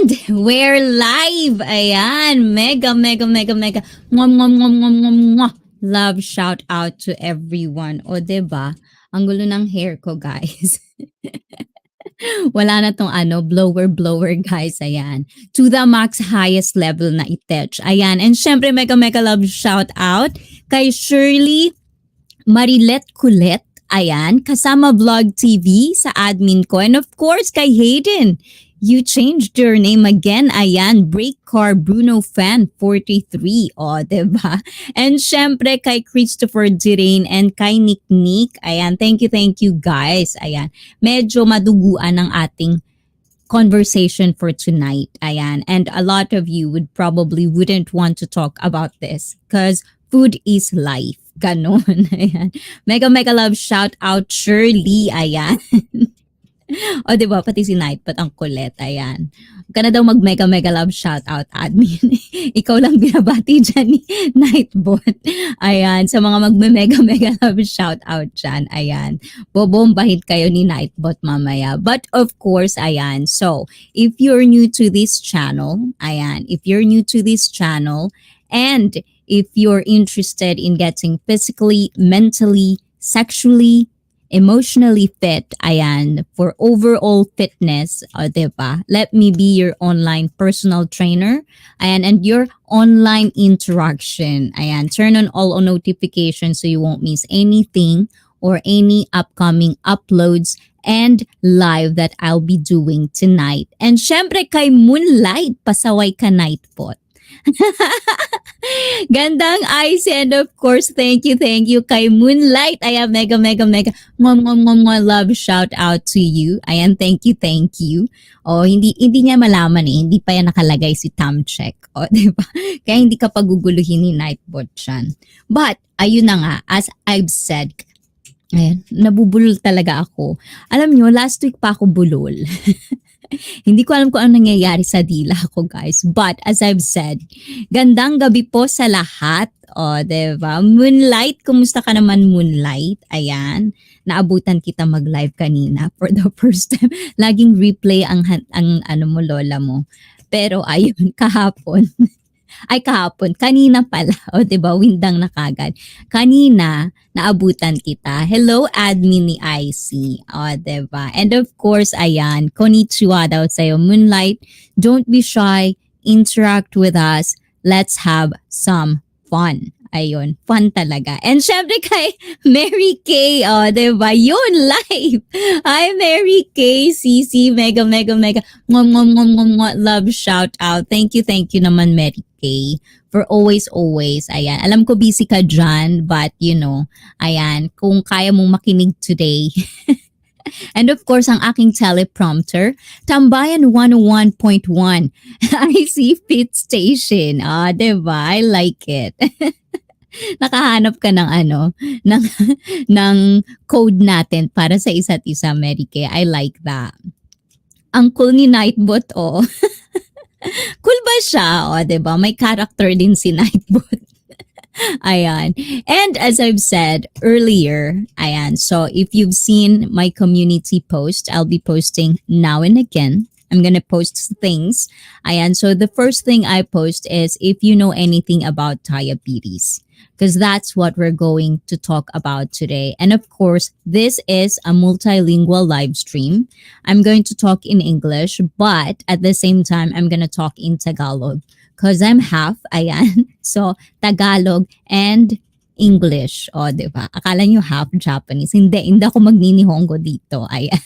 And we're live. Ayan. Mega, mega, mega, mega. Mwah, mwah, mwah, mwah, mwah, mwah. Love shout out to everyone. O, diba? Ang gulo ng hair ko, guys. Wala na tong blower, guys. Ayan. To the max highest level na itech. Ayan. And syempre, mega, mega love shout out kay Shirley Marilet Kulet. Ayan. Kasama Vlog TV sa admin ko. And of course, kay Hayden. You changed your name again. Ayan, Break Car Bruno Fan 43. O, diba? And syempre kay Christopher Dirain and kay Nick Nick. Ayan, thank you guys. Ayan, medyo maduguan ang ating conversation for tonight. Ayan, and a lot of you wouldn't want to talk about this because food is life. Ganon. Ayan. Mega love shout out Shirley. Ayan. O, diba? Pati si Nightbot ang kulit. Ayan. Huwag ka na daw mag-mega love shoutout, admin. Ikaw lang binabati dyan ni Nightbot. Ayan. Sa mga mag-mega love shoutout dyan. Ayan. Bobombahin kayo ni Nightbot mamaya. But of course, ayan. So, if you're new to this channel, ayan. If you're new to this channel, and if you're interested in getting physically, mentally, sexually, emotionally fit, ayan, for overall fitness, diba? Let me be your online personal trainer, ayan, and your online interaction, ayan. Turn on all notifications so you won't miss anything or any upcoming uploads and live that I'll be doing tonight. And syempre kay Moonlight, pasaway ka Nightbot. Gandang ICEE, and of course, thank you kay Moonlight. Ayan, mega love shout out to you. Ayan, thank you. O, hindi niya malaman hindi pa yan nakalagay si Tam Check. O, diba? Kaya hindi ka paguguluhin ni Nightbot yan. But, ayun na nga, as I've said, ayan, nabubulol talaga ako. Alam nyo, last week pa ako bulol. Hindi ko alam kung ano nangyayari sa dila ko, guys. But, as I've said, gandang gabi po sa lahat. O, diba? Moonlight, kumusta ka naman, Moonlight? Ayan, naabutan kita mag-live kanina for the first time. Laging replay ang mo, lola mo. Pero, ayun, kanina pala. O, diba? Windang na kagad. Kanina, naabutan kita. Hello, admin ni ICEE. O, diba? And of course, ayan, konnichiwa daw sa'yo, Moonlight. Don't be shy. Interact with us. Let's have some fun. Ayun, fun talaga. And syempre kay Mary Kay, oh, diba? Yun, live. Hi, Mary Kay, CC, mega, love shout out. Thank you naman, Mary Kay, for always, ayan. Alam ko busy ka dyan, but you know, ayan, kung kaya mong makinig today. And of course, ang aking teleprompter, Tambayan 101.1, ICEE Fit Station. Ah, diba? I like it. Nakahanap ka ng ng code natin para sa isa't isa, Mary Kay. I like that. Ang cool ni Nightbot, oh. Cool ba siya? Oh, diba? May character din si Nightbot. Ayan. And as I've said earlier, ayan, so if you've seen my community post, I'll be posting now and again. I'm gonna post things. Ayan, so the first thing I post is if you know anything about diabetes, because that's what we're going to talk about today. And of course, this is a multilingual live stream. I'm going to talk in English, but at the same time, I'm gonna talk in Tagalog because I'm half, ayan. So, Tagalog and English. O, diba? Akala nyo half Japanese. Hindi ako magninihongo dito. Ayan.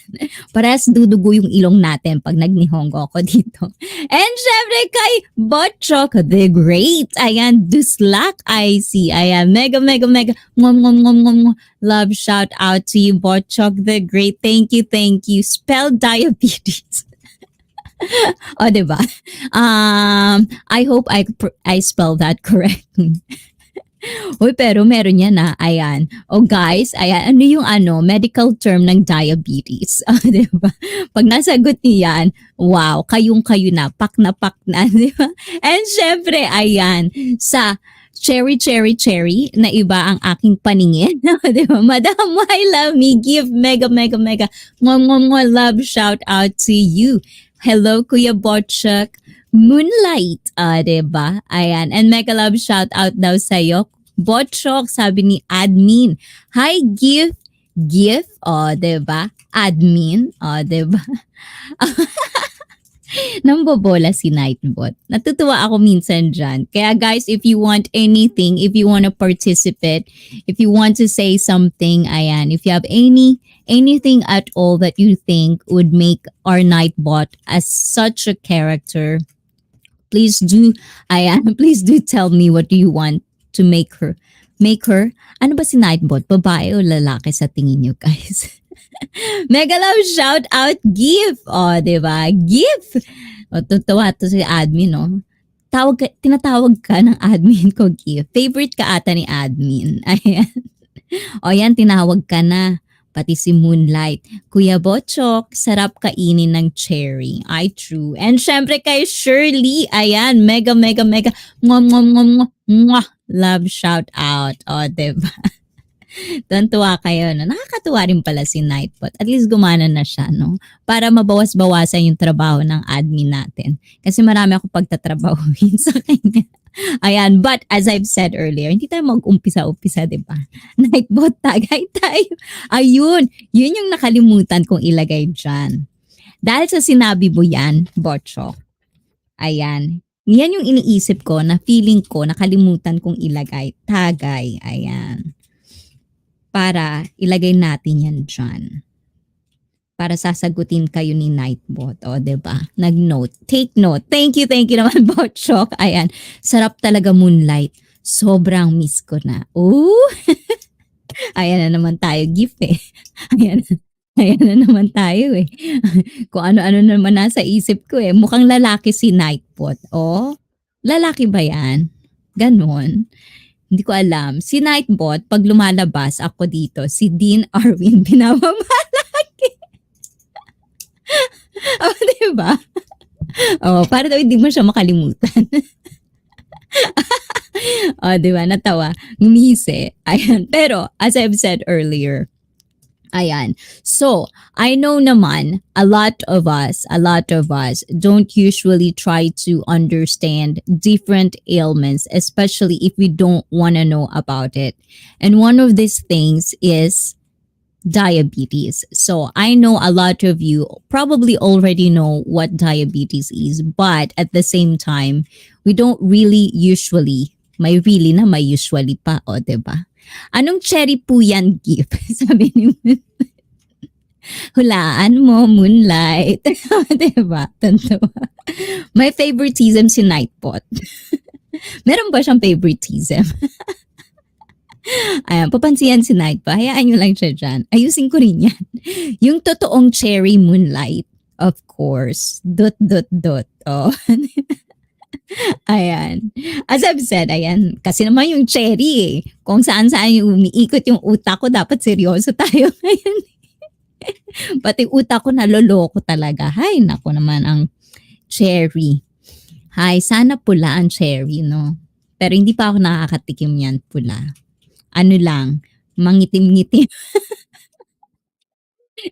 Parehas dudugo yung ilong natin pag nagnihongo ako dito. And syempre kay Botchok the Great. Ayan, Duslak ICEE. Ayan, mega. Love shout out to you, Botchok the Great. Thank you. Spell diabetes. O, diba? I hope I spelled that correctly. Uy, pero meron yan na. Ayan. O guys, ayan. Ano yung medical term ng diabetes? Diba? Pag nasagot niyan, wow, kayong-kayo na. Pak na. Diba? And syempre, ayan. Sa cherry na iba ang aking paningin. Diba? Madam, I love me. Give mega. Love shout out to you. Hello, Kuya Botchak. Moonlight, diba? Ayan. And mega love shout out daw sa'yo. Botchok, sabi ni admin. Hi, gift. Gift, diba? Admin, diba? Nambobola si Nightbot. Natutuwa ako minsan dyan. Kaya guys, if you want anything, if you want to participate, if you want to say something, ayan, if you have anything at all that you think would make our Nightbot as such a character, please do, ayan, please do tell me what do you want to make her. Make her, ano ba si Nightbot? Babae o lalaki sa tingin nyo guys? Mega love shout out gift. Diba? Gift. Tutuwa to si admin, no? Tinatawag ka ng admin ko gift. Favorite ka ata ni admin. Ayan. Yan, tinawag ka na. Pati si Moonlight. Kuya Bochok, sarap kainin ng cherry. Ay, true. And syempre kay Shirley, ayan, mega, mega, mega, mwah, mwah, mwah, mwah, mwah. Love shout out. Diba? Tuwa kayo, no? Nakakatuwa rin pala si Nightbot. At least gumana na siya, no? Para mabawas-bawasan yung trabaho ng admin natin. Kasi marami ako pagtatrabahuin sa kanya. Ayan, but as I've said earlier, hindi tayo mag-umpisa-umpisa, di ba? Nightbot, tagay tayo. Ayun, yun yung nakalimutan kong ilagay dyan. Dahil sa sinabi mo yan, Botchok, ayan, yan yung iniisip ko na feeling ko, nakalimutan kong ilagay. Tagay, ayan. Para ilagay natin yan dyan. Para sasagutin kayo ni Nightbot. Diba? Nag-note. Take note. Thank you naman, Botchok. Ayan. Sarap talaga Moonlight. Sobrang miss ko na. Ooh! Ayan na naman tayo, gift eh. Ayan na naman tayo eh. Kung ano-ano naman nasa isip ko eh. Mukhang lalaki si Nightbot. Lalaki ba yan? Ganon. Hindi ko alam. Si Nightbot, pag lumalabas ako dito, si Dean Arwin pinamamalaki. Diba? Para daw hindi mo siya makalimutan. Diba? Natawa. Ngumisi. Ayan. Pero, as I've said earlier, ayan. So, I know naman, a lot of us don't usually try to understand different ailments, especially if we don't want to know about it. And one of these things is diabetes. So, I know a lot of you probably already know what diabetes is, but at the same time, we don't really usually, may usually pa, diba? Anong cherry po yan, gift? Sabi ni hulaan mo, Moonlight. Diba? Tantawa. May favoritism si Nightbot. Meron ba siyang favoritism? Ayan, papansiyan si Nightbot. Hayaan nyo lang siya dyan. Ayusin ko rin yan. Yung totoong cherry Moonlight, of course. ... Ayan. As I've said, ayan, kasi naman yung cherry eh. Kung saan-saan yung umiikot yung utak ko, dapat seryoso tayo ngayon. Pati utak ko naloloko talaga. Hay, nako naman ang cherry. Hay, sana pula ang cherry, no? Pero hindi pa ako nakakatikim yan pula. Ano lang, mangitim-ngitim.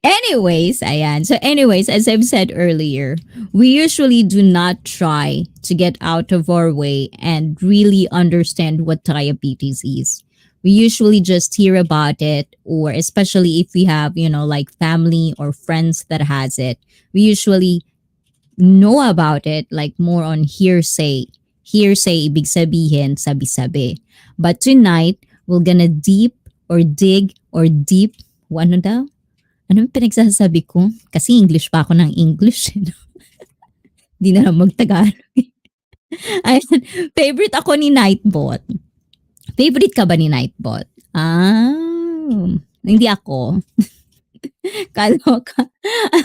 Anyways, ayan. So anyways, as I've said earlier, we usually do not try to get out of our way and really understand what diabetes is. We usually just hear about it, or especially if we have, like family or friends that has it, we usually know about it like more on hearsay. Hearsay, ibig sabihin, sabi-sabi. But tonight, we're gonna dig, ano daw? Ano yung pinagsasabi ko? Kasi English pa ako ng English. Di na lang magtagalog. Ayan, favorite ako ni Nightbot. Favorite ka ba ni Nightbot? Hindi ako. Kaloka.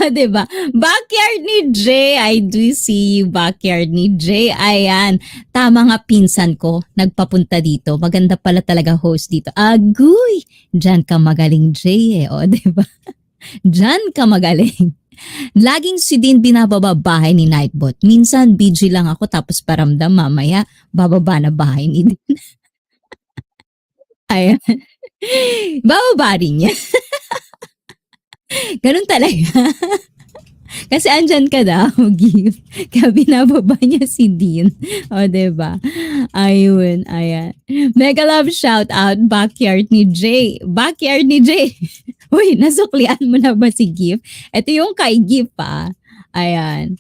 Diba? Backyard ni Jay. I do see you, backyard ni Jay. Ayan. Tama nga, pinsan ko. Nagpapunta dito. Maganda pala talaga host dito. Agoy! Diyan ka magaling, Jay. Diba? Diyan ka magaling. Laging si Dean binababa bahay ni Nightbot. Minsan, BG lang ako tapos paramdam mamaya, bababa na bahay ni Dean. Ayan. Bababa rin niya. Ganun talaga. Kasi andyan ka daw, gift. Kaya binababa niya si Dean. O, diba? Ayun, ayan. Mega love shout out, backyard ni Jay. Backyard ni Jay. Uy, nasuklian mo na ba si Gift? Ito yung kay Gift pa. Ayan.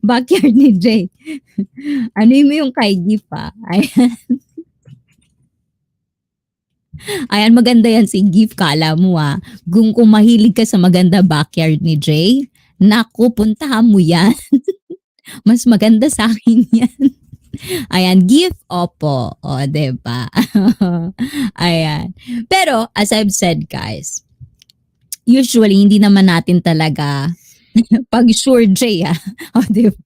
Backyard ni Jay. Ano yung kay Gift pa? Ayan. Ayan, maganda yan si Gift. Kala mo kung mahilig ka sa maganda backyard ni Jay, naku, puntahan mo yan. Mas maganda sa akin yan. Ayan, gift, opo. O, diba? Ayan. Pero, as I've said, guys, usually, hindi naman natin talaga pag sure J, O, diba?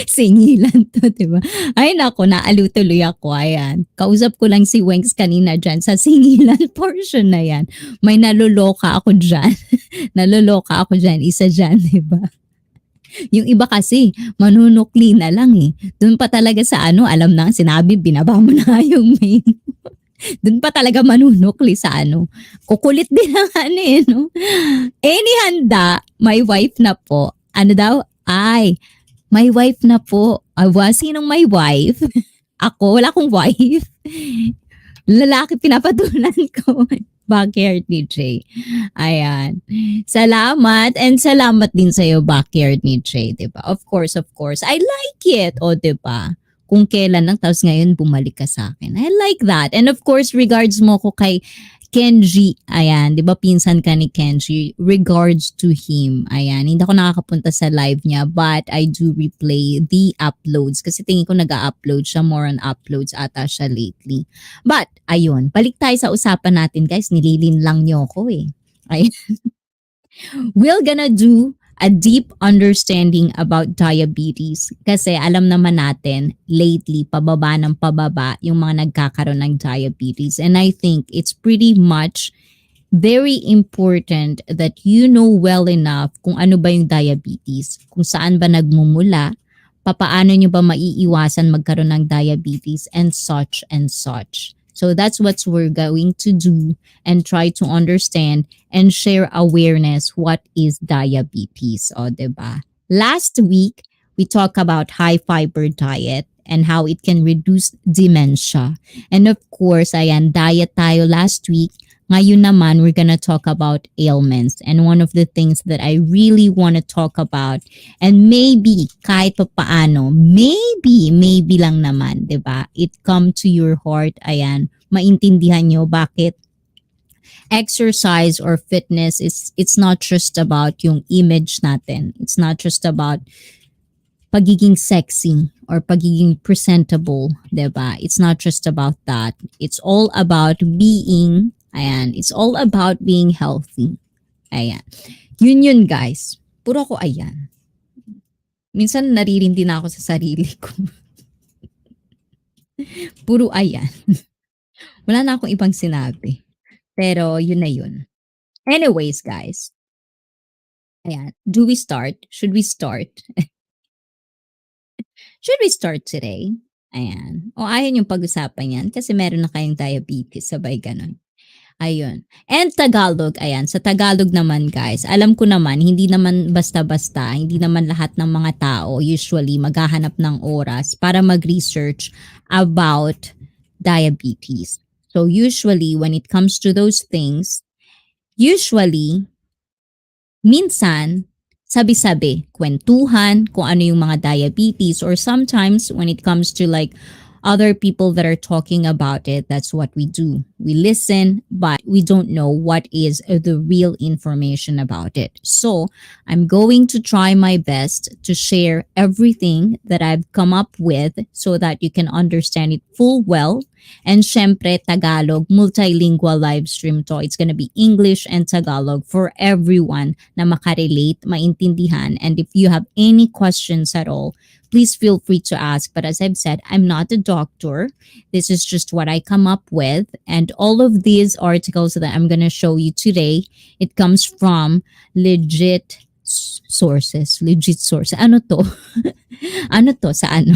Singilan to, diba? Ay, nako, naalo tuloy ako. Ayan. Kausap ko lang si Wengs kanina dyan sa singilan portion na yan. May naluloka ako dyan. Naluloka ako dyan. Isa dyan, diba? Yung iba kasi, manunukli na lang eh. Doon pa talaga sa alam na, sinabi, binaba mo na yung main. Doon pa talaga manunukli sa Kukulit din ang no? Any handa, my wife na po. Ano daw? Ay, my wife na po. Sinong my wife? Ako, wala akong wife. Lalaki pinapatulan ko. Backyard ni Jay. Ayan. Salamat. And salamat din sa'yo, backyard ni Jay. Diba? Of course, of course. I like it. O, diba? Kung kailan lang, tapos ngayon bumalik ka sa akin. I like that. And of course, regards mo ko kay Kenji. Ayan. Diba, pinsan ka ni Kenji. Regards to him. Ayan. Hindi ako nakakapunta sa live niya, but I do replay the uploads. Kasi tingin ko nag-upload siya. More on uploads ata siya lately. But, ayun. Balik tayo sa usapan natin, guys. Nililin lang niyo ako eh. Ayan. We're gonna do a deep understanding about diabetes. Kasi alam naman natin, lately, pababa ng pababa yung mga nagkakaroon ng diabetes. And I think it's pretty much very important that you know well enough kung ano ba yung diabetes, kung saan ba nagmumula, papaano nyo ba maiiwasan magkaroon ng diabetes, and such and such. So that's what we're going to do and try to understand and share awareness what is diabetes. O, diba? Last week, we talked about high fiber diet and how it can reduce dementia. And of course, ayan, diet tayo last week. Ngayon naman, we're gonna talk about ailments. And one of the things that I really want to talk about, and maybe kahit pa paano, maybe lang naman, diba? It come to your heart, ayan, maintindihan nyo bakit exercise or fitness it's not just about yung image natin. It's not just about pagiging sexy or pagiging presentable, diba? It's not just about that. It's all about being, ayan, it's all about being healthy. Ayan. Yun guys. Puro ko ayan. Minsan naririndi na ako sa sarili ko. Puro ayan. Wala na akong ibang sinabi. Pero yun na yun. Anyways, guys. Ayan. Do we start? Should we start? Should we start today? Ayan. O ayaw yung pag-usapan yan kasi meron na kayong diabetes. Sabay ganun. Ayun. And Tagalog, ayan. Sa Tagalog naman, guys, alam ko naman, hindi naman basta-basta, hindi naman lahat ng mga tao usually maghahanap ng oras para mag-research about diabetes. So usually, when it comes to those things, usually, minsan, sabi-sabi, kwentuhan, kung ano yung mga diabetes, or sometimes when it comes to like other people that are talking about it, that's what we do. We listen, but we don't know what is the real information about it. So I'm going to try my best to share everything that I've come up with so that you can understand it full well. And syempre, Tagalog, multilingual live stream to. It's gonna be English and Tagalog for everyone na makarelate, maintindihan. And if you have any questions at all, please feel free to ask. But as I've said, I'm not a doctor. This is just what I come up with. And all of these articles that I'm gonna show you today, it comes from legit sources. Legit sources. Ano to? Ano to? Sa ano?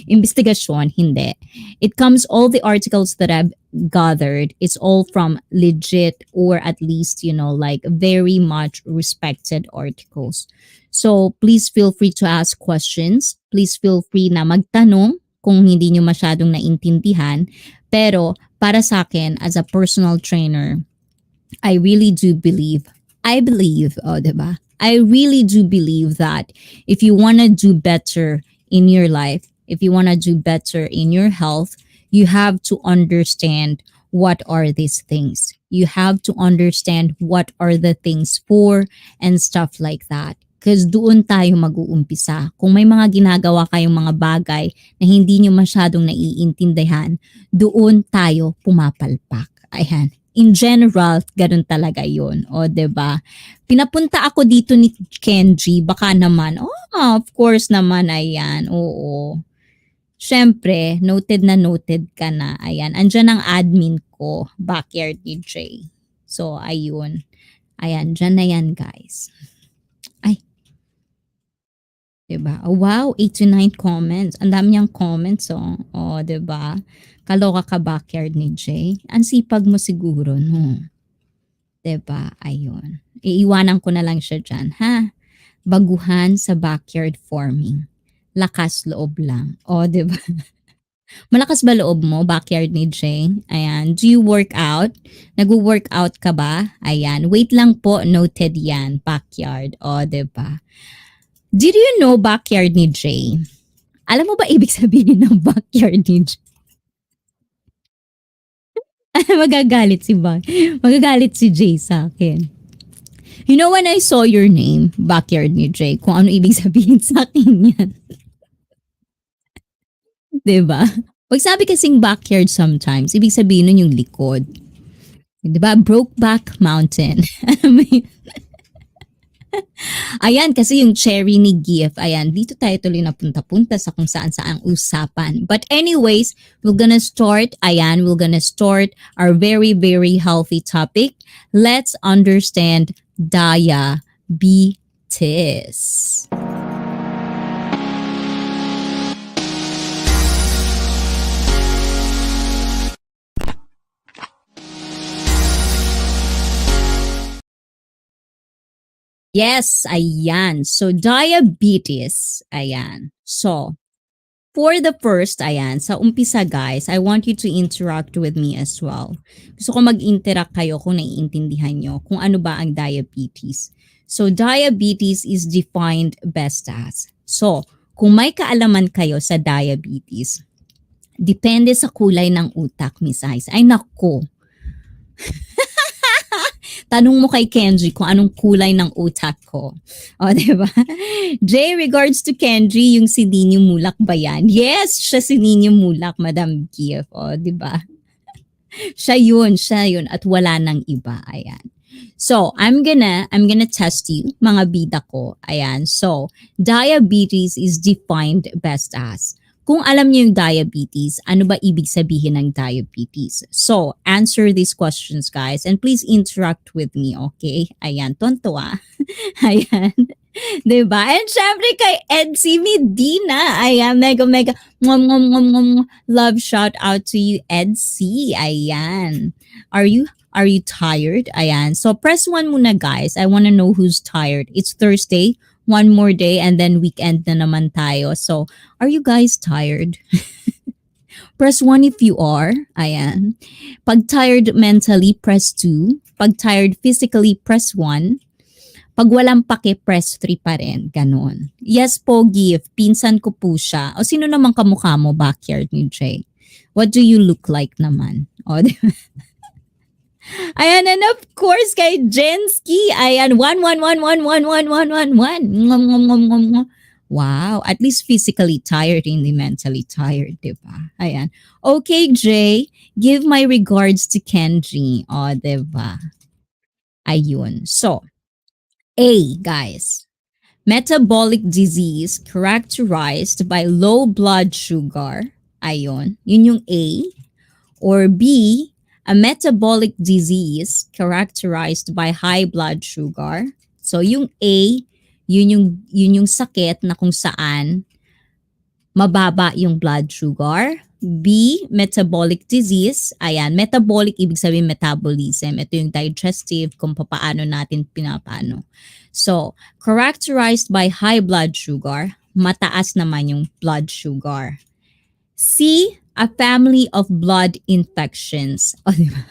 Investigasyon, hindi. It comes, all the articles that I've gathered, it's all from legit, or at least, like very much respected articles. So please feel free to ask questions. Please feel free na magtanong kung hindi nyo masyadong naintindihan. Pero para sa akin, as a personal trainer, I really do believe, oh, diba? I really do believe that if you want to do better in your life, if you want to do better in your health, you have to understand what are these things. You have to understand what are the things for and stuff like that. Because doon tayo mag-uumpisa. Kung may mga ginagawa kayong mga bagay na hindi nyo masyadong naiintindihan, doon tayo pumapalpak. Ayan. In general, ganun talaga yun. O, 'di ba? Pinapunta ako dito ni Kenji, baka naman, of course naman, ayan, oo. Siyempre, noted na noted ka na, ayan. Andyan ang admin ko, Backyard DJ. So, ayun. Ayan, dyan na yan, guys. Ay, 'di ba? Oh, wow, 89 comments. Ang dami niyang comments, oh. Oh, 'di ba? Kaloka ka, Backyard ni Jay. Ang sipag mo siguro, no? 'Di ba? Ayun. Iiwanan ko na lang siya diyan, ha? Baguhan sa backyard farming. Lakas loob lang. Oh, 'di ba? Malakas ba loob mo, Backyard ni Jay? Ayan. Do you work out? Nag-workout ka ba? Ayan. Wait lang po, noted yan, Backyard. Oh, 'di ba? Did you know, Backyard ni Jay? Alam mo ba ibig sabihin ng Backyard ni Jay? Magagalit si Jay sa akin. You know, when I saw your name, Backyard ni Jay, kung ano ibig sabihin sa akin yan. 'Di ba? Pag sabi kasing backyard sometimes, ibig sabihin nun yung likod. 'Di ba? Brokeback Mountain. Ayan, kasi yung cherry ni Gift, ayan, dito tayo tuloy na punta-punta sa kung saan-saan usapan. But anyways, we're gonna start our very, very healthy topic. Let's understand diabetes. Yes, ayan. So, diabetes, ayan. So, for the first, ayan, sa umpisa guys, I want you to interact with me as well. Gusto ko mag-interact kayo kung naiintindihan nyo kung ano ba ang diabetes. So, diabetes is defined best as. So, kung may kaalaman kayo sa diabetes, depende sa kulay ng utak, Miss Ice. Ay, nako. Tanong mo kay Kenji kung anong kulay ng utak ko. O, diba? Jay, regards to Kenji, yung si Nino Mulak ba yan? Yes, siya si Nino Mulak, Madam Gift. O, diba? Siya yun. At wala nang iba. Ayan. So, I'm gonna test you, mga bida ko. Ayan. So, diabetes is defined best as. Kung alam niyo yung diabetes, ano ba ibig sabihin ng diabetes? So, answer these questions, guys. And please interact with me, okay? Ayan, tontuwa. Ayan. Diba? And syempre kay Edsy Medina. Ayan, mega, love shout out to you, Edsy. Ayan. Are you tired? Ayan. So, press 1 muna, guys. I wanna know who's tired. It's Thursday. One more day and then weekend na naman tayo. So, are you guys tired? Press 1 if you are. Ayan. Pag tired mentally, press 2. Pag tired physically, press 1. Pag walang pake, press 3 pa rin. Ganon. Yes po, Gift. Pinsan ko po siya. O sino naman kamukha mo, Backyard ni Jay? What do you look like naman? O, ayan, and of course, kay Jensky, ayan, 1. Wow, at least physically tired, hindi mentally tired, diba? Ayan. Okay, Jay, give my regards to Kenji. O, diba? Ayun. So, A, guys. Metabolic disease characterized by low blood sugar. Ayun. Yun yung A. Or B, a metabolic disease characterized by high blood sugar. So yung A, yun yung sakit na kung saan mababa yung blood sugar. B, metabolic disease. Ayan, metabolic ibig sabihin metabolism. Ito yung digestive kung paano natin pinapano. So, characterized by high blood sugar, mataas naman yung blood sugar. C, a family of blood infections. O, di ba?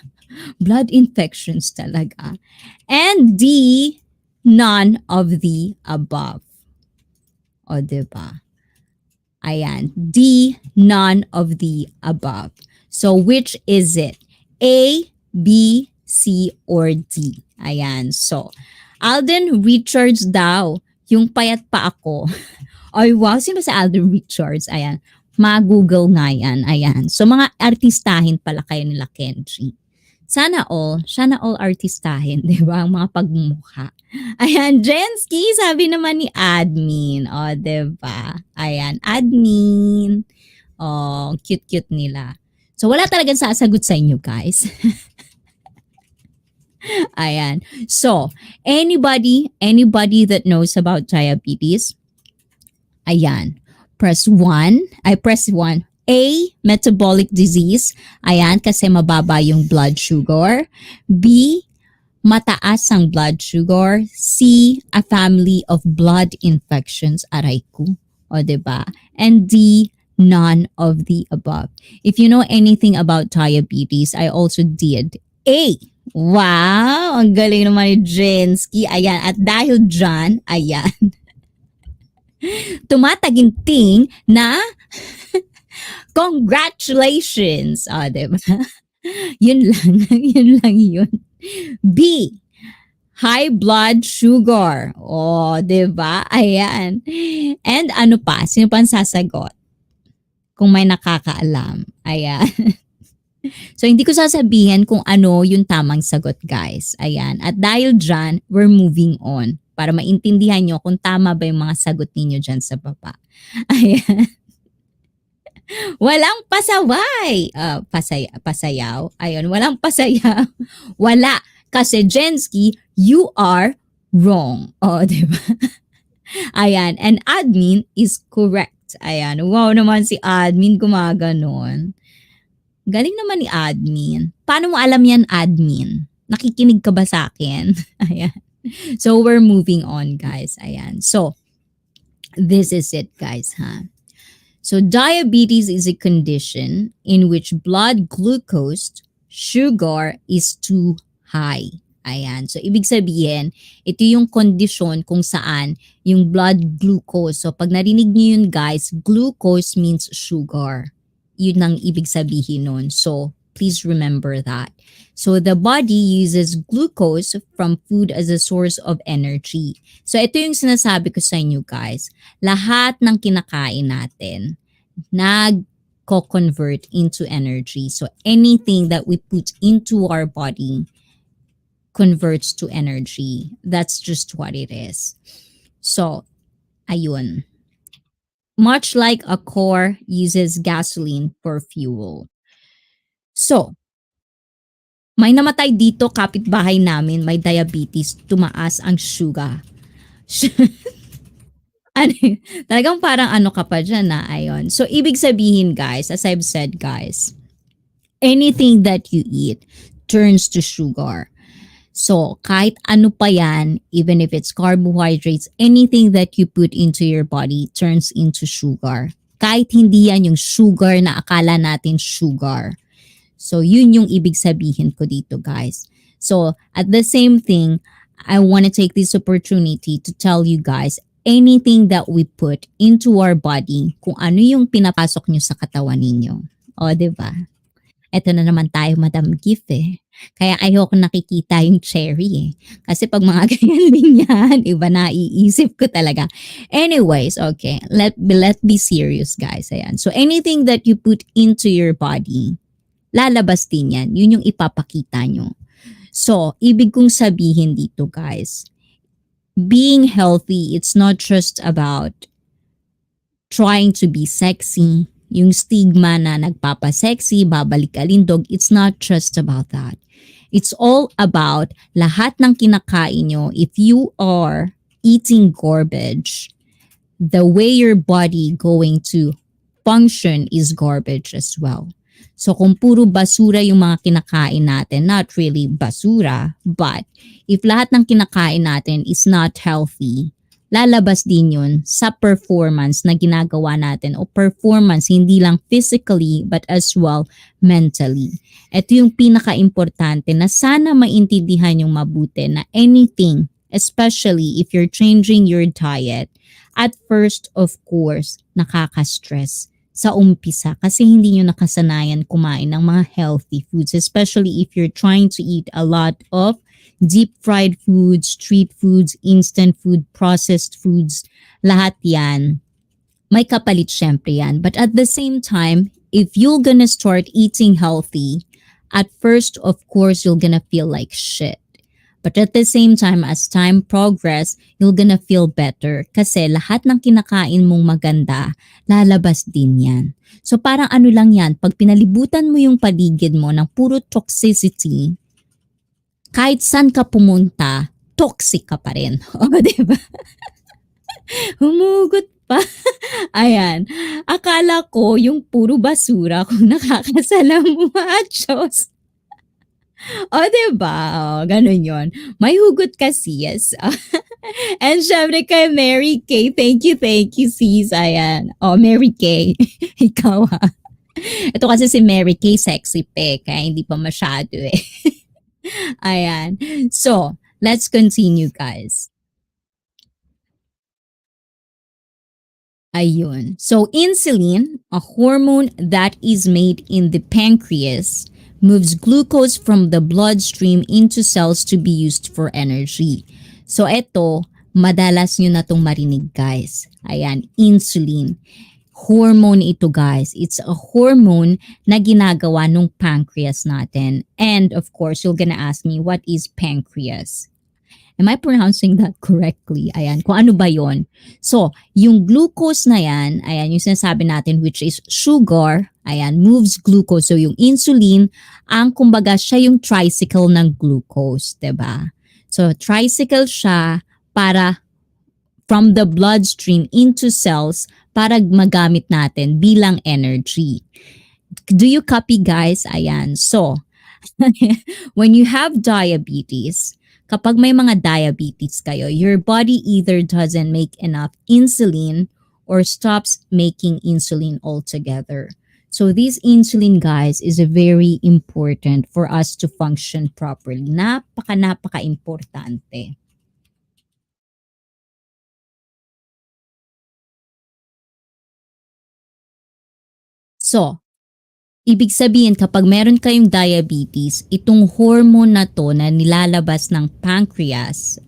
Blood infections talaga. And D, none of the above. O, di ba? Ayan. D, none of the above. So, which is it? A, B, C, or D? Ayan. So, Alden Richards daw. Yung payat pa ako. Ay, wow. Sino ba si Alden Richards? Ayan. Ma-google nga yan. Ayan. So, mga artistahin pala kayo nila Kenji. Sana all artistahin, di ba? Ang mga pagmumukha. Ayan, Jensky, sabi naman ni admin. O, diba? Ayan, admin. O, cute-cute nila. So, wala talagang sasagot sa inyo, guys. Ayan. So, anybody that knows about diabetes, ayan, press 1. A, metabolic disease. Ayan, kasi mababa yung blood sugar. B, mataas ang blood sugar. C, a family of blood infections. Aray ko. O, diba? And D, none of the above. If you know anything about diabetes, I also did A. Wow! Ang galing naman ni Jensky. Ayan. At dahil dyan, ayan, tumataginting na congratulations! O, diba? Yun lang. Yun lang yun. B, high blood sugar. Oh, 'di ba? Ayan. And ano pa? Sino pa ang sasagot? Kung may nakakaalam. Ayan. So, hindi ko sasabihin kung ano yung tamang sagot, guys. Ayan. At dahil dyan, we're moving on para maintindihan nyo kung tama ba yung mga sagot ninyo dyan sa baba. Ayan. Walang pasaway. Pasayaw. Ayun, walang pasayaw. Wala. Kasi Jensky, you are wrong. O, di ba? Ayan. And admin is correct. Ayan. Wow naman si admin gumaganon. Galing naman ni admin. Paano mo alam yan, admin? Nakikinig ka ba sa akin? Ayan. So, we're moving on, guys. Ayan. So, this is it, guys, ha? So, diabetes is a condition in which blood glucose sugar is too high. Ayan. So, ibig sabihin, ito yung kondisyon kung saan yung blood glucose. So, pag narinig niyo yun, guys, glucose means sugar. Yun ang ibig sabihin nun. So, please remember that. So, the body uses glucose from food as a source of energy. So, ito yung sinasabi ko sa inyo, guys. Lahat ng kinakain natin, nag-convert into energy. So, anything that we put into our body converts to energy. That's just what it is. So, ayun. Much like a car uses gasoline for fuel. So, may namatay dito, kapitbahay namin, may diabetes, tumaas ang sugar. Ano, talagang parang ano ka pa dyan na, ayun. So, ibig sabihin, guys, as I've said, guys, anything that you eat turns to sugar. So, kahit ano pa yan, even if it's carbohydrates, anything that you put into your body turns into sugar. Kahit hindi yan yung sugar na akala natin sugar. So, yun yung ibig sabihin ko dito, guys. So, at the same thing, I want to take this opportunity to tell you guys, anything that we put into our body, kung ano yung pinapasok nyo sa katawan ninyo. O, diba? Eto na naman tayo, Madam Gift eh. Kaya ayoko nakikita yung cherry eh. Kasi pag mga ganyan din yan, iba na iisip ko talaga. Anyways, okay. Let be serious, guys. Ayan. So anything that you put into your body, lalabas din yan. Yun yung ipapakita nyo. So, ibig kong sabihin dito, guys, being healthy, it's not just about trying to be sexy. Yung stigma na nagpapasexy, babalik kalindog, it's not just about that. It's all about lahat ng kinakain nyo. If you are eating garbage, the way your body going to function is garbage as well. So kung puro basura yung mga kinakain natin, not really basura, but if lahat ng kinakain natin is not healthy, lalabas din yun sa performance na ginagawa natin o performance hindi lang physically but as well mentally. Ito yung pinaka-importante na sana maintindihan yung mabuti na anything, especially if you're changing your diet, at first, of course, nakaka-stress sa umpisa kasi hindi nyo nakasanayan kumain ng mga healthy foods, especially if you're trying to eat a lot of deep fried foods, street foods, instant food, processed foods, lahat yan. May kapalit syempre yan. But at the same time, if you're gonna start eating healthy, at first, of course, you're gonna feel like shit. But at the same time, as time progress, you're gonna feel better kasi lahat ng kinakain mong maganda, lalabas din yan. So parang ano lang yan, pag pinalibutan mo yung paligid mo ng puro toxicity, kahit saan ka pumunta, toxic ka pa rin. O, diba? Humugot pa. Ayan. Akala ko yung puro basura kung nakakasalamuha. O, diba? O, ganun yun. May hugot kasi, yes. And syempre kay Mary Kay, thank you, sis. Ayan. O, Mary Kay, ikaw ha. Ito kasi si Mary Kay, sexy pe, kaya hindi pa masyado eh. Ayan. So, let's continue, guys. Ayun. So, insulin, a hormone that is made in the pancreas, moves glucose from the bloodstream into cells to be used for energy. So, eto, madalas nyo na itong marinig, guys. Ayan, insulin. Hormone ito, guys. It's a hormone na ginagawa ng pancreas natin. And, of course, you're gonna ask me, what is pancreas? Am I pronouncing that correctly? Ayan, kung ano ba yon? So, yung glucose na yan, ayan, yung sinasabi natin which is sugar, ayan, moves glucose. So, yung insulin, ang kumbaga siya yung tricycle ng glucose, diba? So, tricycle siya para from the bloodstream into cells para magamit natin bilang energy. Do you copy, guys? Ayan, so, when you have diabetes, kapag may mga diabetes kayo, your body either doesn't make enough insulin or stops making insulin altogether. So this insulin, guys, is very important for us to function properly. Napaka-importante. So, ibig sabihin kapag meron kayong diabetes, itong hormone na to na nilalabas ng pancreas,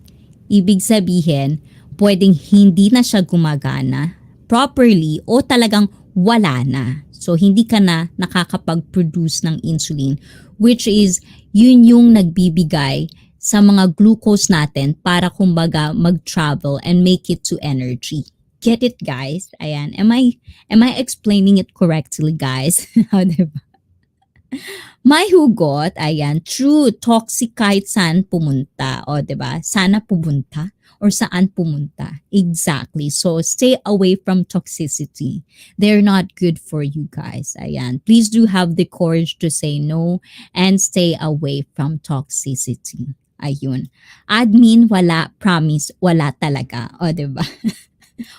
ibig sabihin pwedeng hindi na siya gumagana properly o talagang wala na. So hindi ka na nakakapag-produce ng insulin, which is yun yung nagbibigay sa mga glucose natin para kumbaga mag-travel and make it to energy. Get it, guys? Ayan. Am I explaining it correctly, guys? Diba? May hugot, ayan, true, toxic kahit saan pumunta. O, diba? Sana pumunta or saan pumunta. Exactly. So, stay away from toxicity. They're not good for you, guys. Ayan. Please do have the courage to say no and stay away from toxicity. Ayun. Admin, wala. Promise, wala talaga. O, diba?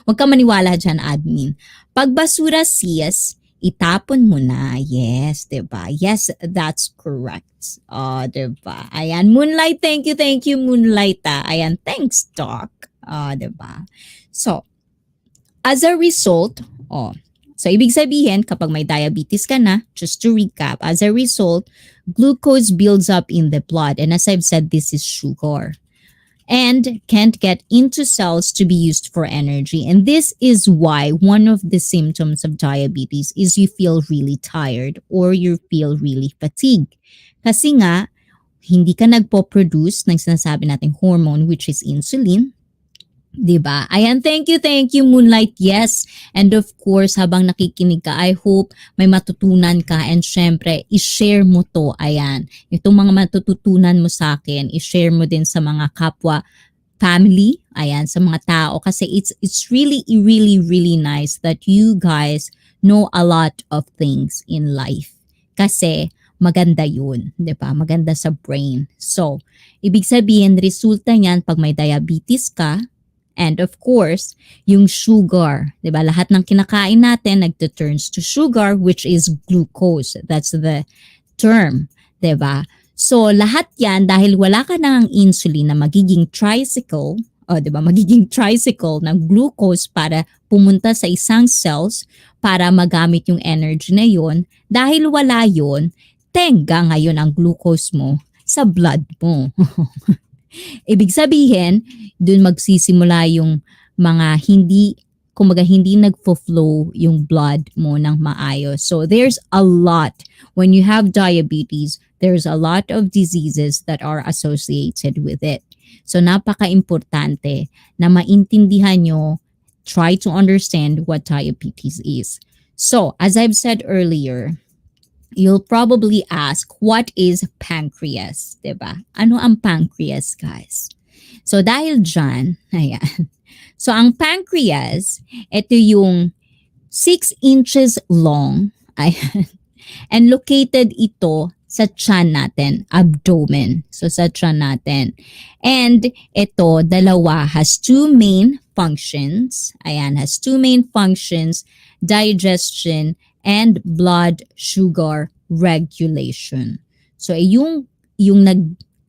Huwag ka maniwala dyan, admin. Pag basura, sis, itapon mo na. Yes, diba? Yes, that's correct. Diba? Ayan, Moonlight, thank you, Moonlight. Ayan, thanks, Doc. Diba? So, as a result, so ibig sabihin, kapag may diabetes ka na, just to recap, as a result, glucose builds up in the blood. And as I've said, this is sugar. And can't get into cells to be used for energy. And this is why one of the symptoms of diabetes is you feel really tired or you feel really fatigued. Kasi nga, hindi ka nagpo-produce ng sinasabi nating hormone which is insulin. Diba? Ayan, thank you, Moonlight. Yes. And of course, habang nakikinig ka, I hope may matutunan ka and syempre, i-share mo to. Ayan, itong mga matututunan mo sa akin, i-share mo din sa mga kapwa family, ayan, sa mga tao kasi it's really nice that you guys know a lot of things in life. Kasi maganda yun, di ba? Maganda sa brain. So, ibig sabihin, resulta niyan pag may diabetes ka, and of course, yung sugar, 'di ba? Lahat ng kinakain natin nagto-turns to sugar which is glucose. That's the term, 'di ba? So lahat 'yan dahil wala ka nang insulin na magiging tricycle, o 'di ba? Magiging tricycle ng glucose para pumunta sa isang cells para magamit yung energy na yon. Dahil wala yon, tenga ngayon ang glucose mo sa blood mo. Ibig sabihin, dun magsisimula yung mga hindi, kumbaga hindi nagfo-flow yung blood mo ng maayos. So there's a lot. When you have diabetes, there's a lot of diseases that are associated with it. So napaka-importante na maintindihan nyo, try to understand what diabetes is. So, as I've said earlier, you'll probably ask, what is pancreas? Diba? Ano ang pancreas, guys? So, dahil dyan, ayan. So, ang pancreas, ito yung 6 inches long, ayan, and located ito sa tiyan natin, abdomen. So, sa tiyan natin. And ito, dalawa, has two main functions. Ayan, has two main functions, digestion and blood sugar regulation. So, yung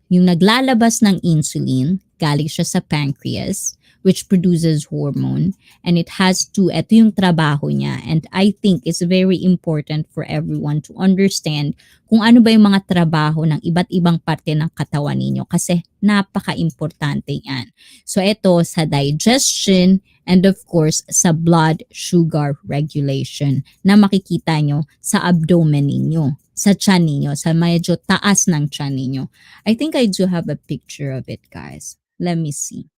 naglalabas ng insulin, galing siya sa pancreas, which produces hormone, and it has to, ito yung trabaho niya, and I think it's very important for everyone to understand kung ano ba yung mga trabaho ng iba't ibang parte ng katawan ninyo kasi napaka-importante yan. So ito sa digestion and of course sa blood sugar regulation na makikita nyo sa abdomen ninyo, sa tiyan ninyo, sa medyo taas ng tiyan ninyo. I think I do have a picture of it, guys. Let me see.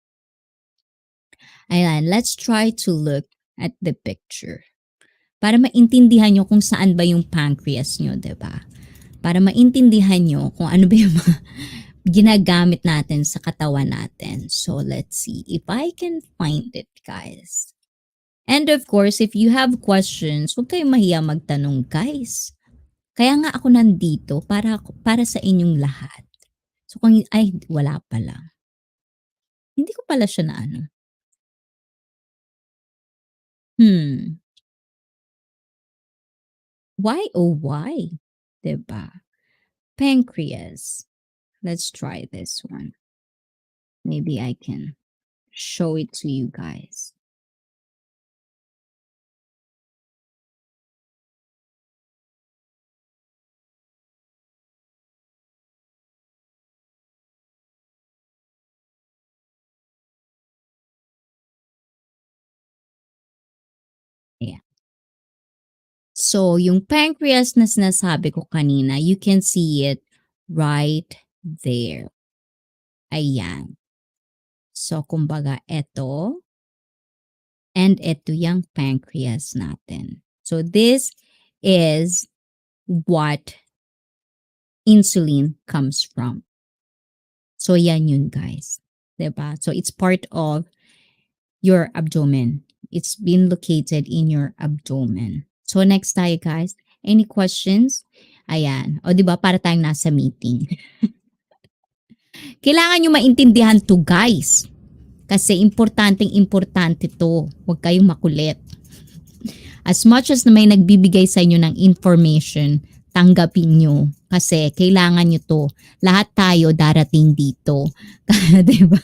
Ayan, let's try to look at the picture. Para maintindihan nyo kung saan ba yung pancreas nyo, 'di ba? Para maintindihan nyo kung ano ba yung mga ginagamit natin sa katawan natin. So, let's see if I can find it, guys. And of course, if you have questions, huwag kayong mahiya magtanong, guys. Kaya nga ako nandito para sa inyong lahat. So, kung, ay, wala pala. Hindi ko pala siya na ano. Why oh why? Diba? Pancreas. Let's try this one. Maybe I can show it to you guys. Yeah. So, yung pancreas na sinasabi ko kanina, you can see it right there. Ayan. So, kumbaga, eto. And eto yung pancreas natin. So, this is what insulin comes from. So, yan yun, guys. Diba? So, it's part of your abdomen. It's been located in your abdomen. So, next tayo, guys. Any questions? Ayan. O, diba? Para tayong nasa meeting. Kailangan nyo maintindihan to, guys. Kasi importante to. Huwag kayong makulit. As much as na may nagbibigay sa inyo ng information, tanggapin nyo. Kasi kailangan nyo to. Lahat tayo darating dito. Diba?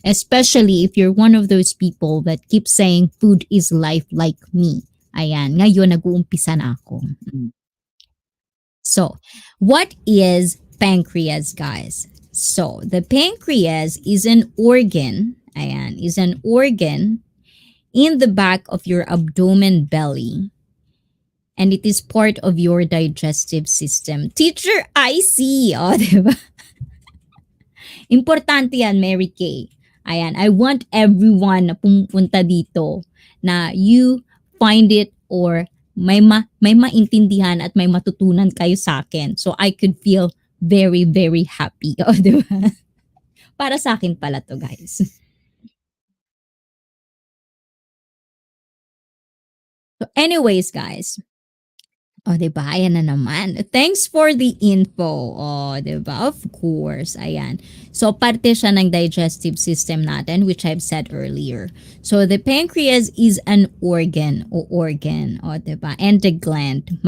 Especially if you're one of those people that keep saying food is life like me. Ayan, ngayon nag-uumpisa na ako. So, what is pancreas, guys? So, the pancreas is an organ, ayan, is an organ in the back of your abdomen belly. And it is part of your digestive system. Teacher ICEE, oh, diba? Importante yan, Mary Kay. Ayan, I want everyone na pumunta dito na you find it or may maintindihan at may matutunan kayo sa akin. So I could feel very, very happy. O, diba? Para sa akin pala to, guys. So anyways, guys, oh, 'di ba? Ayan na naman. Thanks for the info. Oh, 'di ba? Of course. Ayan. So, parte siya ng digestive system natin, which I've said earlier. So, the pancreas is an organ o organ. Oh, 'di ba? And the gland.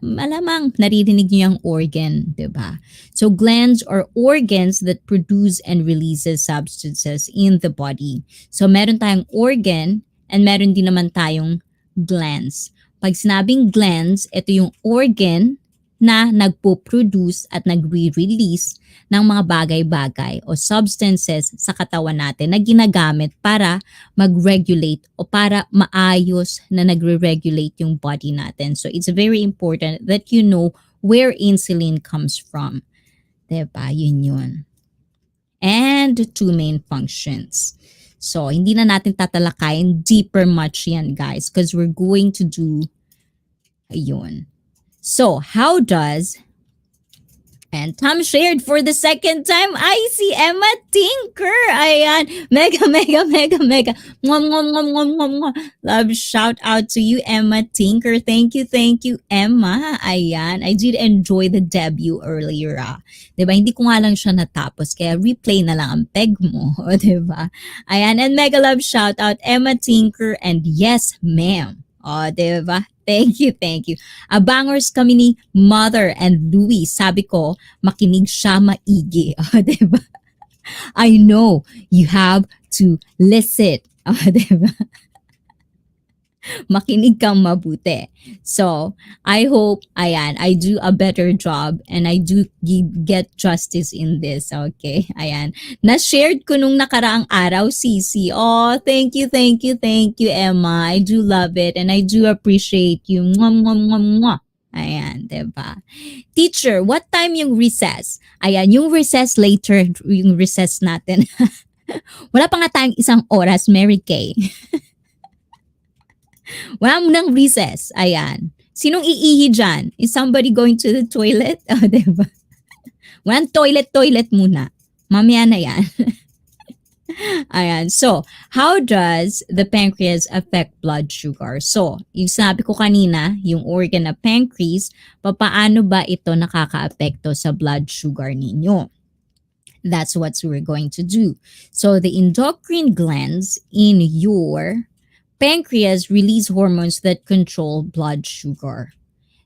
Malamang naririnig niyo yung organ, 'di ba? So, glands are organs that produce and releases substances in the body. So, meron tayong organ and meron din naman tayong glands. Pag sinabing glands, ito yung organ na nagpo-produce at nagre-release ng mga bagay-bagay o substances sa katawan natin na ginagamit para mag-regulate o para maayos na nagre-regulate yung body natin. So it's very important that you know where insulin comes from. Diba? Yun yun. And two main functions. So, hindi na natin tatalakayin deeper much yan, guys, because we're going to do ayun. So, how does, and Tom shared for the second time, I see Emma Tinker. Ayan. Mega, mega, mega, mega. Mwah, mwah, mwah, mwah, mwah, mwah. Love shout out to you, Emma Tinker. Thank you, Emma. Ayan. I did enjoy the debut earlier. Diba? Hindi ko nga lang siya natapos. Kaya replay na lang ang peg mo. O, diba? Ayan. And mega love shout out, Emma Tinker. And yes, ma'am. O, diba? Thank you. Abangers kami ni Mother and Louie. Sabi ko, makinig siya maigi. O, diba? I know you have to listen. O, diba? Makinig kang mabuti. So, I hope, ayan, I do a better job and I do get justice in this, okay? Ayan. Na-shared ko nung nakaraang araw, Sisi. Oh, thank you, Emma. I do love it and I do appreciate you. Mwah, mwah, mwah, mwah. Ayan, diba? Teacher, what time yung recess? Ayan, yung recess later, yung recess natin. Wala pa nga tayong isang oras, Mary Kay. Wala mo ng recess. Ayan. Sinong iihi dyan? Is somebody going to the toilet? O, oh, diba? Walang toilet muna. Mamaya na yan. Ayan. So, how does the pancreas affect blood sugar? So, yung sabi ko kanina, yung organ na pancreas, paano ba ito nakaka-apekto sa blood sugar ninyo? That's what we're going to do. So, the endocrine glands in your pancreas release hormones that control blood sugar.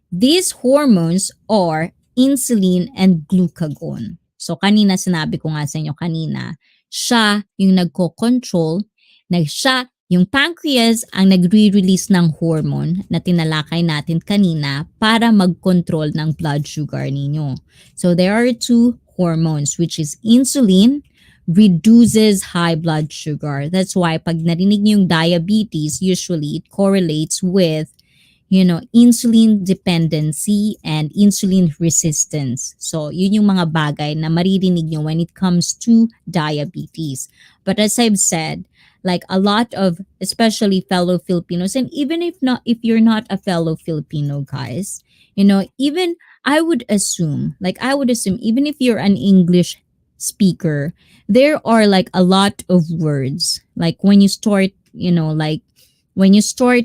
These hormones are insulin and glucagon. So kanina sinabi ko nga sa inyo kanina, siya yung nagko-control, siya yung pancreas ang nagre-release ng hormone na tinalakay natin kanina para mag-control ng blood sugar ninyo. So there are two hormones which is insulin reduces high blood sugar. That's why pag narinig niyo yung diabetes, usually it correlates with, insulin dependency and insulin resistance. So, yun yung mga bagay na maririnig niyo when it comes to diabetes. But as I've said, like a lot of, especially fellow Filipinos, and even if you're not a fellow Filipino, guys, even I would assume, even if you're an English speaker, there are like a lot of words. Like when you start, when you start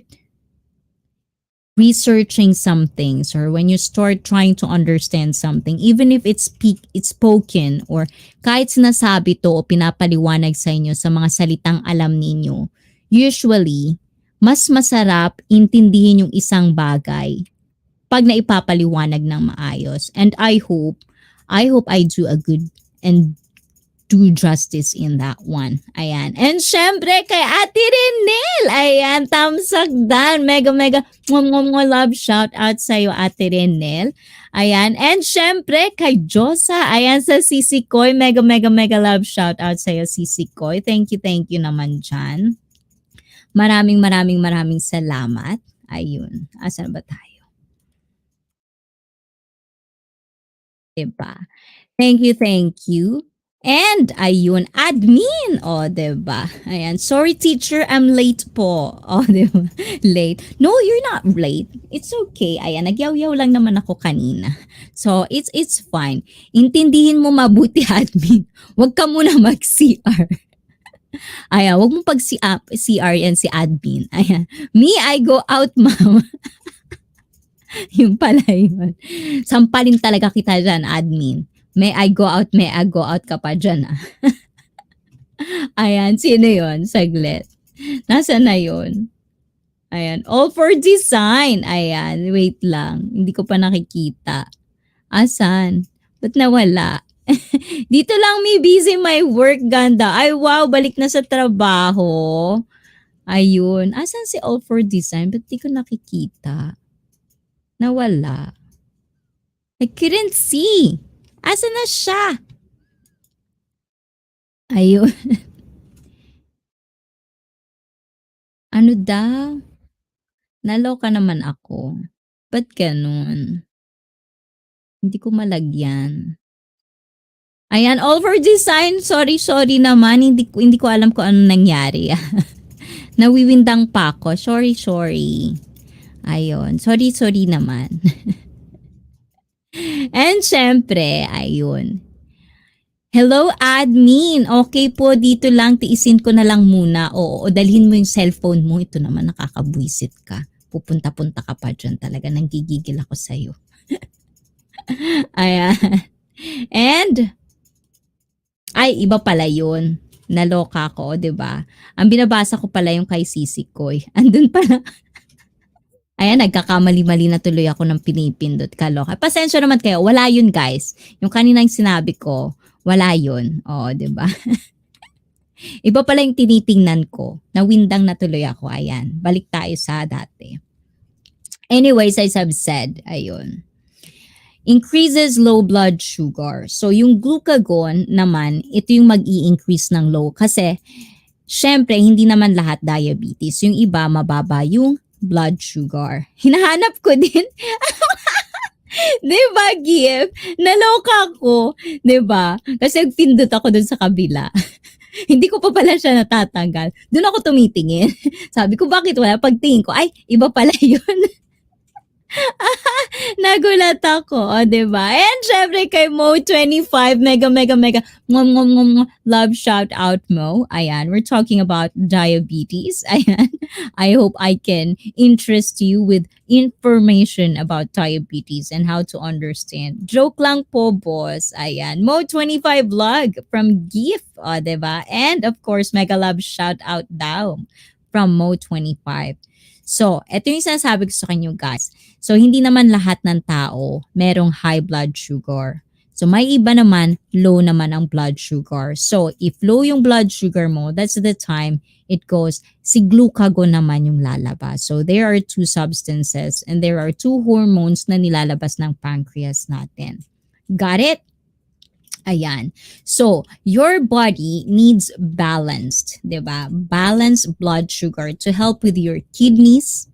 researching some things or when you start trying to understand something, even if it's spoken or kahit sinasabi to o pinapaliwanag sa inyo sa mga salitang alam ninyo, usually, mas masarap intindihin yung isang bagay pag naipapaliwanag ng maayos. And I hope I do a good and do justice in that one. Ayan. And syempre kay Ate Renel. Ayan, tamsagdan. Mega, mega love shout out sa'yo, Ate Renel. Ayan. And syempre kay Josa. Ayan, sa Sisi Koy. Mega, mega love shout out sa'yo, Sisi Koy. Thank you naman dyan. Maraming salamat. Ayun. Asan ba tayo? Diba? Thank you. And ayun, admin. O, diba? Ayan. Sorry, teacher, I'm late po. O, diba? Late. No, you're not late. It's okay. Ayan, nagyaw-yaw lang naman ako kanina. So, it's fine. Intindihin mo mabuti, admin. Huwag ka muna mag-CR. Ayan, wag mo pag CR yan si admin. Ayan. Me, I go out, ma'am. Yung pala yun. Sampalin talaga kita dyan, admin. May I go out ka pa dyan, ah. Ayan, sino yun? Saglit. Nasaan na yun? Ayan, all for design. Ayan, wait lang. Hindi ko pa nakikita. Asan? Ba't nawala? Dito lang may busy my work, ganda. Ay, wow, balik na sa trabaho. Ayun. Asan si all for design? Ba't di ko nakikita? Nawala. I couldn't see. Asan na siya? Ayun. Ano daw? Naloka naman ako. Ba't ganun? Hindi ko malagyan. Ayan, all for design. Sorry naman. Hindi ko alam kung ano nangyari. Nawiwindang pa ako. Sorry. Ayun. Sorry naman. And syempre, ayun. Hello, admin. Okay po, dito lang. Tiisin ko na lang muna. Oo, dalhin mo yung cellphone mo. Ito naman, nakakabwisit ka. Pupunta-punta ka pa dyan talaga. Nanggigigil ako sa'yo. Ayan. And, ay, iba pala yun. Naloka ko, 'di ba? Ang binabasa ko pala yung kay Sisikoy. Andun pala. Ayan, nagkakamali-mali na tuloy ako ng pinipindot. Kaloka. Pasensya naman kayo. Wala yun, guys. Yung kaninang sinabi ko, wala yun. Oo, 'di ba? Iba pala yung tinitingnan ko. Nawindang na tuloy ako. Ayan. Balik tayo sa dati. Anyways, as I've said, ayun. Increases low blood sugar. So, yung glucagon naman, ito yung mag-i-increase ng low. Kasi, syempre, hindi naman lahat diabetes. Yung iba, mababa yung blood sugar. Hinahanap ko din. Diba, Gif? Naloka ko. Diba? Kasi pindot ako dun sa kabila. Hindi ko pa pala siya natatanggal. Doon ako tumitingin. Sabi ko, bakit wala? Pagtingin ko, ay, iba pala yun. Nagulat ako, o, diba? And syempre kay Mo25, mega, love shout out Mo. Ayan, we're talking about diabetes. Ayan, I hope I can interest you with information about diabetes and how to understand. Joke lang po, boss. Ayan, Mo25 vlog from GIF, o, diba? And of course, mega love shout out daw from Mo25. So, ito yung sinasabi ko sa kanyo, guys. So, hindi naman lahat ng tao merong high blood sugar. So, may iba naman, low naman ang blood sugar. So, if low yung blood sugar mo, that's the time it goes, si glucagon naman yung lalabas. So, there are two substances and there are two hormones na nilalabas ng pancreas natin. Got it? Ayan. So, your body needs balanced, diba? Balanced blood sugar to help with your kidneys,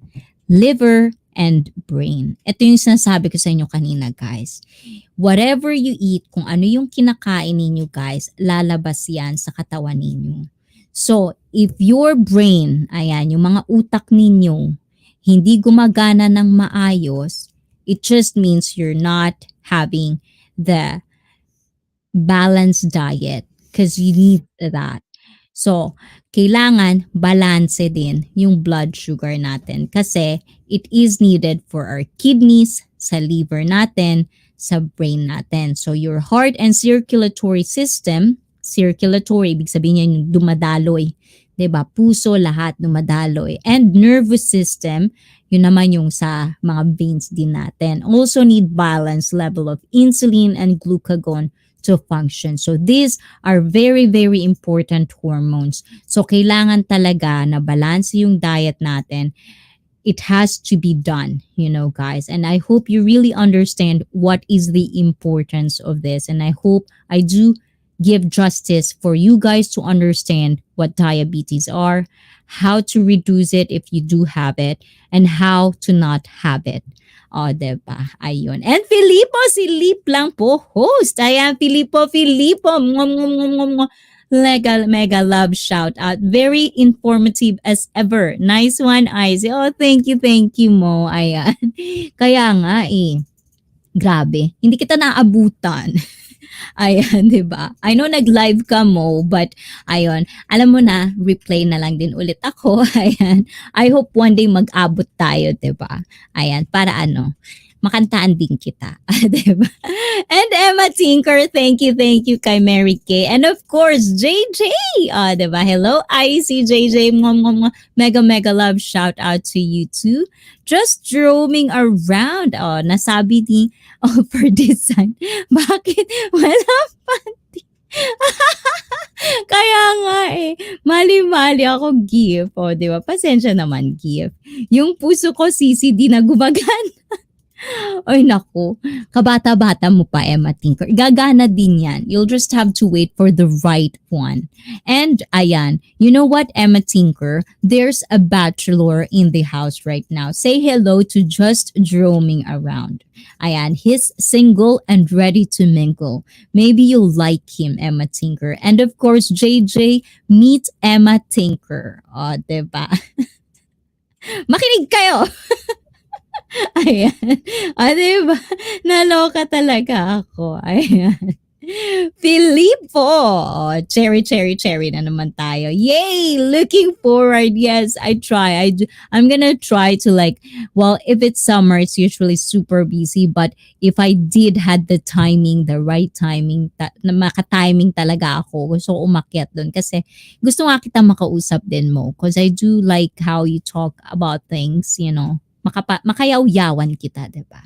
liver, and brain. Ito yung sinasabi ko sa inyo kanina, guys. Whatever you eat, kung ano yung kinakain ninyo, guys, lalabas yan sa katawan ninyo. So, if your brain, ayan, yung mga utak ninyo, hindi gumagana ng maayos, it just means you're not having the balanced diet because you need that. So, kailangan balance din yung blood sugar natin kasi it is needed for our kidneys, sa liver natin, sa brain natin. So, your heart and circulatory system, circulatory, ibig sabihin yan yung dumadaloy. Diba? Puso, lahat dumadaloy. And nervous system, yun naman yung sa mga veins din natin. Also need balanced level of insulin and glucagon to function. So these are very, very important hormones. So kailangan talaga na balance yung diet natin. It has to be done, you know, guys. And I hope you really understand what is the importance of this. And I hope I do give justice for you guys to understand what diabetes are, how to reduce it if you do have it, and how to not have it. O, diba? Ayun. And Filippo, si Lip lang po, host. Ayan, Filippo. Mega love shout out. Very informative as ever. Nice one, Ice. Oh, thank you, Mo. Ayan. Kaya nga, grabe. Hindi kita naabutan. Ayan, 'di ba? I know nag-live ka mo, but ayun, alam mo na, replay na lang din ulit ako. Ayan. I hope one day mag-abot tayo, 'di ba? Ayan, para ano, makantaan din kita, 'di ba? And Emma Tinker, thank you kay Mary Kay. And of course, JJ, 'di ba? Hello, ICEE JJ. Mwah, mwah, mwah. Mega, mega love shout out to you too. Just roaming around. Nasabi ni for design. Bakit wala panty? Kaya nga eh, mali-mali ako gift. Di ba? Pasensya naman gift. Yung puso ko CCD na gumagana. Ay naku, kabata-bata mo pa Emma Tinker. Gagana din yan. You'll just have to wait for the right one. And ayan, you know what Emma Tinker? There's a bachelor in the house right now. Say hello to Just Roaming Around. Ayan, he's single and ready to mingle. Maybe you'll like him, Emma Tinker. And of course, JJ, meet Emma Tinker. Diba? Makinig kayo! Ayan. Diba? Naloka talaga ako. Ayan. Filippo. Cherry na naman tayo. Yay! Looking forward. Yes, I try. I'm gonna try to well, if it's summer, it's usually super busy. But if I did had the timing, the right timing, na maka-timing talaga ako, gusto ko umakyat doon. Kasi gusto nga kita makausap din mo. Because I do like how you talk about things, makayaw-yawan kita, diba?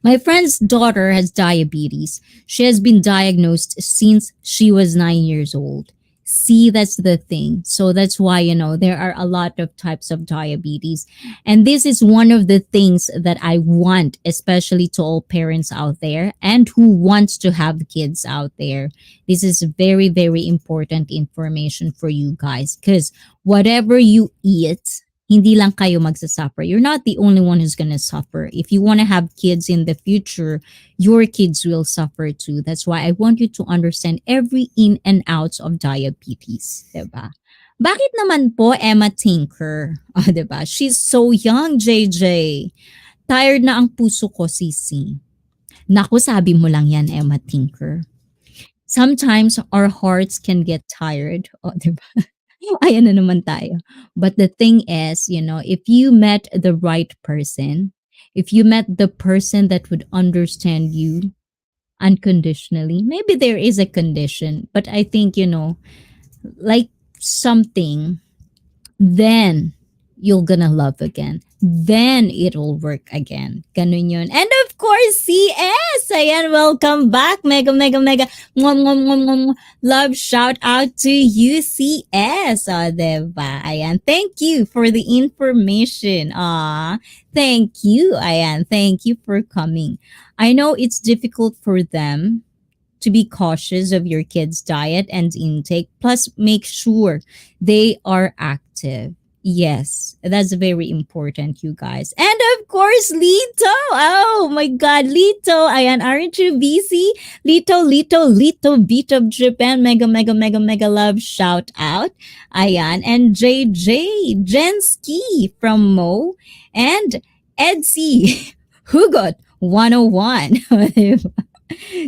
My friend's daughter has diabetes. She has been diagnosed since she was 9 years old. See, that's the thing. So that's why, there are a lot of types of diabetes. And this is one of the things that I want, especially to all parents out there and who wants to have kids out there. This is very, very important information for you guys because whatever you eat, hindi lang kayo magsasuffer. You're not the only one who's gonna suffer. If you want to have kids in the future, your kids will suffer too. That's why I want you to understand every in and outs of diabetes. Diba? Bakit naman po Emma Tinker? Diba? She's so young, JJ. Tired na ang puso ko, sisi. Naku, sabi mo lang yan, Emma Tinker. Sometimes our hearts can get tired. Diba? Ayan na naman tayo. But the thing is, if you met the right person, if you met the person that would understand you unconditionally, maybe there is a condition, but I think, like something, then you're gonna love again. Then it'll work again. Ganun yun. And of course, CS! Ayan, welcome back. Mega, mega, mega. Mwah, mwah, mwah, mwah, mwah. Love shout out to you, CS. Diba? Ayan, thank you for the information. Thank you. Ayan, thank you for coming. I know it's difficult for them to be cautious of your kids' diet and intake. Plus, make sure they are active. Yes, that's very important, you guys. And of course, Lito. Oh my God, Lito. Ayan, aren't you busy? Lito, beat of Japan. Mega, mega, mega, mega love shout out. Ayan, and JJ, Jenski from Mo, and Edsy, Hugot 101.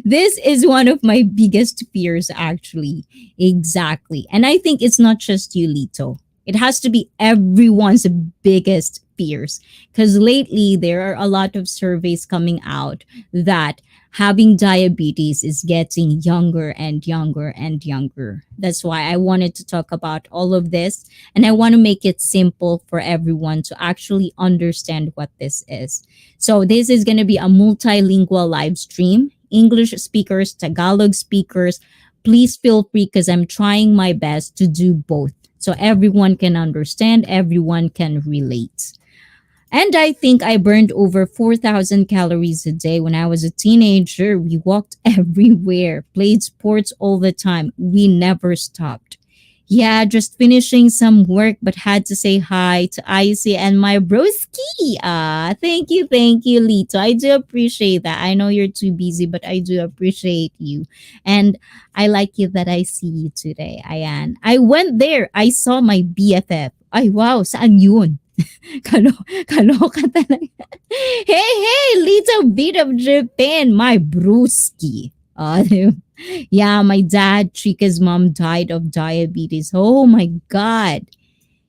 This is one of my biggest fears, actually. Exactly. And I think it's not just you, Lito. It has to be everyone's biggest fears. Because lately, there are a lot of surveys coming out that having diabetes is getting younger and younger and younger. That's why I wanted to talk about all of this. And I want to make it simple for everyone to actually understand what this is. So this is going to be a multilingual live stream. English speakers, Tagalog speakers, please feel free because I'm trying my best to do both. So everyone can understand, everyone can relate. And I think I burned over 4,000 calories a day when I was a teenager. We walked everywhere, played sports all the time. We never stopped. Yeah, just finishing some work, but had to say hi to ICEE and my broski. Thank you, Lito. I do appreciate that. I know you're too busy, but I do appreciate you. And I like it that I see you today. Ayan. I went there. I saw my BFF. Ay, wow. Saan yun? Kaloka talaga. Hey, little bit of Japan, my broski. Uh, yeah, my dad, Trika's mom, died of diabetes. Oh my God.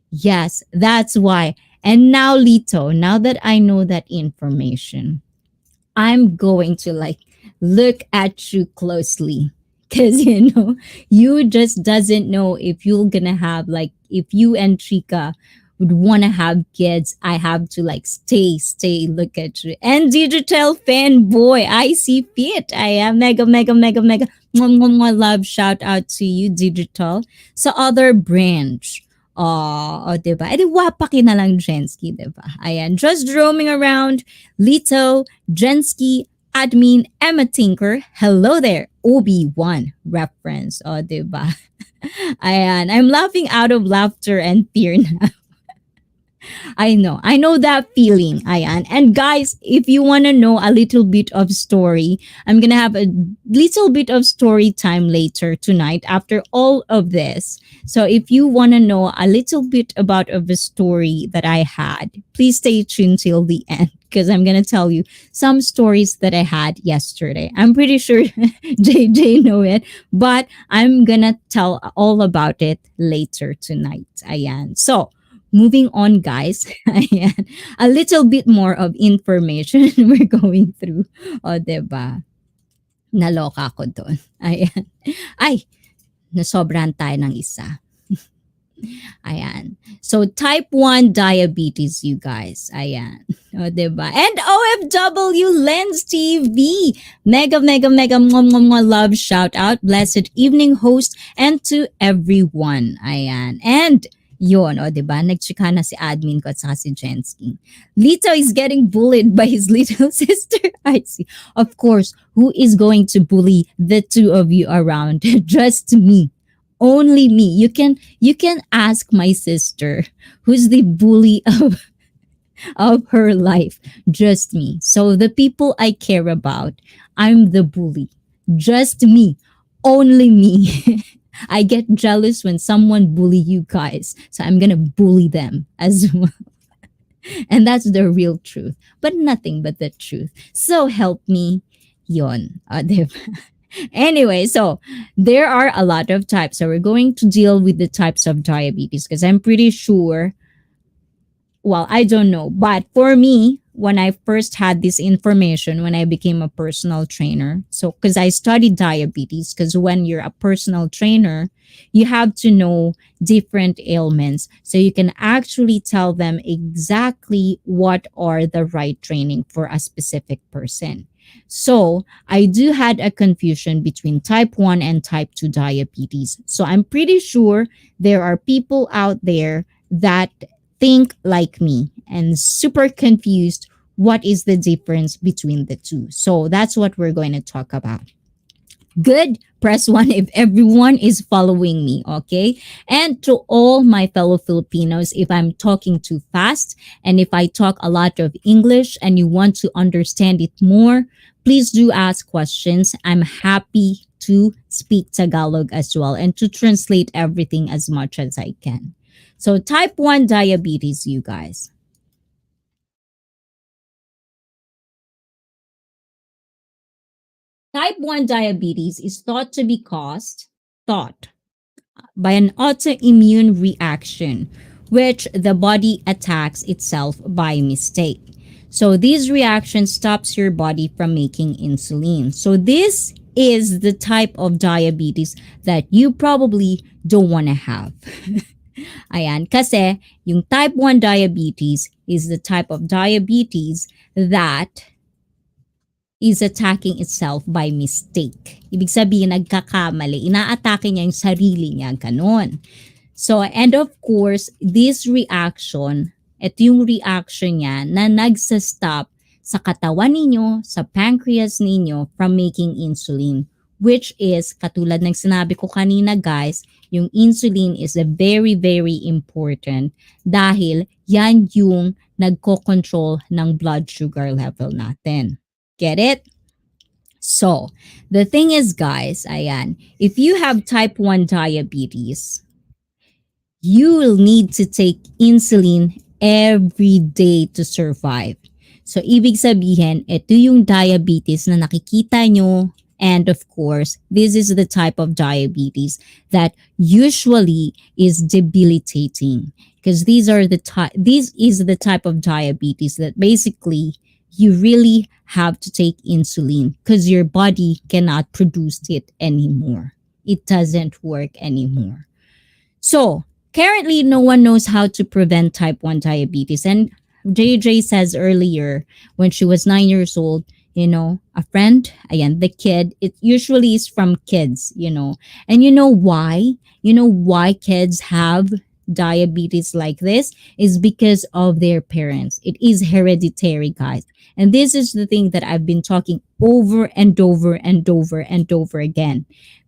Yes, that's why. And now, Lito, now that I know that information, I'm going to like look at you closely because you just doesn't know if you're gonna have like if you and Trika would want to have kids. I have to like stay look at you and digital fanboy. I see fit. I am mega. Love shout out to you digital sa other branch. Oh, diba? E di wapaki na lang Jensky, diba? Ayan, just roaming around. Lito, Jensky, admin, Emma Tinker, hello there, Obi-Wan reference. O, diba? Ayan, I'm laughing out of laughter and fear now. I know. I know that feeling, Ayan. And guys, if you want to know a little bit of story, I'm going to have a little bit of story time later tonight after all of this. So if you want to know a little bit about of a story that I had, please stay tuned till the end because I'm going to tell you some stories that I had yesterday. I'm pretty sure JJ know it, but I'm going to tell all about it later tonight. Ayan. So, moving on, guys. Ayan. A little bit more of information we're going through. O, diba? Naloka ko doon. Ayan. Ay, nasobran tayo ng isa. Ayan. So, type 1 diabetes, you guys. Ayan. O, diba? And OFW Lens TV. Mega love shout out. Blessed evening host and to everyone. Ayan. And yun, o, diba? Nagchika na si admin ko at saka si Jensky. Lito is getting bullied by his little sister, ICEE. Of course, who is going to bully the two of you around? Just me. Only me. You can ask my sister who's the bully of her life. Just me. So the people I care about, I'm the bully. Just me. Only me. I get jealous when someone bully you guys. So I'm gonna bully them as well. And that's the real truth. But nothing but the truth. So help me. Yon. Diba? Anyway, so there are a lot of types. So we're going to deal with the types of diabetes because I'm pretty sure, well, I don't know. But for me, when I first had this information, when I became a personal trainer, so because I studied diabetes, because when you're a personal trainer, you have to know different ailments. So you can actually tell them exactly what are the right training for a specific person. So I do had a confusion between type 1 and type 2 diabetes. So I'm pretty sure there are people out there that think like me and super confused what is the difference between the two. So that's what we're going to talk about. Good. Press 1 if everyone is following me, okay? And to all my fellow Filipinos, if I'm talking too fast and if I talk a lot of English and you want to understand it more, please do ask questions. I'm happy to speak Tagalog as well and to translate everything as much as I can. So type 1 diabetes, you guys. Type 1 diabetes is thought to be caused, by an autoimmune reaction, which the body attacks itself by mistake. So this reaction stops your body from making insulin. So this is the type of diabetes that you probably don't want to have. Ayan, kasi yung type 1 diabetes is the type of diabetes that is attacking itself by mistake. Ibig sabihin, nagkakamali. Inaatake niya yung sarili niya, ganon. So, and of course, this reaction, ito yung reaction niya na nagsastop sa katawan ninyo, sa pancreas ninyo from making insulin, which is, katulad ng sinabi ko kanina guys, yung insulin is a very, very important dahil yan yung nagko-control ng blood sugar level natin. Get it? So, the thing is, guys, ayan, if you have type 1 diabetes, you will need to take insulin every day to survive. So, ibig sabihin, ito yung diabetes na nakikita nyo And of course, this is the type of diabetes that usually is debilitating, because this is the type of diabetes that basically you really have to take insulin because your body cannot produce it anymore. It doesn't work anymore. So, currently, no one knows how to prevent type 1 diabetes. And JJ says earlier, when she was 9 years old, a friend, again, the kid, it usually is from kids, And you know why? You know why kids have diabetes like this? Is because of their parents. It is hereditary, guys. And this is the thing that I've been talking over and over and over and over again.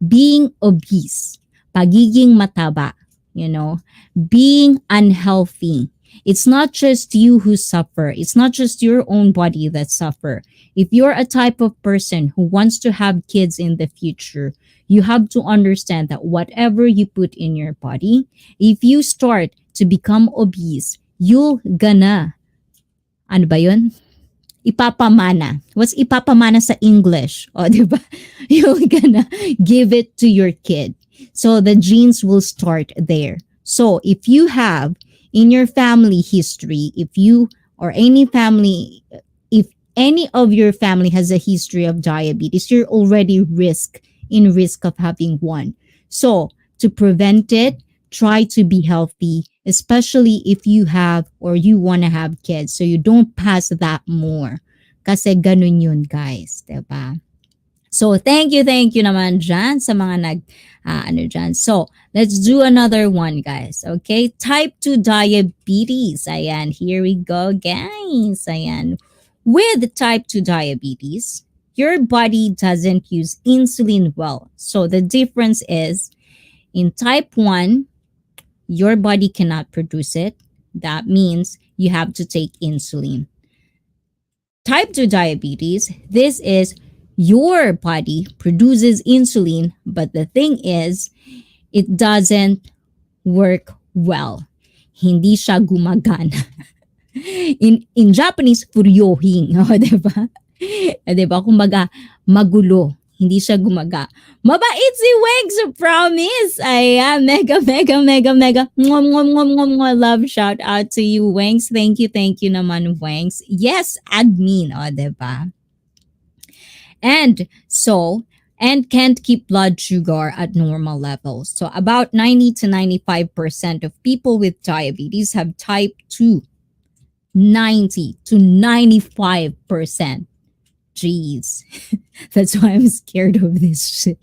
Being obese, pagiging mataba, you know, being unhealthy. It's not just you who suffer. It's not just your own body that suffer. If you're a type of person who wants to have kids in the future, you have to understand that whatever you put in your body, if you start to become obese, you're gonna, ano ba yun? Ipapamana. What's ipapamana sa English? O, di ba? You're gonna give it to your kid. So the genes will start there. So if you have in your family history, if you or any family, if any of your family has a history of diabetes, you're already in risk of having one. So to prevent it, try to be healthy, especially if you have or you want to have kids, so you don't pass that more. Kasi ganun yun, guys. Diba? So, thank you naman dyan sa mga ano dyan. So, let's do another one, guys. Okay? Type 2 diabetes. Ayan, here we go, guys. Ayan. With type 2 diabetes, your body doesn't use insulin well. So, the difference is, in type 1, your body cannot produce it. That means you have to take insulin. Type 2 diabetes, this is your body produces insulin, but the thing is, it doesn't work well. Hindi siya gumagana. In Japanese, furyohing. O, diba? Diba? Kumbaga, magulo. Hindi siya gumaga. Mabait si Wengs, promise. Ayan, mega, mega, mega, mega. Mwah, mwah, mwah, mwah, mwah. Love, shout out to you, Wengs. Thank you naman, Wengs. Yes, admin. O, diba? And can't keep blood sugar at normal levels. So about 90 to 95% of people with diabetes have type 2. 90 to 95%. Jeez. That's why I'm scared of this shit.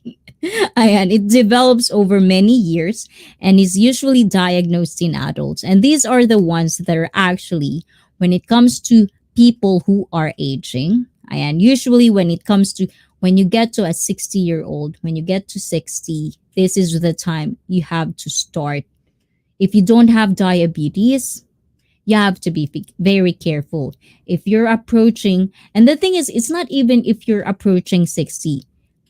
Ayan, it develops over many years and is usually diagnosed in adults. And these are the ones that are actually, when it comes to people who are aging, and usually when you get to a 60-year-old, when you get to 60, this is the time you have to start. If you don't have diabetes, you have to be very careful. If you're approaching, and the thing is, it's not even if you're approaching 60.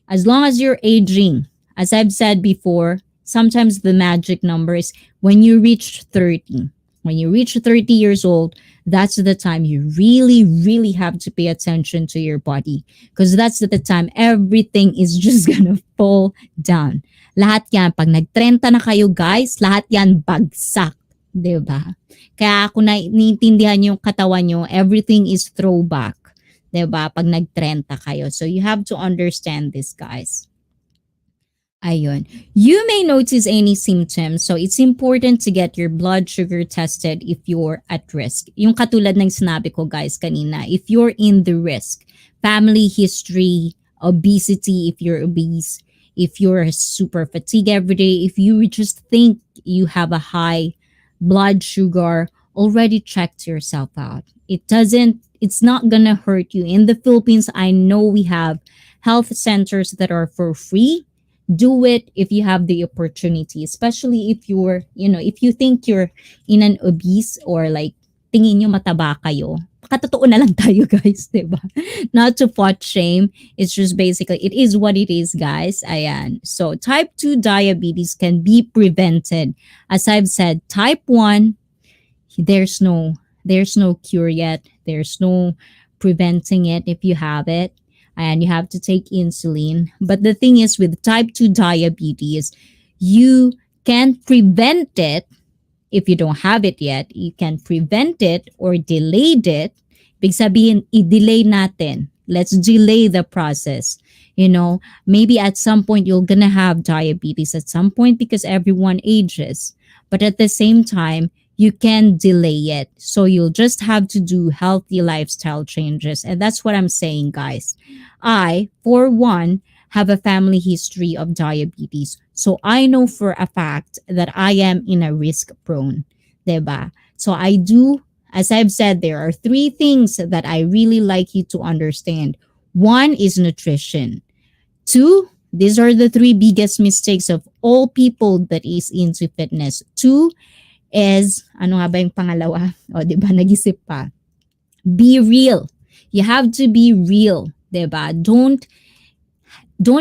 As long as you're aging, as I've said before, sometimes the magic number is when you reach 30. When you reach 30 years old, that's the time you really, really have to pay attention to your body. Because that's the time everything is just gonna fall down. Lahat yan, pag nag-30 na kayo guys, lahat yan bagsak. Diba? Kaya kung naiintindihan yung katawan nyo, everything is throwback. Diba? Pag nag-30 kayo. So you have to understand this, guys. Ayun. You may notice any symptoms, so it's important to get your blood sugar tested if you're at risk. Yung katulad ng sinabi ko guys kanina, if you're in the risk, family history, obesity, if you're obese, if you're super fatigued every day, if you just think you have a high blood sugar, already checked yourself out. It's not gonna hurt you. In the Philippines, I know we have health centers that are for free. Do it if you have the opportunity, especially if if you think you're in an obese or like tingin nyo mataba kayo. Katotoo na lang tayo guys, diba? Not to pot shame. It's just basically, it is what it is, guys. Ayan. So type 2 diabetes can be prevented. As I've said, type 1, there's no cure yet. There's no preventing it if you have it. and you have to take insulin. But the thing is, with type 2 diabetes, you can prevent it. If you don't have it yet, you can prevent it or delay it. Big sabihin, i-delay natin. Let's delay the process. You know, maybe at some point you're gonna have diabetes at some point because everyone ages. But at the same time, you can delay it. So you'll just have to do healthy lifestyle changes. And that's what I'm saying, guys. I, for one, have a family history of diabetes. So I know for a fact that I am in a risk prone. Diba? So I do, as I've said, there are three things that I really like you to understand. One is nutrition. Two, these are the three biggest mistakes of all people that is into fitness. Two is, ano nga ba yung pangalawa? O, di ba? Nag-isip pa. Be real. You have to be real. Di ba? Don't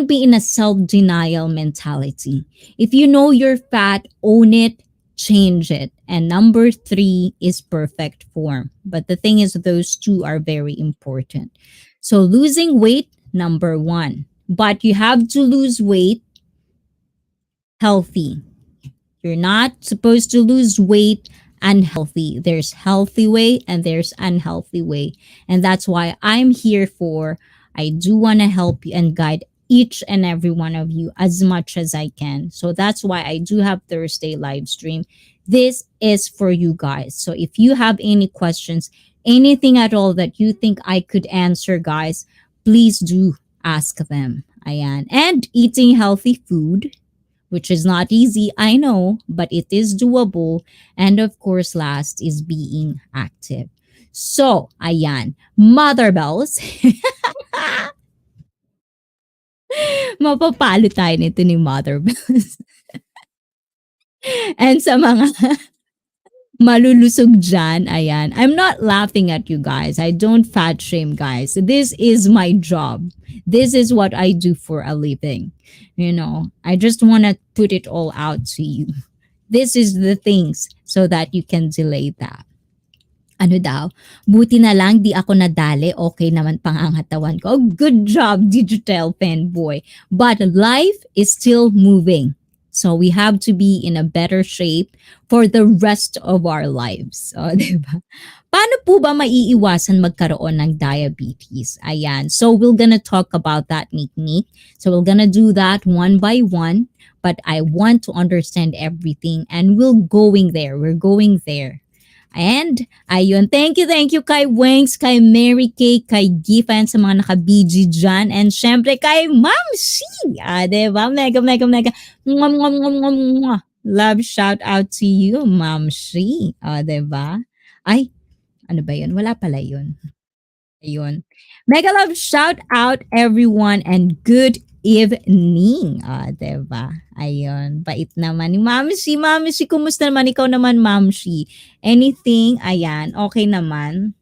be in a self-denial mentality. If you know you're fat, own it, change it. And number three is perfect form. But the thing is, those two are very important. So losing weight, number one. But you have to lose weight healthy. You're not supposed to lose weight unhealthy. There's healthy way and there's unhealthy way. And that's why I'm here for. I do want to help you and guide each and every one of you as much as I can. So that's why I do have Thursday live stream. This is for you guys. So if you have any questions, anything at all that you think I could answer, guys, please do ask them. Ayan. And eating healthy food, which is not easy, I know, but it is doable. And of course, last is being active. So, ayan, mother bells. Mapapalo tayo nito ni mother bells. And sa mga malulusog dyan, ayan, I'm not laughing at you guys. I don't fat shame, guys. This is my job. This is what I do for a living. You know, I just want to put it all out to you. This is the things so that you can delay that. Ano daw? Buti na lang di ako nadali. Okay naman pangangatawan ko. Good job, digital fanboy. But life is still moving. So we have to be in a better shape for the rest of our lives. O, diba? Paano po ba maiiwasan magkaroon ng diabetes? Ayan. So we're gonna talk about that, Nick. So we're gonna do that one by one. But I want to understand everything. And we're going there. We're going there. And, ayun, thank you kay Wengs, kay Mary Kay, kay Gifan sa mga naka-BG dyan. And syempre kay Ma'am C. Diba? Mega. Mwah, mwah, mwah, mwah, mwah. Love shout out to you, Ma'am C. Diba? Ay, ano ba yun? Wala pala yun. Ayun. Mega love shout out everyone and good evening. Diba? Ayun. Bait naman ni Ma'am si. Ma'am si, kumusta naman? Ikaw naman, Ma'am si. Anything? Ayan. Okay naman.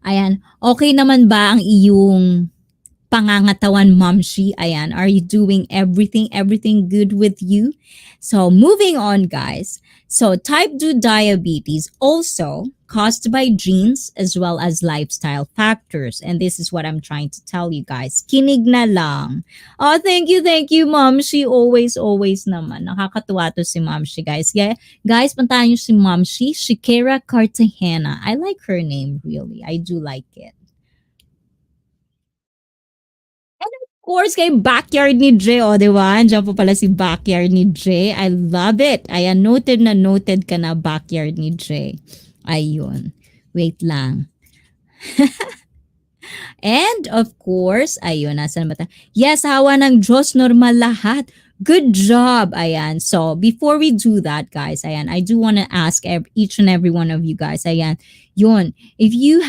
Ayan. Okay naman ba ang iyong pangangatawan, Mamshi? Ayan. Are you doing everything good with you? So, moving on, guys. So, type 2 diabetes also caused by genes as well as lifestyle factors. And this is what I'm trying to tell you guys. Kinig na lang. Oh, thank you, Mamshi. Always naman. Nakakatuwa to si Mamshi, guys. Yeah, guys, puntahan niyo si Mamshi. Shikera Cartagena. I like her name, really. I do like it. Of course, kay Backyard ni Dre. O, di ba? Andiyan po pala si Backyard ni Dre. I love it. Ayan, noted ka na, Backyard ni Dre. Ayun. Wait lang. And, of course, ayun, nasan ba tayo? Yes, hawa ng Diyos, normal lahat. Good job. Ayan. So, before we do that, guys, ayan, I do want to ask each and every one of you guys, ayan, yun, if you're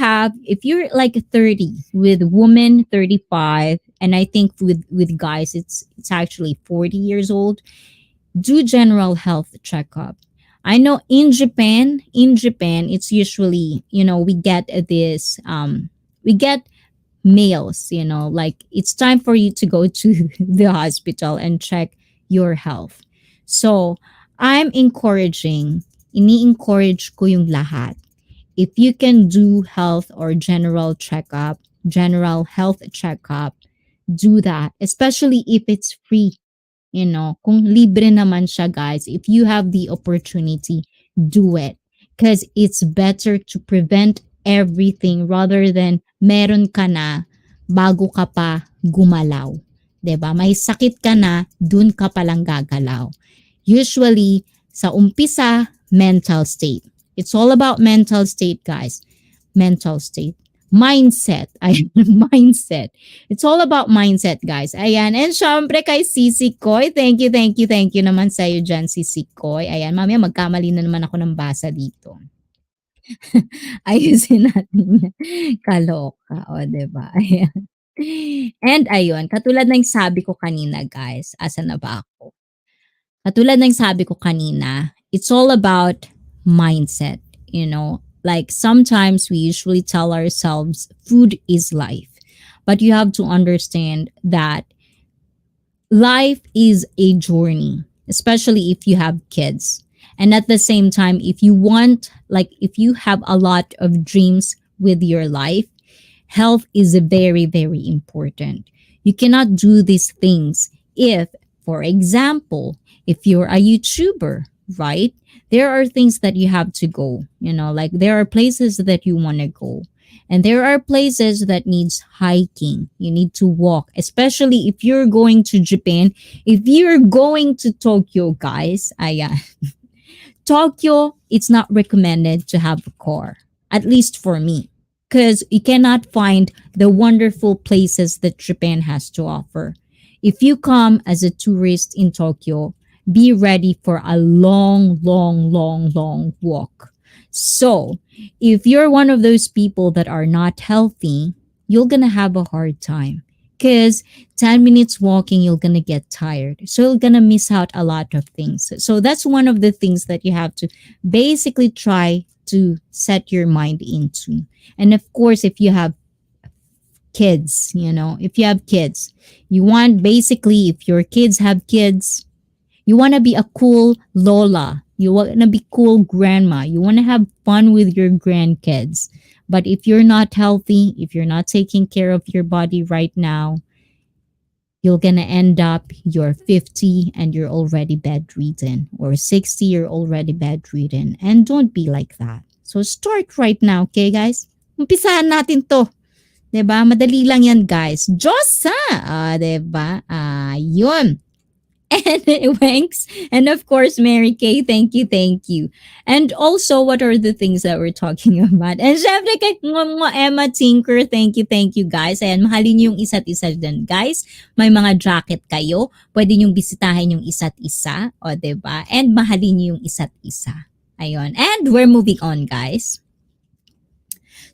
like 30, with women 35, and I think with guys it's actually 40 years old, do general health checkup. I know in Japan it's usually, we get mails, like it's time for you to go to the hospital and check your health. So I'm ini-encourage ko yung lahat. If you can do health or general checkup, general health checkup, do that, especially if it's free. Kung libre naman siya, guys, if you have the opportunity, do it. Because it's better to prevent everything rather than meron ka na bago ka pa gumalaw. 'Di ba? May sakit ka na, dun ka palang gagalaw. Usually, sa umpisa, mental state. It's all about mental state, guys. Mental state. Mindset. Ay, mindset. It's all about mindset, guys. Ayan. And syempre kay Sisi Koy, thank you naman sa'yo dyan, Sisi Koy. Ayan, mamaya magkamali na naman ako ng basa dito. Ayusin natin yan. Kaloka. O, diba? Ayan. And ayun, katulad ng sabi ko kanina, guys, asa na ba ako? Katulad ng sabi ko kanina, it's all about mindset, Like sometimes we usually tell ourselves food is life. But you have to understand that life is a journey, especially if you have kids. And at the same time, if you have a lot of dreams with your life, health is very, very important. You cannot do these things if, for example, if you're a YouTuber, right? There are things that you have to go, like there are places that you want to go. And there are places that needs hiking. You need to walk, especially if you're going to Japan. If you're going to Tokyo, guys, ayan. Tokyo, it's not recommended to have a car, at least for me, because you cannot find the wonderful places that Japan has to offer. If you come as a tourist in Tokyo, be ready for a long, long, long, long walk. So, if you're one of those people that are not healthy, you're gonna have a hard time. Because 10 minutes walking, you're gonna get tired. So you're gonna miss out a lot of things. So that's one of the things that you have to basically try to set your mind into. And of course, if you have kids, if you have kids, you want basically, if your kids have kids, you want to be a cool Lola. You want to be cool grandma. You want to have fun with your grandkids. But if you're not healthy, if you're not taking care of your body right now, you're going to end up you're 50 and you're already bedridden, or 60, you're already bedridden. And don't be like that. So start right now, okay, guys? Umpisahan natin to. 'Di ba? Madali lang yan, guys. Diyosa! 'Di ba? Yun. And Wanks, and of course Mary Kay, thank you. And also, what are the things that we're talking about? And syempre kay Emma Tinker, thank you guys. Ayan, mahalin niyo yung isa't isa din, guys. May mga jacket kayo, pwede niyong bisitahin yung isa't isa, o 'di ba? And mahalin niyo yung isa't isa. Ayun, and we're moving on, guys.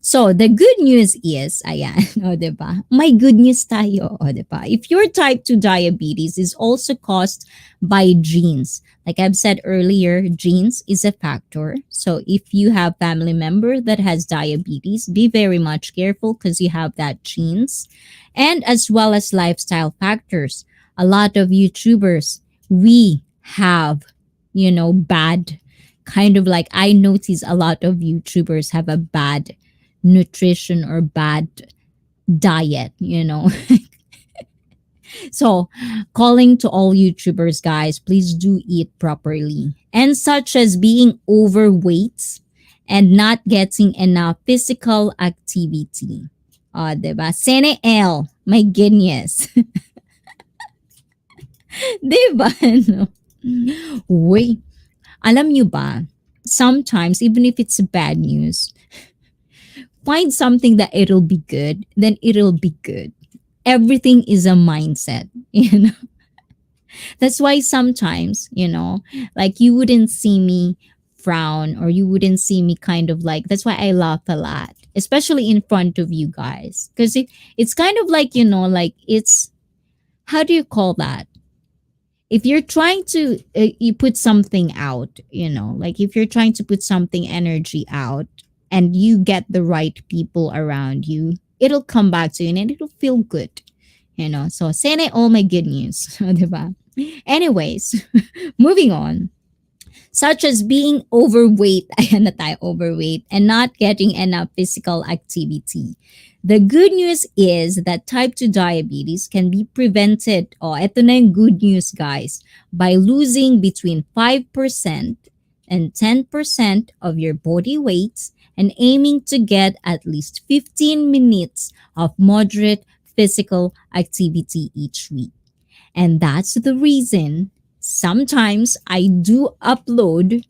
So, the good news is, ayan, o diba? May good news tayo, o diba? If your type 2 diabetes is also caused by genes, like I've said earlier, genes is a factor. So, if you have family member that has diabetes, be very much careful because you have that genes. And as well as lifestyle factors. A lot of YouTubers, we have, bad, kind of like I notice a lot of YouTubers have a bad nutrition or bad diet. So, calling to all YouTubers, guys, please do eat properly. And such as being overweight and not getting enough physical activity. Diba? Sene L, my goodness. Diba? No? Wait, alam nyo ba, sometimes, even if it's bad news, find something that it'll be good, then it'll be good. Everything is a mindset, That's why sometimes, like you wouldn't see me frown, or you wouldn't see me kind of like, that's why I laugh a lot, especially in front of you guys. Because it's kind of like, like it's, how do you call that? If you're trying to, you put something out, like if you're trying to put something energy out, and you get the right people around you, it'll come back to you and it'll feel good. So sana all my good news. Diba? Anyways, moving on. such as being overweight, ayan na tayo, overweight, and not getting enough physical activity. The good news is that type 2 diabetes can be prevented. Oh, eto na yung good news, guys. By losing between 5% and 10% of your body weight and aiming to get at least 15 minutes of moderate physical activity each week. And that's the reason sometimes I do upload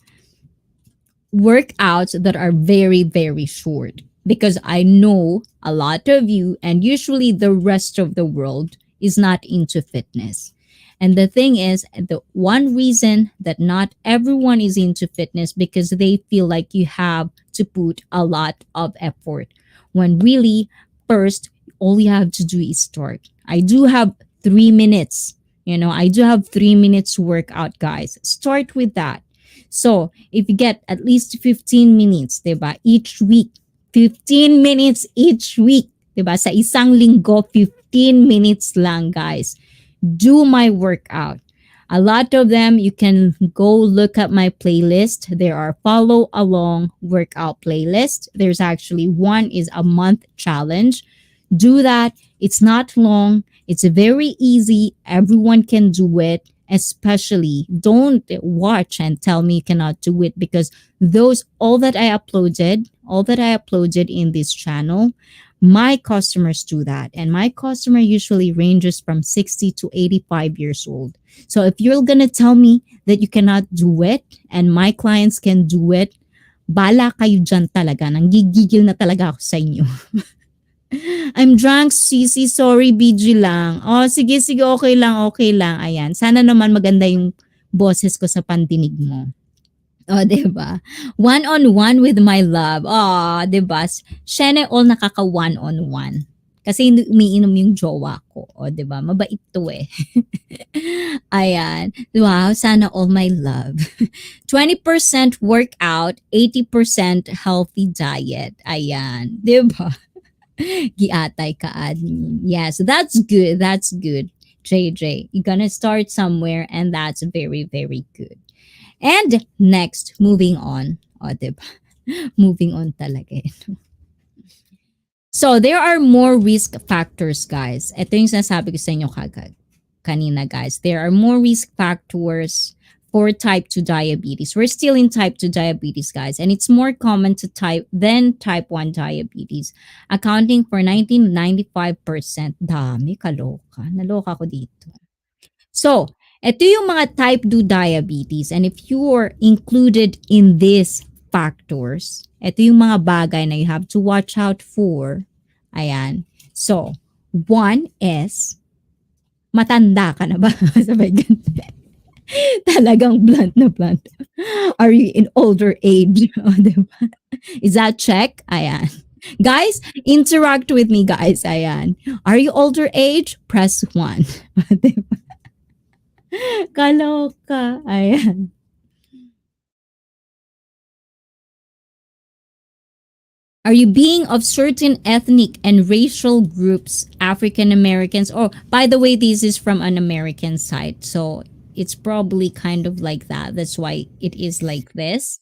workouts that are very, very short because I know a lot of you and usually the rest of the world is not into fitness. And the thing is, the one reason that not everyone is into fitness because they feel like you have to put a lot of effort when really first all you have to do is start. I do have 3 minutes. I do have 3 minutes workout, guys. Start with that. So, if you get at least 15 minutes, 'di ba? Each week, 15 minutes each week, 'di ba? Sa isang linggo, 15 minutes lang, guys. Do my workout. A lot of them, you can go look at my playlist. There are follow along workout playlists. There's actually one is a month challenge. Do that. It's not long. It's very easy. Everyone can do it. Especially, don't watch and tell me you cannot do it because all that I uploaded in this channel, my customers do that. And my customer usually ranges from 60 to 85 years old. So if you're gonna tell me that you cannot do it and my clients can do it, bala kayo dyan talaga. Nanggigigil na talaga ako sa inyo. I'm drunk, Sisi. Sorry, BG lang. Oh, sige, sige. Okay lang, okay lang. Ayan. Sana naman maganda yung boses ko sa pandinig mo. Oh, diba? One-on-one with my love. Oh, diba? Siya all nakaka one-on-one. Kasi umiinom yung jowa ko. O, diba? Mabait to eh. Ayan. Wow, sana all my love. 20% workout, 80% healthy diet. Ayan. Diba? Giatay ka admin. Yes, that's good. That's good. JJ, you're gonna start somewhere and that's very, very good. And next, moving on. O, diba? Moving on talaga ito. So, there are more risk factors, guys. Ito yung sinasabi ko sa inyo kanina, guys. There are more risk factors for type 2 diabetes. We're still in type 2 diabetes, guys, and it's more common to type 1 diabetes, accounting for 95%. Dami, kaloka. Naloka ko dito. So, ito yung mga type 2 diabetes, and if you're included in these factors, ito yung mga bagay na you have to watch out for. Ayan. So, one is, matanda ka na ba? Sabay ganun. Talagang blunt na blunt. Are you in older age? Oh, diba? Is that check? Ayan. Guys, interact with me, guys. Ayan. Are you older age? Press 1. Diba? Kaloka. Ayan. Are you being of certain ethnic and racial groups, African Americans? Oh, by the way, this is from an American site. So it's probably kind of like that. That's why it is like this.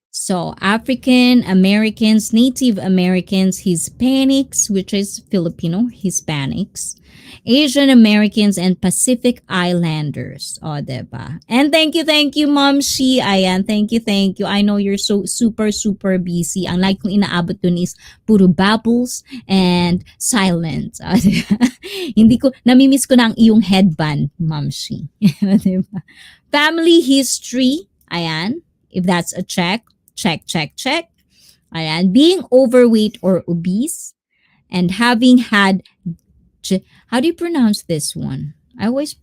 So African Americans, Native Americans, Hispanics, which is Filipino Hispanics, Asian Americans, and Pacific Islanders. O, diba? And thank you, Mom Shi. Ayan, thank you. I know you're so super, super busy. Ang like kong inaabot dun is puro babbles and silence. O, diba? Namimiss ko na ang iyong headband, Mom Shi. Diba? Family history. Ayan, if that's a check. Check. Ayan, being overweight or obese and having had, how do you pronounce this one? I always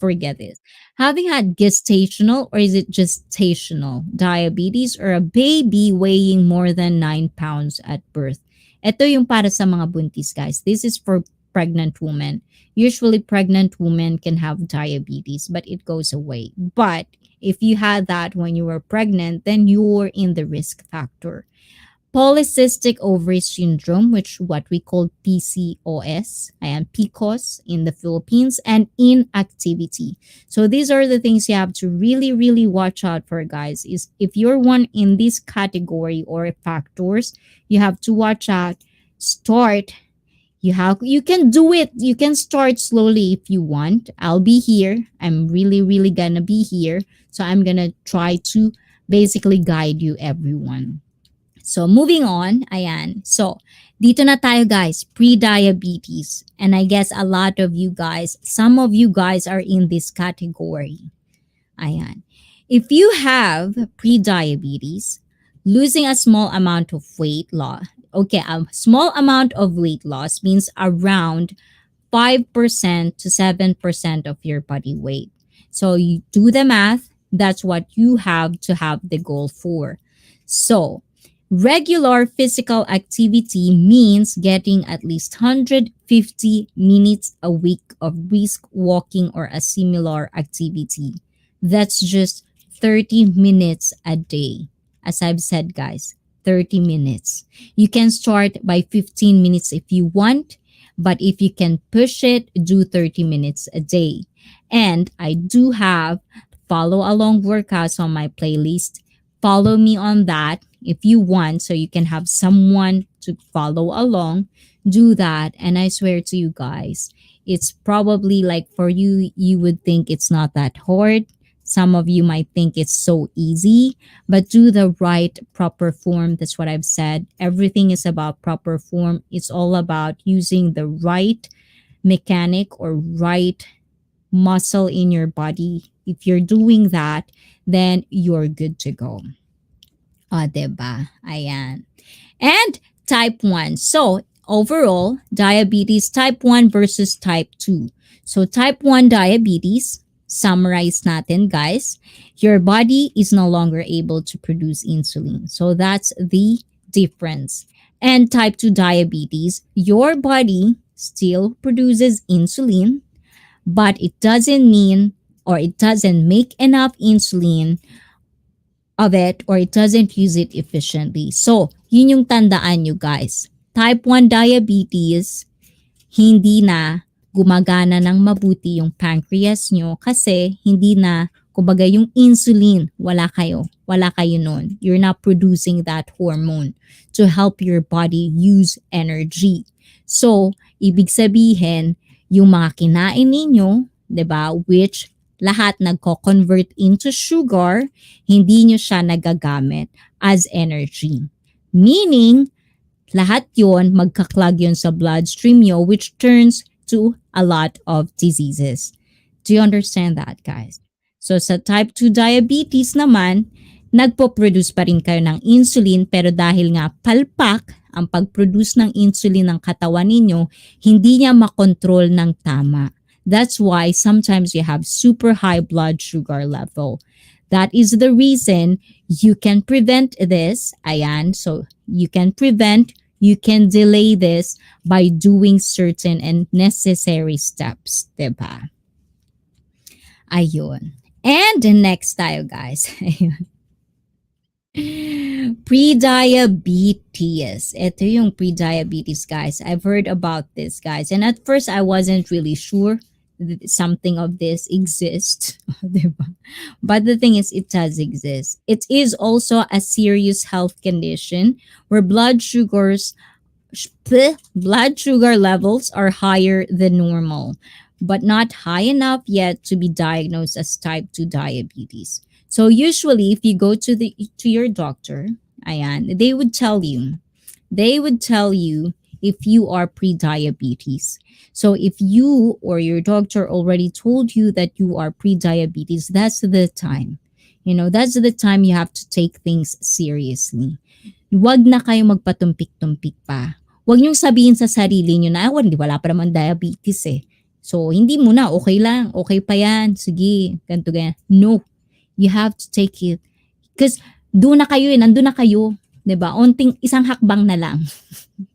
forget this. Having had gestational or is it gestational diabetes or a baby weighing more than 9 pounds at birth. Ito yung para sa mga buntis, guys. This is for pregnant women. Usually pregnant women can have diabetes, but it goes away. But if you had that when you were pregnant, then you're in the risk factor. polycystic ovary syndrome, which what we call PCOS, and PCOS in the Philippines, and inactivity. So these are the things you have to really, really watch out for, guys. Is if you're one in this category or factors, you have to watch out. Start. You can do it. You can start slowly if you want. I'll be here. I'm really, really gonna be here. So I'm gonna try to basically guide you, everyone. So moving on, ayan. So dito na tayo, guys, pre-diabetes. And I guess a lot of you guys, some of you guys are in this category. Ayan. If you have pre-diabetes, losing a small amount of weight loss, okay, a small amount of weight loss means around 5% to 7% of your body weight. So you do the math, that's what you have to have the goal for. So regular physical activity means getting at least 150 minutes a week of brisk walking or a similar activity. That's just 30 minutes a day. As I've said, guys, 30 minutes. You can start by 15 minutes if you want, but if you can push it, do 30 minutes a day. And I do have follow along workouts on my playlist. Follow me on that if you want, so you can have someone to follow along. Do that. And I swear to you guys, it's probably like for you, you would think it's not that hard. Some of you might think it's so easy, but do the right proper form. That's what I've said. Everything is about proper form. It's all about using the right mechanic or right muscle in your body. If you're doing that, then you're good to go. O, diba? Ayan. And type 1. So, overall, diabetes type 1 versus type 2. So, type 1 diabetes, summarize natin, guys, your body is no longer able to produce insulin. So, that's the difference. And type 2 diabetes, your body still produces insulin, but it doesn't mean or it doesn't make enough insulin of it or it doesn't use it efficiently. So, yun yung tandaan nyo, guys. Type 1 diabetes, hindi na gumagana ng mabuti yung pancreas nyo kasi hindi na, kumbaga yung insulin, wala kayo. Wala kayo nun. You're not producing that hormone to help your body use energy. So, ibig sabihin, yung mga kinain ninyo, 'di ba, which lahat nagko-convert into sugar, hindi nyo siya nagagamit as energy. Meaning, lahat yon magkaklag yon sa bloodstream nyo, which turns to a lot of diseases. Do you understand that, guys? So sa type 2 diabetes naman, nagpo-produce pa rin kayo ng insulin, pero dahil nga palpak ang pag-produce ng insulin ng katawan ninyo, hindi niya makontrol ng tama. That's why sometimes you have super high blood sugar level. That is the reason you can prevent this. Ayan, so you can prevent, you can delay this by doing certain and necessary steps, diba? Ayun. And next tayo, guys. Prediabetes. Ito yung prediabetes, guys. I've heard about this, guys. And at first, I wasn't really sure that something of this exists. Diba? But the thing is, it does exist. It is also a serious health condition where blood sugar levels are higher than normal, but not high enough yet to be diagnosed as type 2 diabetes. So usually if you go to your doctor, ayan, they would tell you if you are pre-diabetes. So if you or your doctor already told you that you are pre-diabetes, that's the time. That's the time you have to take things seriously. Huwag na kayo magpatumpik-tumpik pa. Huwag niyong sabihin sa sarili niyo na, wala pa naman diabetes eh. So, hindi mo na, okay lang, okay pa yan, sige, ganito, ganyan. No, you have to take it. Because doon na kayo nandun na kayo. 'Di ba? Isang hakbang na lang.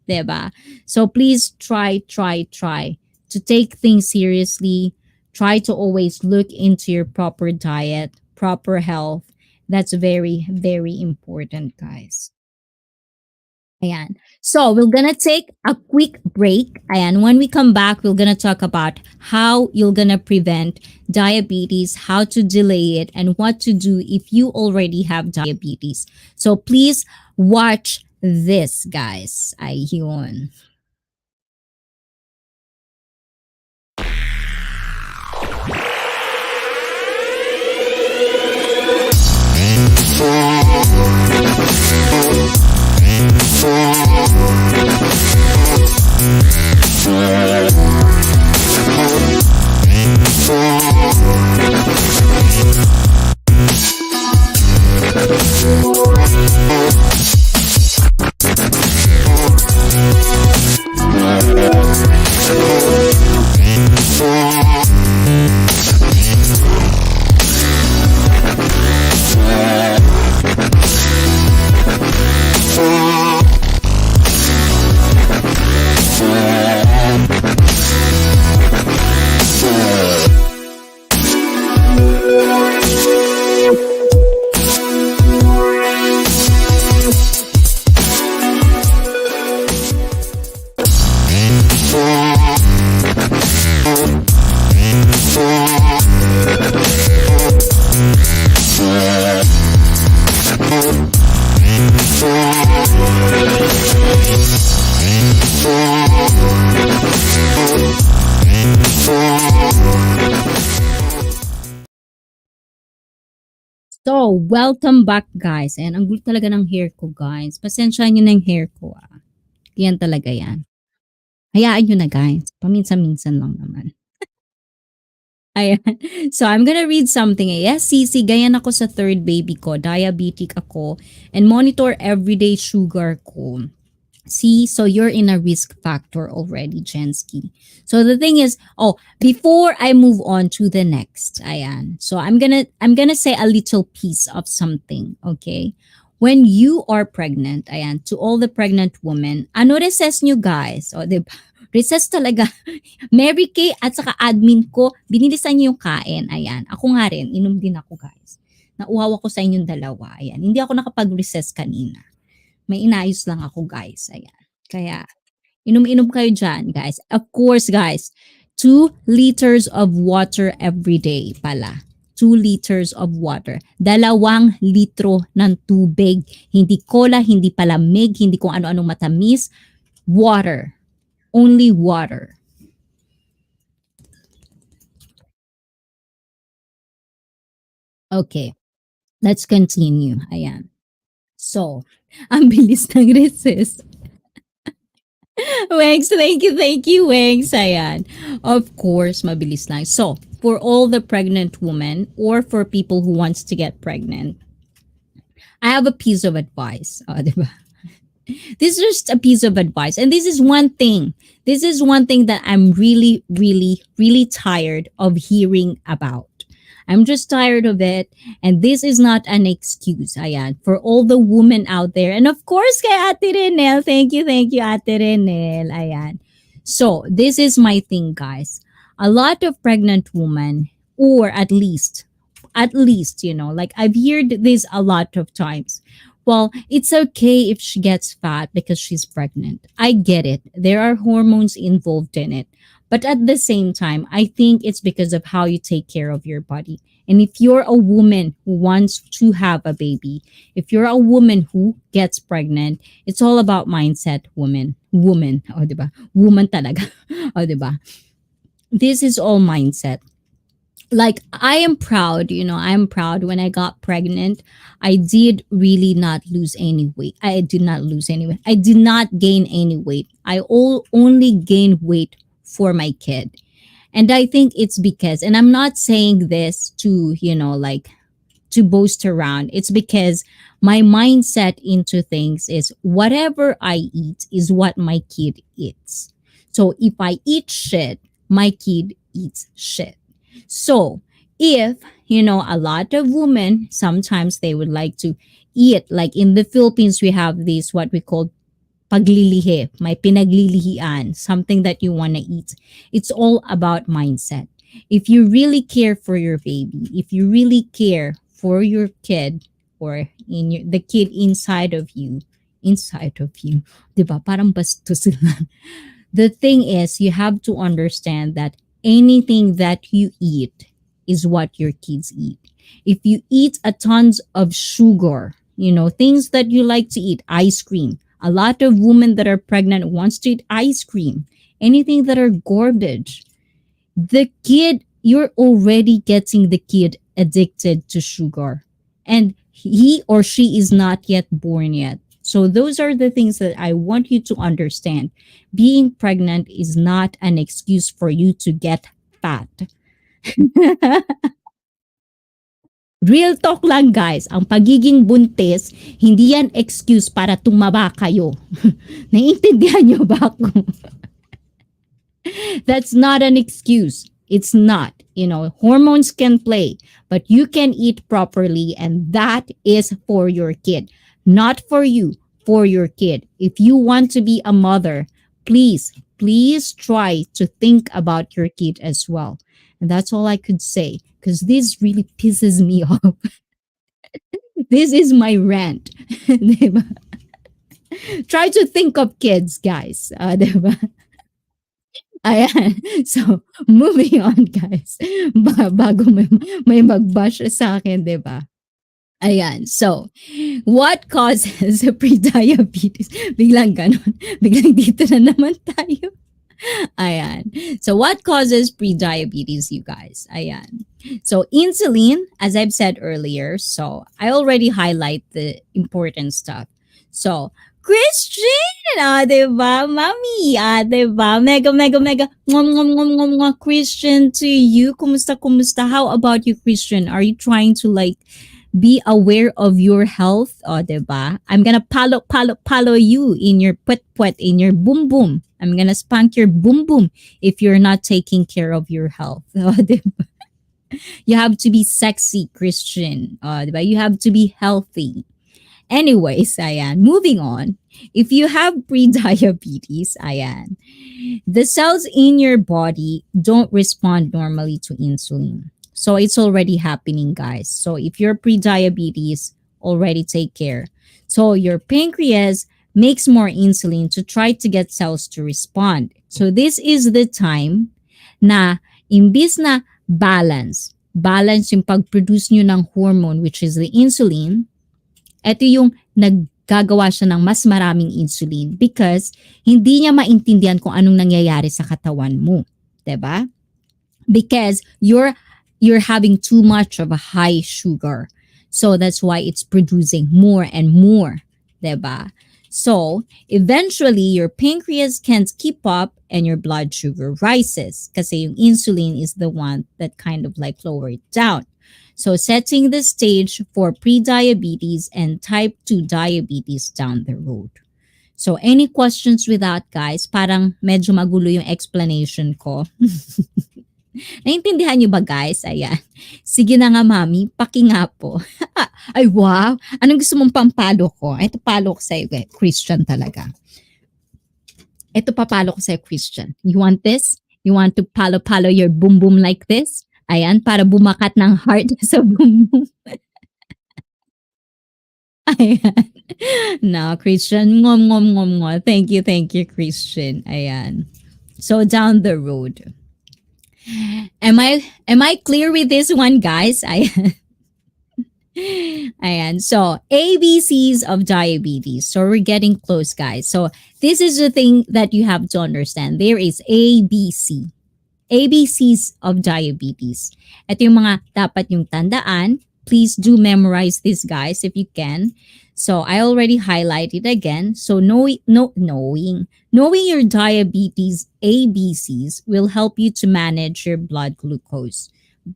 'Di ba? So please try to take things seriously. Try to always look into your proper diet, proper health. That's very, very important, guys. Ayan. So we're gonna take a quick break. And when we come back, we're gonna talk about how you're gonna prevent diabetes, how to delay it, and what to do if you already have diabetes. So please watch this, guys. Ayun. So, welcome back, guys. And ang gulo talaga ng hair ko, guys. Pasensya nyo na yung hair ko, ah. Yan talaga yan. Hayaan nyo na, guys. Paminsan-minsan lang naman. Ayan. So, I'm gonna read something. Yes, Sisi, ganyan ako sa third baby ko. Diabetic ako. And monitor everyday sugar ko. See, so you're in a risk factor already, Jensky. So the thing is, oh, before I move on to the next, ayan. So I'm gonna say a little piece of something, okay? When you are pregnant, ayan, to all the pregnant women, ano recess nyo, guys? O, diba? Recess talaga. Mary Kay at saka admin ko, binilisan niyo yung kain. Ayan. Ako nga rin, inom din ako, guys. Nauhaw ako sa inyong dalawa. Ayan. Hindi ako nakapag-recess kanina. May inayos lang ako, guys. Ayan. Kaya, inom-inom kayo dyan, guys. Of course, guys, 2 liters of water every day pala. 2 liters of water. 2 litro ng tubig. Hindi cola, hindi palamig, hindi kung ano-anong matamis. Water. Only water. Okay. Let's continue. Ayan. So, ang bilis ng recess. Wengs, thank you, Wengs. Ayan. Of course, mabilis lang. So, for all the pregnant women or for people who wants to get pregnant, I have a piece of advice. Diba? This is just a piece of advice. And this is one thing. This is one thing that I'm really, really, really tired of hearing about. I'm just tired of it. And this is not an excuse, ayan, for all the women out there. And of course, kay Ate Renel. Thank you, Ate Renel. Ayan. So, this is my thing, guys. A lot of pregnant women, or at least, like I've heard this a lot of times. Well, it's okay if she gets fat because she's pregnant. I get it. There are hormones involved in it. But at the same time, I think it's because of how you take care of your body. And if you're a woman who wants to have a baby, if you're a woman who gets pregnant, it's all about mindset, woman. O, diba? Woman talaga. O, diba? This is all mindset. Like, I am proud, I'm proud when I got pregnant. I did really not lose any weight. I did not lose any weight. I did not gain any weight. I only gained weight for my kid. And I think it's because, and I'm not saying this to, like to boast around. It's because my mindset into things is whatever I eat is what my kid eats. So if I eat shit, my kid eats shit. So if, a lot of women, sometimes they would like to eat, like in the Philippines, we have this, what we call paglilihi, may pinaglilihian, something that you want to eat. It's all about mindset. If you really care for your baby, if you really care for your kid or the kid inside of you, inside of you. 'Di ba? Parang bastos lang. The thing is, you have to understand that anything that you eat is what your kids eat. If you eat a tons of sugar, things that you like to eat, ice cream. A lot of women that are pregnant wants to eat ice cream. Anything that are garbage. The kid, you're already getting the kid addicted to sugar. And he or she is not yet born yet. So those are the things that I want you to understand. Being pregnant is not an excuse for you to get fat. Real talk lang guys, ang pagiging buntis, hindi yan excuse para tumaba kayo. Naiintindihan niyo ba ako? That's not an excuse. It's not. Hormones can play, but you can eat properly, and that is for your kid, not for you, for your kid. If you want to be a mother, please try to think about your kid as well. And that's all I could say, because this really pisses me off. This is my rant. Diba? Try to think of kids, guys. Diba? Ayan. So, moving on, guys. Bago may mag-bash sa akin, di ba? Ayan. So, what causes prediabetes? Biglang ganon. Biglang dito na naman tayo. Ayan. So, what causes prediabetes, you guys? Ayan. So, insulin, as I've said earlier, so I already highlight the important stuff. So, Christian, diba? Mami, diba? Mega, mega, mega. Mwah, mwah, mwah, mwah, mwah. Christian to you. Kumusta, kumusta? How about you, Christian? Are you trying to be aware of your health? Diba? I'm gonna palo you in your put, in your boom boom. I'm gonna spank your boom boom if you're not taking care of your health. Diba? You have to be sexy, Christian. Diba? You have to be healthy. Anyways, ayan, moving on. If you have prediabetes, ayan, the cells in your body don't respond normally to insulin. So it's already happening, guys. So if you're prediabetes, already take care. So your pancreas makes more insulin to try to get cells to respond. So this is the time na imbis na balance yung pag-produce nyo ng hormone, which is the insulin, ito yung naggagawa siya ng mas maraming insulin because hindi niya maintindihan kung anong nangyayari sa katawan mo. 'Di ba? Because you're having too much of a high sugar. So that's why it's producing more and more. 'Di ba? So, eventually, your pancreas can't keep up and your blood sugar rises kasi yung insulin is the one that kind of lower it down. So, setting the stage for prediabetes and type 2 diabetes down the road. So, any questions with that, guys? Parang medyo magulo yung explanation ko. Naintindihan niyo ba, guys? Ayan. Sige na nga, mami. Paki nga po. Ay, wow. Anong gusto mong pampalo ko? Ito palo ko sa'yo, Christian talaga. Ito papalo ko sa'yo, Christian. You want this? You want to palo-palo your boom-boom like this? Ayan, para bumakat ng heart sa boom-boom. Ayan. No, Christian. Ngom, ngom, ngom, ngom. Thank you, Christian. Ayan. So, down the road. Am I clear with this one, guys? Ayan. So, ABCs of diabetes. So, we're getting close, guys. So, this is the thing that you have to understand. There is ABC. ABCs of diabetes. Ito yung mga dapat yung tandaan. Please do memorize this, guys, if you can. So, I already highlighted again. So, knowing your diabetes ABCs will help you to manage your blood glucose.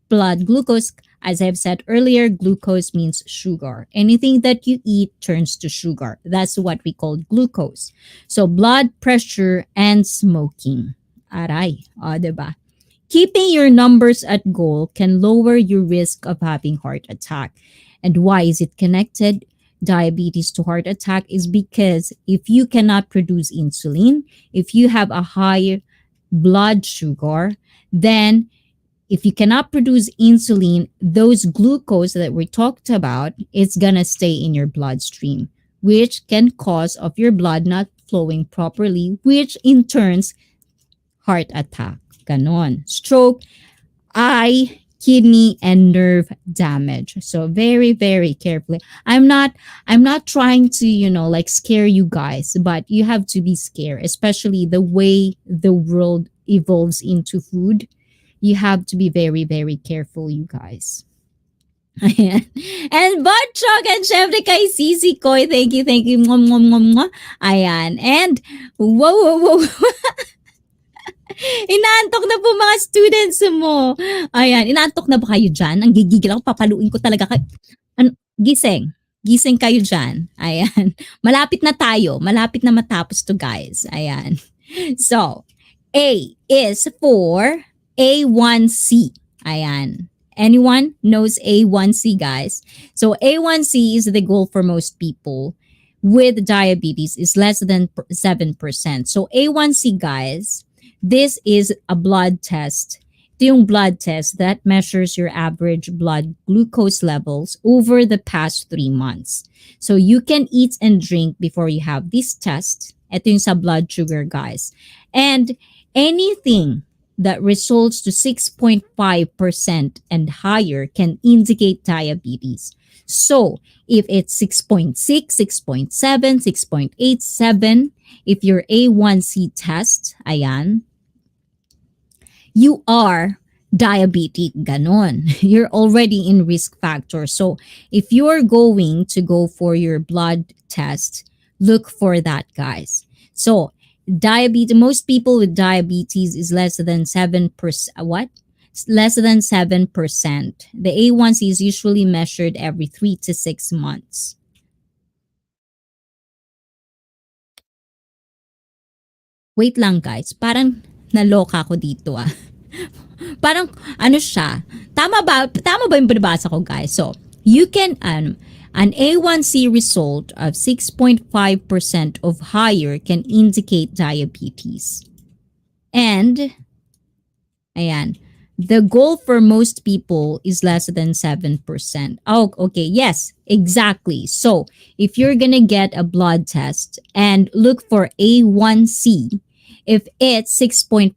Blood glucose, as I've said earlier, glucose means sugar. Anything that you eat turns to sugar. That's what we call glucose. So, blood pressure and smoking. Aray, diba? Keeping your numbers at goal can lower your risk of having heart attack. And why is it connected? Diabetes to heart attack is because if you cannot produce insulin, if you have a high blood sugar, then if you cannot produce insulin, those glucose that we talked about, it's gonna stay in your bloodstream, which can cause of your blood not flowing properly, which in turns heart attack. Ganon. Stroke, eye, kidney, and nerve damage. So very, very carefully. I'm not trying to, like scare you guys, but you have to be scared, especially the way the world evolves into food. You have to be very, very careful, you guys. Ayan. And Botchok and syempre kay Sisi Koy, thank you, mwah, mwah, mwah, mwah. Ayan. And, whoa, whoa, whoa. Inaantok na po mga students mo. Ayan, inaantok na ba kayo dyan? Ang gigigil ako, papaluin ko talaga kayo. Ano, gising. Gising kayo dyan. Ayan. Malapit na tayo. Malapit na matapos to, guys. Ayan. So, A is for A1C. Ayan. Anyone knows A1C, guys? So A1C is the goal for most people with diabetes is less than 7%. So A1C, guys, this is a blood test. Ito yung blood test that measures your average blood glucose levels over the past 3 months. So you can eat and drink before you have this test. Ito yung sa blood sugar, guys. And anything that results to 6.5% and higher can indicate diabetes. So, if it's 6.6, 6.7, 6.87, if your A1C test, ayan, you are diabetic, ganon. You're already in risk factor. So, if you're going to go for your blood test, look for that, guys. So, diabetes, most people with diabetes is less than 7%. What? Less than 7%. The A1C is usually measured every 3 to 6 months. Wait lang, guys. Parang naloka ako dito ah. Parang ano siya? Tama ba yung binabasa ko, guys? So, you can an A1C result of 6.5% of higher can indicate diabetes. And, ayan, the goal for most people is less than 7%. Oh, okay, yes, exactly. So, if you're gonna get a blood test and look for A1C, if it's 6.5%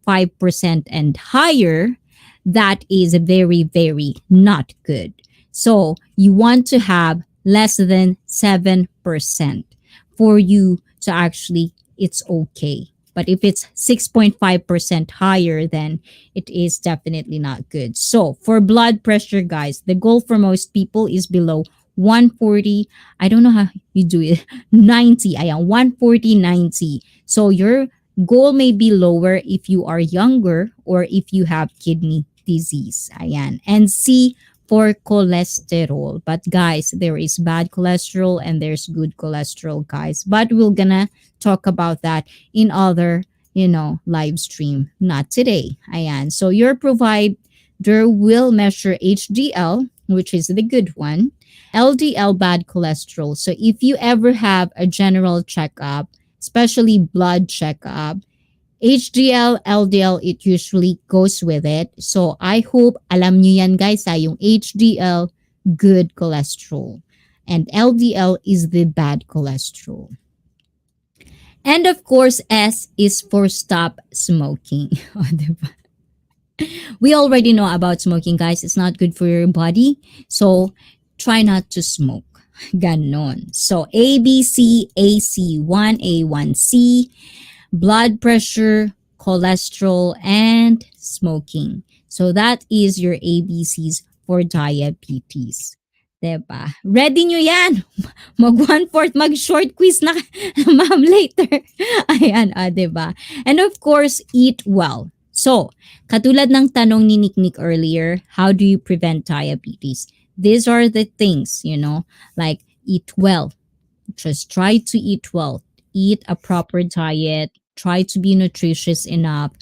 and higher, that is very, very not good. So, you want to have less than 7% for you to actually, it's okay. But if it's 6.5% higher, then it is definitely not good. So for blood pressure, guys, the goal for most people is below 140. I don't know how you do it. 90. Ayan, 140, 90. So your goal may be lower if you are younger or if you have kidney disease. Ayan. And C for cholesterol. But guys, there is bad cholesterol and there's good cholesterol, guys. But we're gonna talk about that in other, live stream. Not today. Ayan. So your provider will measure HDL, which is the good one. LDL, bad cholesterol. So if you ever have a general checkup, especially blood checkup, HDL, LDL, it usually goes with it. So I hope alam nyo yan, guys, yung HDL, good cholesterol. And LDL is the bad cholesterol. And of course, S is for stop smoking. We already know about smoking, guys. It's not good for your body. So try not to smoke. Ganon. So ABC, AC1, A1C, blood pressure, cholesterol, and smoking. So that is your ABCs for diabetes. Diba? Ready nyo yan? Mag 1/4, mag short quiz na ma'am later. Ayan, diba? And of course, eat well. So, katulad ng tanong ni Nick earlier, how do you prevent diabetes? These are the things, like eat well. Just try to eat well. Eat a proper diet. Try to be nutritious enough.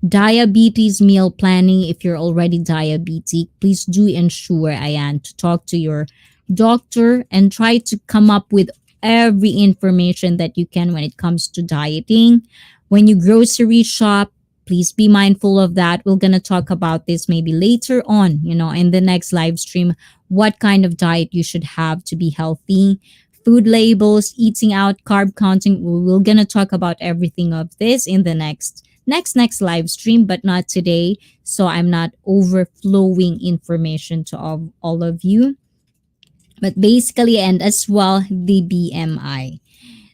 Diabetes meal planning. If you're already diabetic, please do ensure, ayan, to talk to your doctor and try to come up with every information that you can when it comes to dieting. When you grocery shop, please be mindful of that. We're going to talk about this maybe later on, in the next live stream, what kind of diet you should have to be healthy. food labels, eating out, carb counting. We're gonna talk about everything of this in the next live stream, but not today. So I'm not overflowing information to all of you. But basically, and as well, the BMI.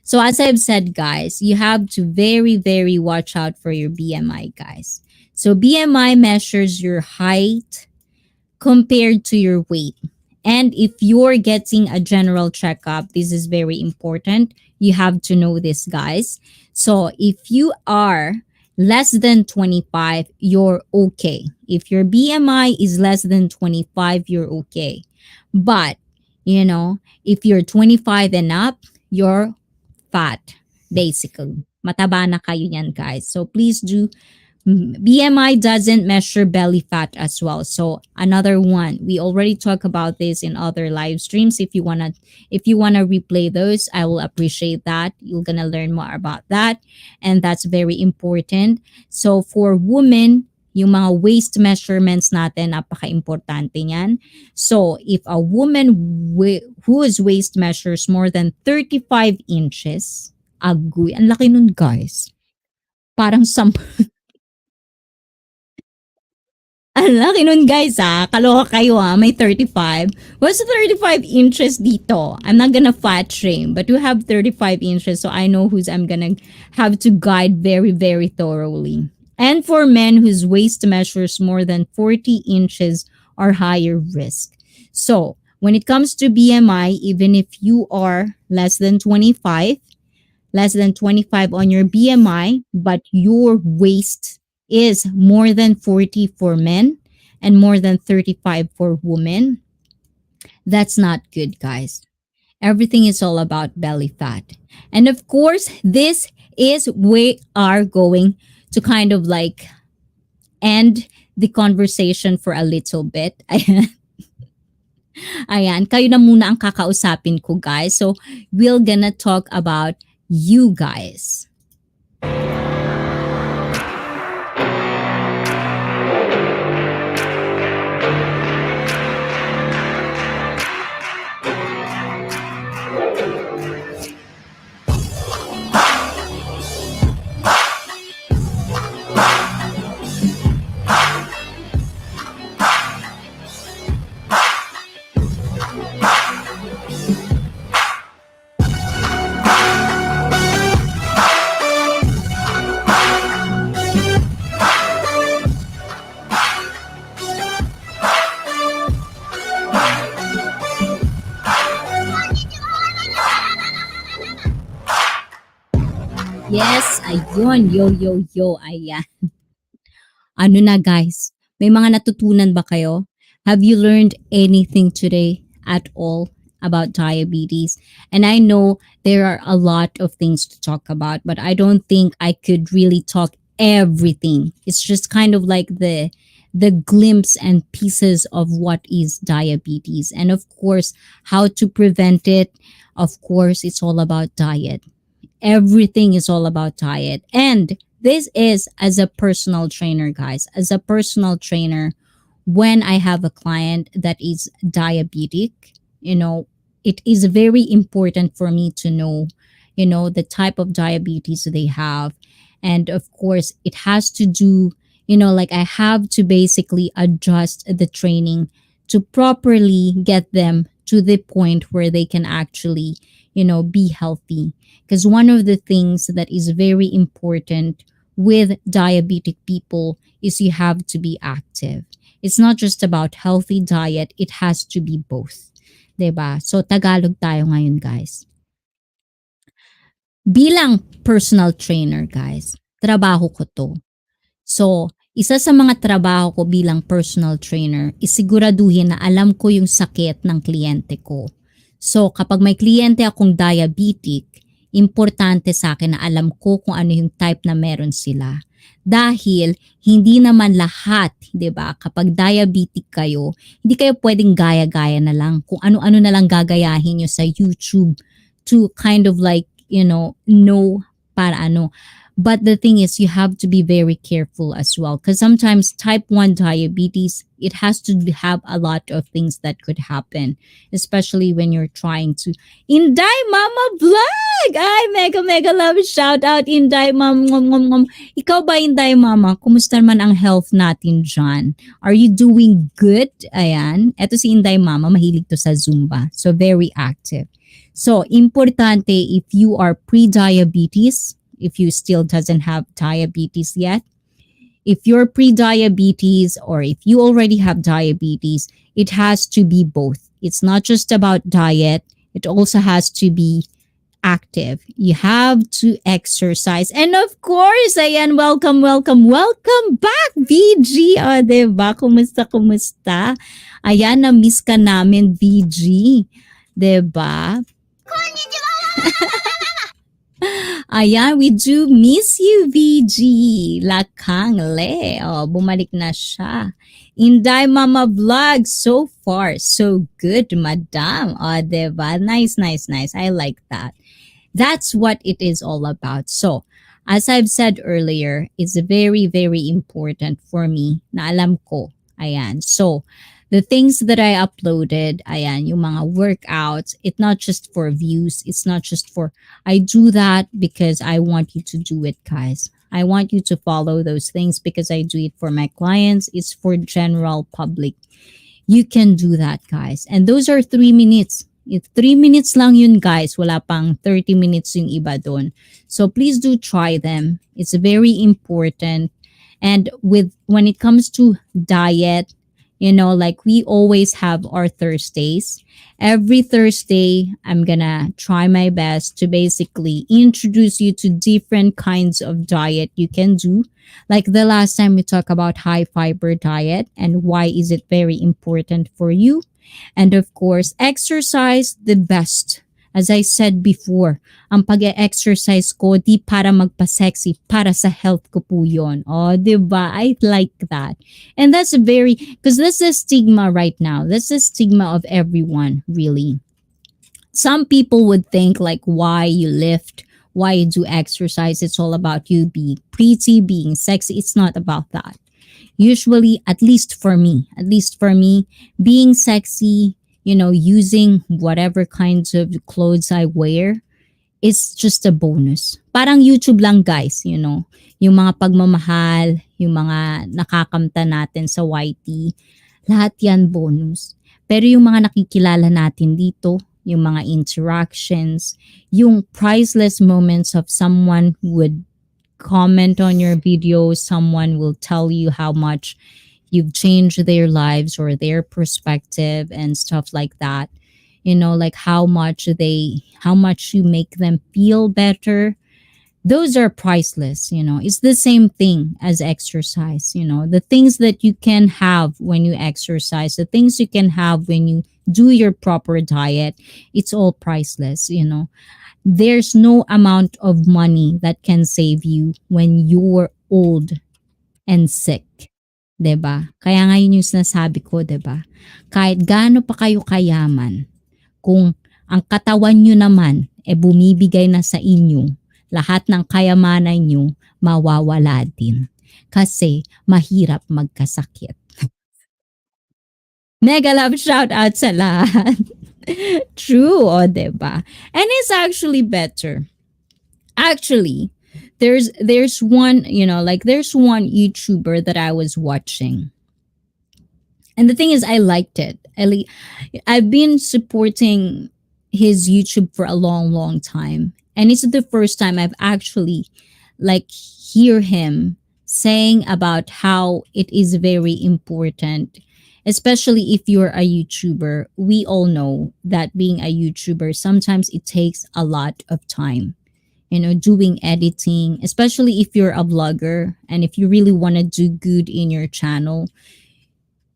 So as I've said, guys, you have to very watch out for your BMI, guys. So BMI measures your height compared to your weight. And if you're getting a general checkup, this is very important. You have to know this, guys. So if you are less than 25, you're okay. If your BMI is less than 25, you're okay. But, if you're 25 and up, you're fat, basically. Mataba na kayo yan, guys. So please do. BMI doesn't measure belly fat as well. So another one, we already talked about this in other live streams. If you wanna replay those, I will appreciate that. You're gonna learn more about that, and that's very important. So for women, yung mga waist measurements natin, napaka-importante niyan. So if a woman whose waist measures more than 35 inches, agoy, ang laki nun, guys. Parang ang laki nun, guys, kaloka kayo, may 35. What's 35 inches dito? I'm not gonna fat shame, but you have 35 inches, so I know who's I'm gonna have to guide very thoroughly. And for men whose waist measures more than 40 inches are higher risk. So when it comes to BMI, even if you are less than 25, on your BMI, but your waist is more than 40 for men and more than 35 for women, that's not good, guys. Everything is all about belly fat. And of course, this is we are going to kind of like end the conversation for a little bit. Ayan, kayo na muna ang kakausapin ko, guys. So, we're gonna talk about you guys. Yes, ayun. Yo. Ayan. Ano na, guys? May mga natutunan ba kayo? Have you learned anything today at all about diabetes? And I know there are a lot of things to talk about, but I don't think I could really talk everything. It's just kind of like the glimpse and pieces of what is diabetes, and of course how to prevent it. Of course, it's all about diet. Everything is all about diet. And this is as a personal trainer, guys. As a personal trainer, when I have a client that is diabetic, it is very important for me to know, the type of diabetes they have. And of course, it has to do, like I have to basically adjust the training to properly get them to the point where they can actually, be healthy. Because one of the things that is very important with diabetic people is you have to be active. It's not just about healthy diet, it has to be both. 'Di ba? So Tagalog tayo ngayon, guys. Bilang personal trainer, guys, trabaho ko to. So, isa sa mga trabaho ko bilang personal trainer is siguraduhin na alam ko yung sakit ng kliyente ko. So, kapag may kliyente akong diabetic, importante sa akin na alam ko kung ano yung type na meron sila. Dahil hindi naman lahat, 'di ba? Kapag diabetic kayo, hindi kayo pwedeng gaya-gaya na lang kung ano-ano na lang gagayahin nyo sa YouTube to kind of like, know para But the thing is, you have to be very careful as well, because sometimes type 1 diabetes, it has to have a lot of things that could happen, especially when you're trying to. Inday Mama Vlog! Ay, mega mega love shout out Inday Mom. Ngom, ngom, ngom. Ikaw ba Inday Mama? Kumusta man ang health natin dyan? Are you doing good? Ayan. Eto si Inday Mama, mahilig to sa Zumba. So very active. So, importante if you are pre-diabetes, if you still doesn't have diabetes yet, if you're pre-diabetes or if you already have diabetes, it has to be both. It's not just about diet, it also has to be active. You have to exercise. And of course, ayan, welcome, welcome, welcome back, VG. O, diba? Kumusta, kumusta? Ayan, na-miss ka namin, VG. Diba? Ayan, we do miss you, VG. Lakang le. Oh, bumalik na siya. Inday Mama Vlog, so far, so good, madam. Oh, diba? Nice, nice, nice. I like that. That's what it is all about. So, as I've said earlier, it's very, very important for me na alam ko. Ayan. So, the things that I uploaded, ayan, yung mga workouts, it's not just for views. It's not just for, I do that because I want you to do it, guys. I want you to follow those things because I do it for my clients. It's for general public. You can do that, guys. And those are 3 minutes. If 3 minutes lang yun, guys, wala pang 30 minutes yung iba doon. So please do try them. It's very important. And when it comes to diet, like we always have our Thursdays. Every Thursday, I'm gonna try my best to basically introduce you to different kinds of diet you can do. Like the last time we talked about high fiber diet and why is it very important for you. And of course, exercise the best. As I said before, ang pag-exercise ko, di para magpa-sexy, para sa health ko po yun. Oh, diba? I like that. And that's because that's a stigma right now. That's a stigma of everyone, really. Some people would think like why you lift, why you do exercise. It's all about you being pretty, being sexy. It's not about that. Usually, at least for me, being sexy, using whatever kinds of clothes I wear, is just a bonus. Parang YouTube lang, guys, yung mga pagmamahal, yung mga nakakamta natin sa YT, lahat yan bonus. Pero yung mga nakikilala natin dito, yung mga interactions, yung priceless moments of someone who would comment on your videos, someone will tell you how much you've changed their lives or their perspective and stuff like that. Like how much you make them feel better. Those are priceless. It's the same thing as exercise. The things that you can have when you exercise, the things you can have when you do your proper diet, it's all priceless. There's no amount of money that can save you when you're old and sick. 'Di ba? Kaya nga yun yung sinasabi ko, 'di ba? Kahit gaano pa kayo kayaman, kung ang katawan nyo naman bumibigay na sa inyo, lahat ng kayamanan nyo mawawala din. Kasi mahirap magkasakit. Mega love shout out sa lahat. True, o 'di ba? And it's actually better. Actually, there's one, there's one YouTuber that I was watching. And the thing is, I liked it. I've been supporting his YouTube for a long, long time. And it's the first time I've actually hear him saying about how it is very important, especially if you're a YouTuber. We all know that being a YouTuber, sometimes it takes a lot of time. Doing editing, especially if you're a vlogger and if you really want to do good in your channel,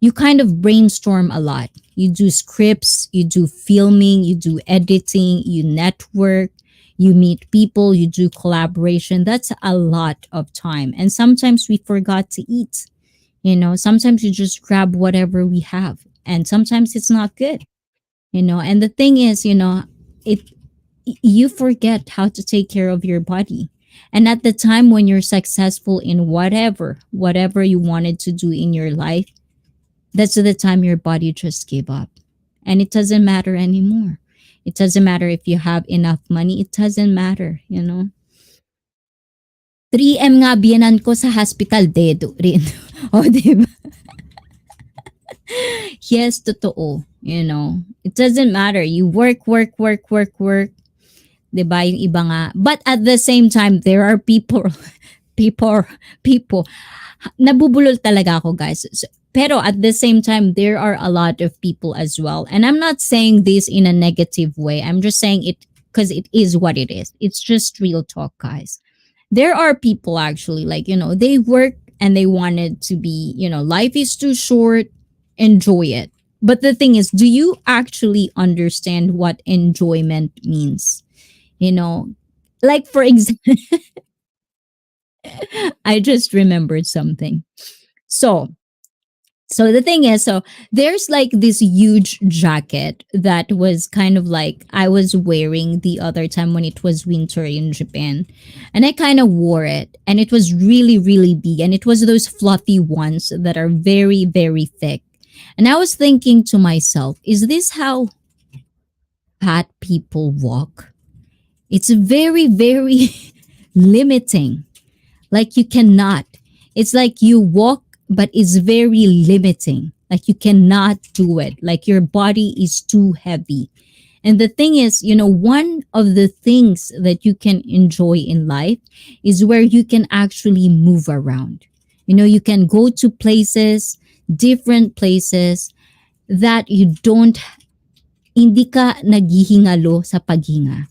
you kind of brainstorm a lot. You do scripts, you do filming, you do editing, you network, you meet people, you do collaboration. That's a lot of time. And sometimes we forgot to eat. Sometimes you just grab whatever we have. And sometimes it's not good. And the thing is, you forget how to take care of your body. And at the time when you're successful in whatever you wanted to do in your life, that's the time your body just gave up. And it doesn't matter anymore. It doesn't matter if you have enough money. It doesn't matter. 3M nga biyanan ko sa hospital, dedo rin. O, diba? Yes, totoo. It doesn't matter. You work, work, work, work, work. Diba? Yung iba nga. But at the same time, there are people, people. Nabubulol talaga ako, guys. Pero at the same time, there are a lot of people as well. And I'm not saying this in a negative way. I'm just saying it because it is what it is. It's just real talk, guys. There are people actually, like, they work and they wanted to be, life is too short, enjoy it. But the thing is, do you actually understand what enjoyment means? You know, like for example, I just remembered something. So, so the thing is, there's like this huge jacket that was kind of like I was wearing the other time when it was winter in Japan. And I kind of wore it and it was really, really big. And it was those fluffy ones that are very, very thick. And I was thinking to myself, is this how fat people walk? It's very, very limiting. Like you cannot. It's like you walk, but it's very limiting. Like you cannot do it. Like your body is too heavy. And the thing is, one of the things that you can enjoy in life is where you can actually move around. You can go to places, different places that you don't, hindi ka naghihingalo sa paghinga.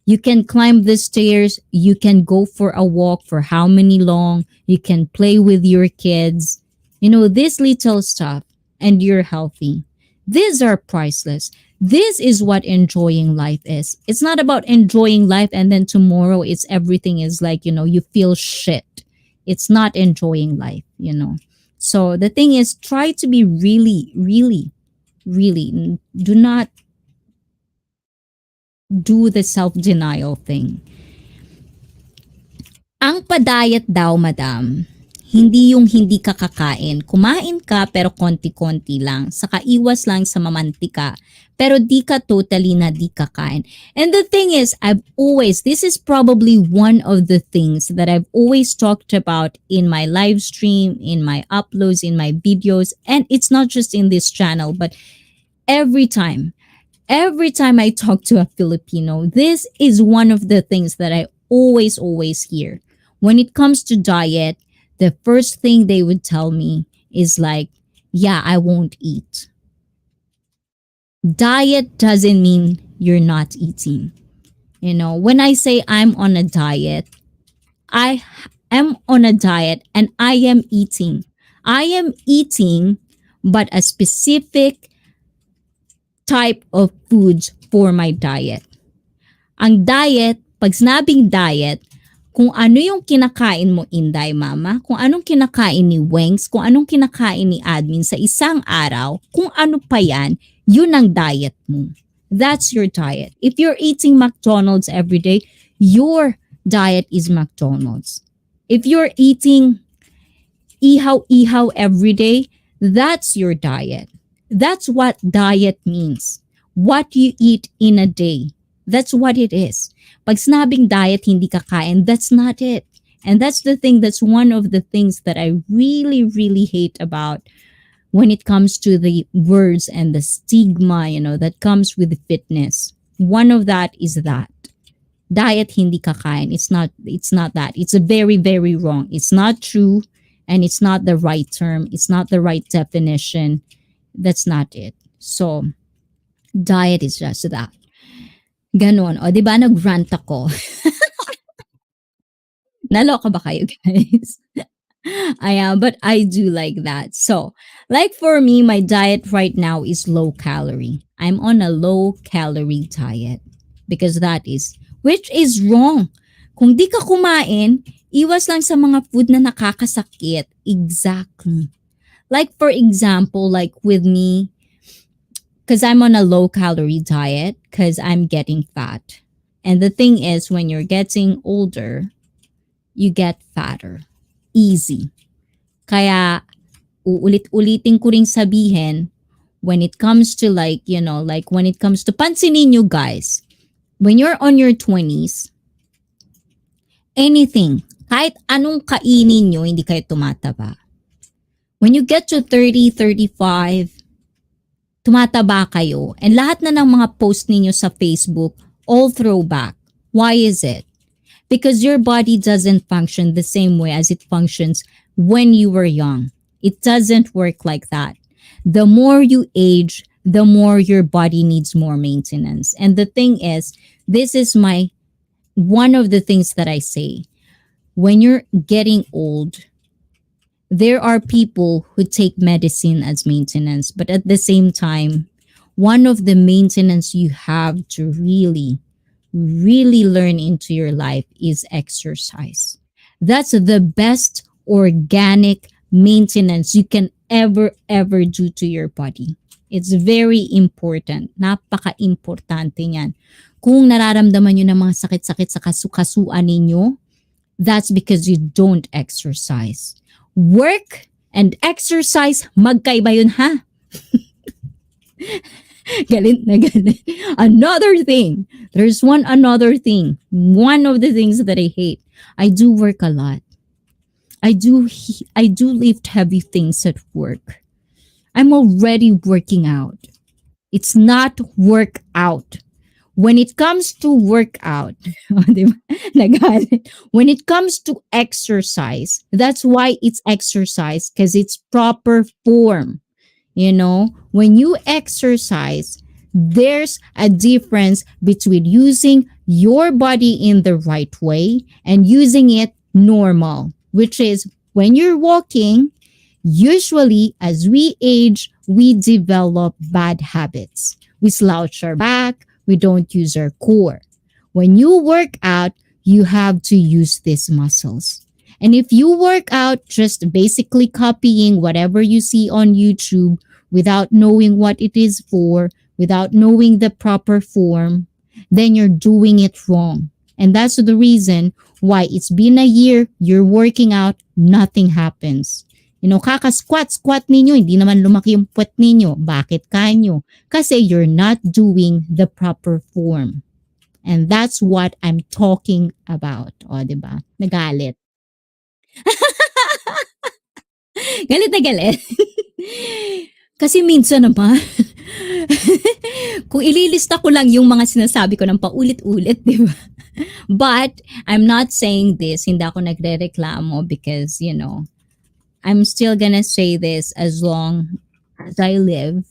You can climb the stairs. You can go for a walk for how many long. You can play with your kids. This little stuff, and you're healthy. These are priceless. This is what enjoying life is. It's not about enjoying life and then tomorrow it's everything is like, you feel shit. It's not enjoying life. So the thing is, try to be really, really, really, do not do the self-denial thing. Ang pa-diet daw, madam, hindi yung hindi ka kakain. Kumain ka pero konti-konti lang. Saka iwas lang sa mamantika. Pero di ka totally na di kakain. And the thing is, this is probably one of the things that I've always talked about in my live stream, in my uploads, in my videos. And it's not just in this channel, but every time I talk to a Filipino, this is one of the things that I always hear. When it comes to diet, the first thing they would tell me is like, yeah, I won't eat. Diet doesn't mean you're not eating. When I say I'm on a diet, I am on a diet and I am eating. I am eating, but a specific type of foods for my diet. Ang diet, pag sinabing diet, kung ano yung kinakain mo, Inday Mama, kung anong kinakain ni Wengs, kung anong kinakain ni Admin sa isang araw, kung ano pa yan, yun ang diet mo. That's your diet. If you're eating McDonald's every day, your diet is McDonald's. If you're eating ihaw every day, that's your diet. That's what diet means. What you eat in a day. That's what it is. Pag sinabing diet, hindi kakain, that's not it. And that's the thing, that's one of the things that I really, really hate about when it comes to the words and the stigma, that comes with fitness. One of that is that. Diet, hindi kakain. It's not that. It's a very, very wrong. It's not true and it's not the right term. It's not the right definition. That's not it. So, diet is just that. Ganon. O, diba nag-rant ako? Naloka ba kayo, guys? But I do like that. So, like for me, my diet right now is low calorie. I'm on a low calorie diet because which is wrong. Kung di ka kumain, iwas lang sa mga food na nakakasakit. Exactly. Like for example, like with me, because I'm on a low calorie diet because I'm getting fat. And the thing is, when you're getting older, you get fatter. Easy. Kaya uulit-ulitin ko ring sabihin, when it comes to like when it comes to pansinin nyo guys, when you're on your 20s, anything, kahit anong kainin nyo, hindi kayo tumataba. When you get to 30, 35, tumataba kayo. And lahat na ng mga post ninyo sa Facebook, all throwback. Why is it? Because your body doesn't function the same way as it functions when you were young. It doesn't work like that. The more you age, the more your body needs more maintenance. And the thing is, this is one of the things that I say. When you're getting old, there are people who take medicine as maintenance, but at the same time, one of the maintenance you have to really learn into your life is exercise. That's the best organic maintenance you can ever do to your body. It's very important. Napaka-importante niyan. Kung nararamdaman nyo ng mga sakit-sakit sa kasukasuan ninyo, that's because you don't exercise. Work and exercise, magkaiba yun ha? Galit na galit. Another thing. There's another thing. One of the things that I hate. I do work a lot. I do lift heavy things at work. I'm already working out. It's not workout. When it comes to workout, nagalit. When it comes to exercise, that's why it's exercise, because it's proper form. You know, when you exercise, there's a difference between using your body in the right way and using it normal, which is when you're walking, usually as we age, we develop bad habits. We slouch our back, we don't use our core. When you work out, you have to use these muscles. And if you work out just basically copying whatever you see on YouTube without knowing what it is for, without knowing the proper form, then you're doing it wrong. And that's the reason why it's been a year, you're working out, nothing happens. You know, squat ninyo, hindi naman lumaki yung puwet ninyo. Bakit kanyo? Kasi you're not doing the proper form. And that's what I'm talking about. O, diba? Nagalit. Galit na galit. Kasi minsan naman, kung ililista ko lang yung mga sinasabi ko ng paulit-ulit, di ba? But, I'm not saying this, hindi ako nagre-reklamo because, you know, I'm still gonna say this as long as I live.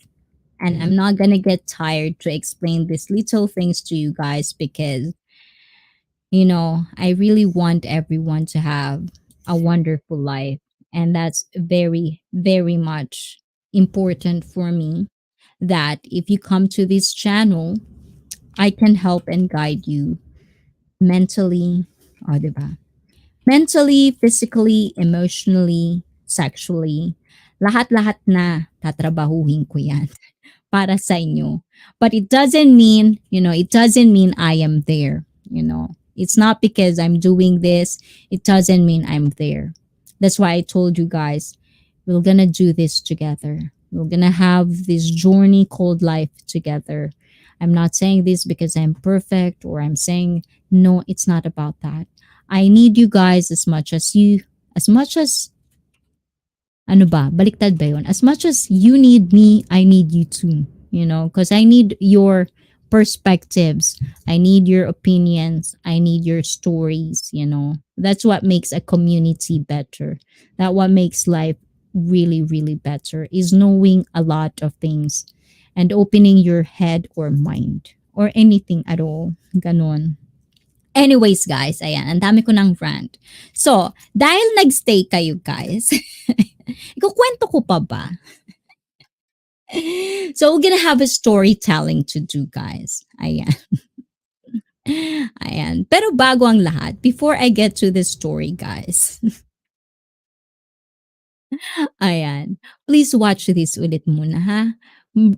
And I'm not gonna get tired to explain these little things to you guys because, you know, I really want everyone to have a wonderful life. And that's very much important for me that if you come to this channel, I can help and guide you mentally, o diba? Mentally, physically, emotionally, sexually, lahat-lahat na tatrabahuhin ko yan para sa inyo. But it doesn't mean, I am there, It's not because I'm doing this, it doesn't mean I'm there. That's why I told you guys, we're gonna do this together. We're gonna have this journey called life together. I'm not saying this because I'm perfect or I'm saying, no, it's not about that. I need you guys as much as baliktad ba yun? As much as you need me, I need you too, because I need your perspectives. I need your opinions. I need your stories, That's what makes a community better. That what makes life really better is knowing a lot of things and opening your head or mind or anything at all. Ganon. Anyways, guys, ayan, ang dami ko ng rant. So, dahil nagstay kayo, guys, ikukwento ko pa ba? So, we're gonna have a storytelling to do, guys. Ayan. Ayan. Pero bago ang lahat, before I get to the story, guys, ayan, please watch this ulit muna, ha?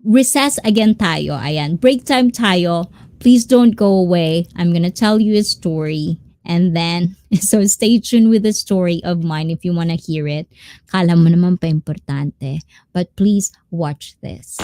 Recess again tayo. Ayan, break time tayo. Please don't go away. I'm gonna tell you a story. And then, so stay tuned with the story of mine if you want to hear it. Kala mo naman pa importante. But please watch this.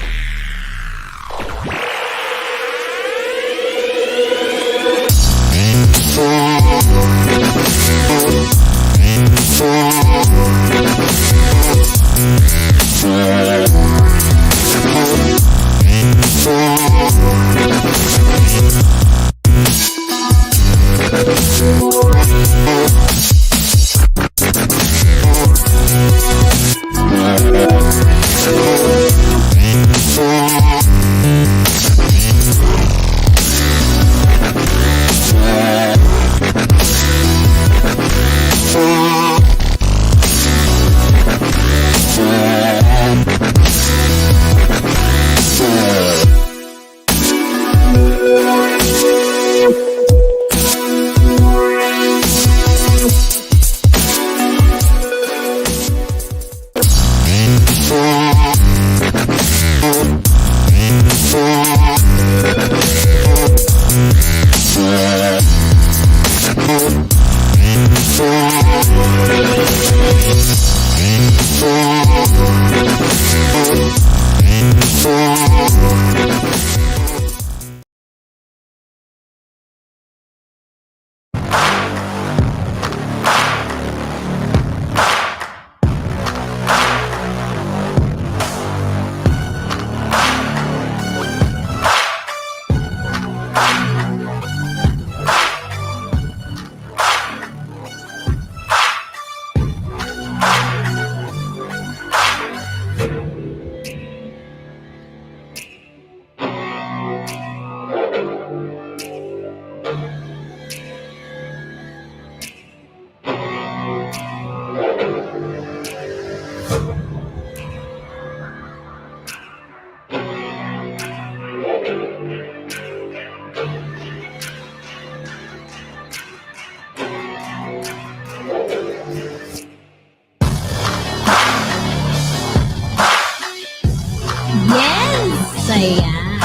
Yes! Ayan.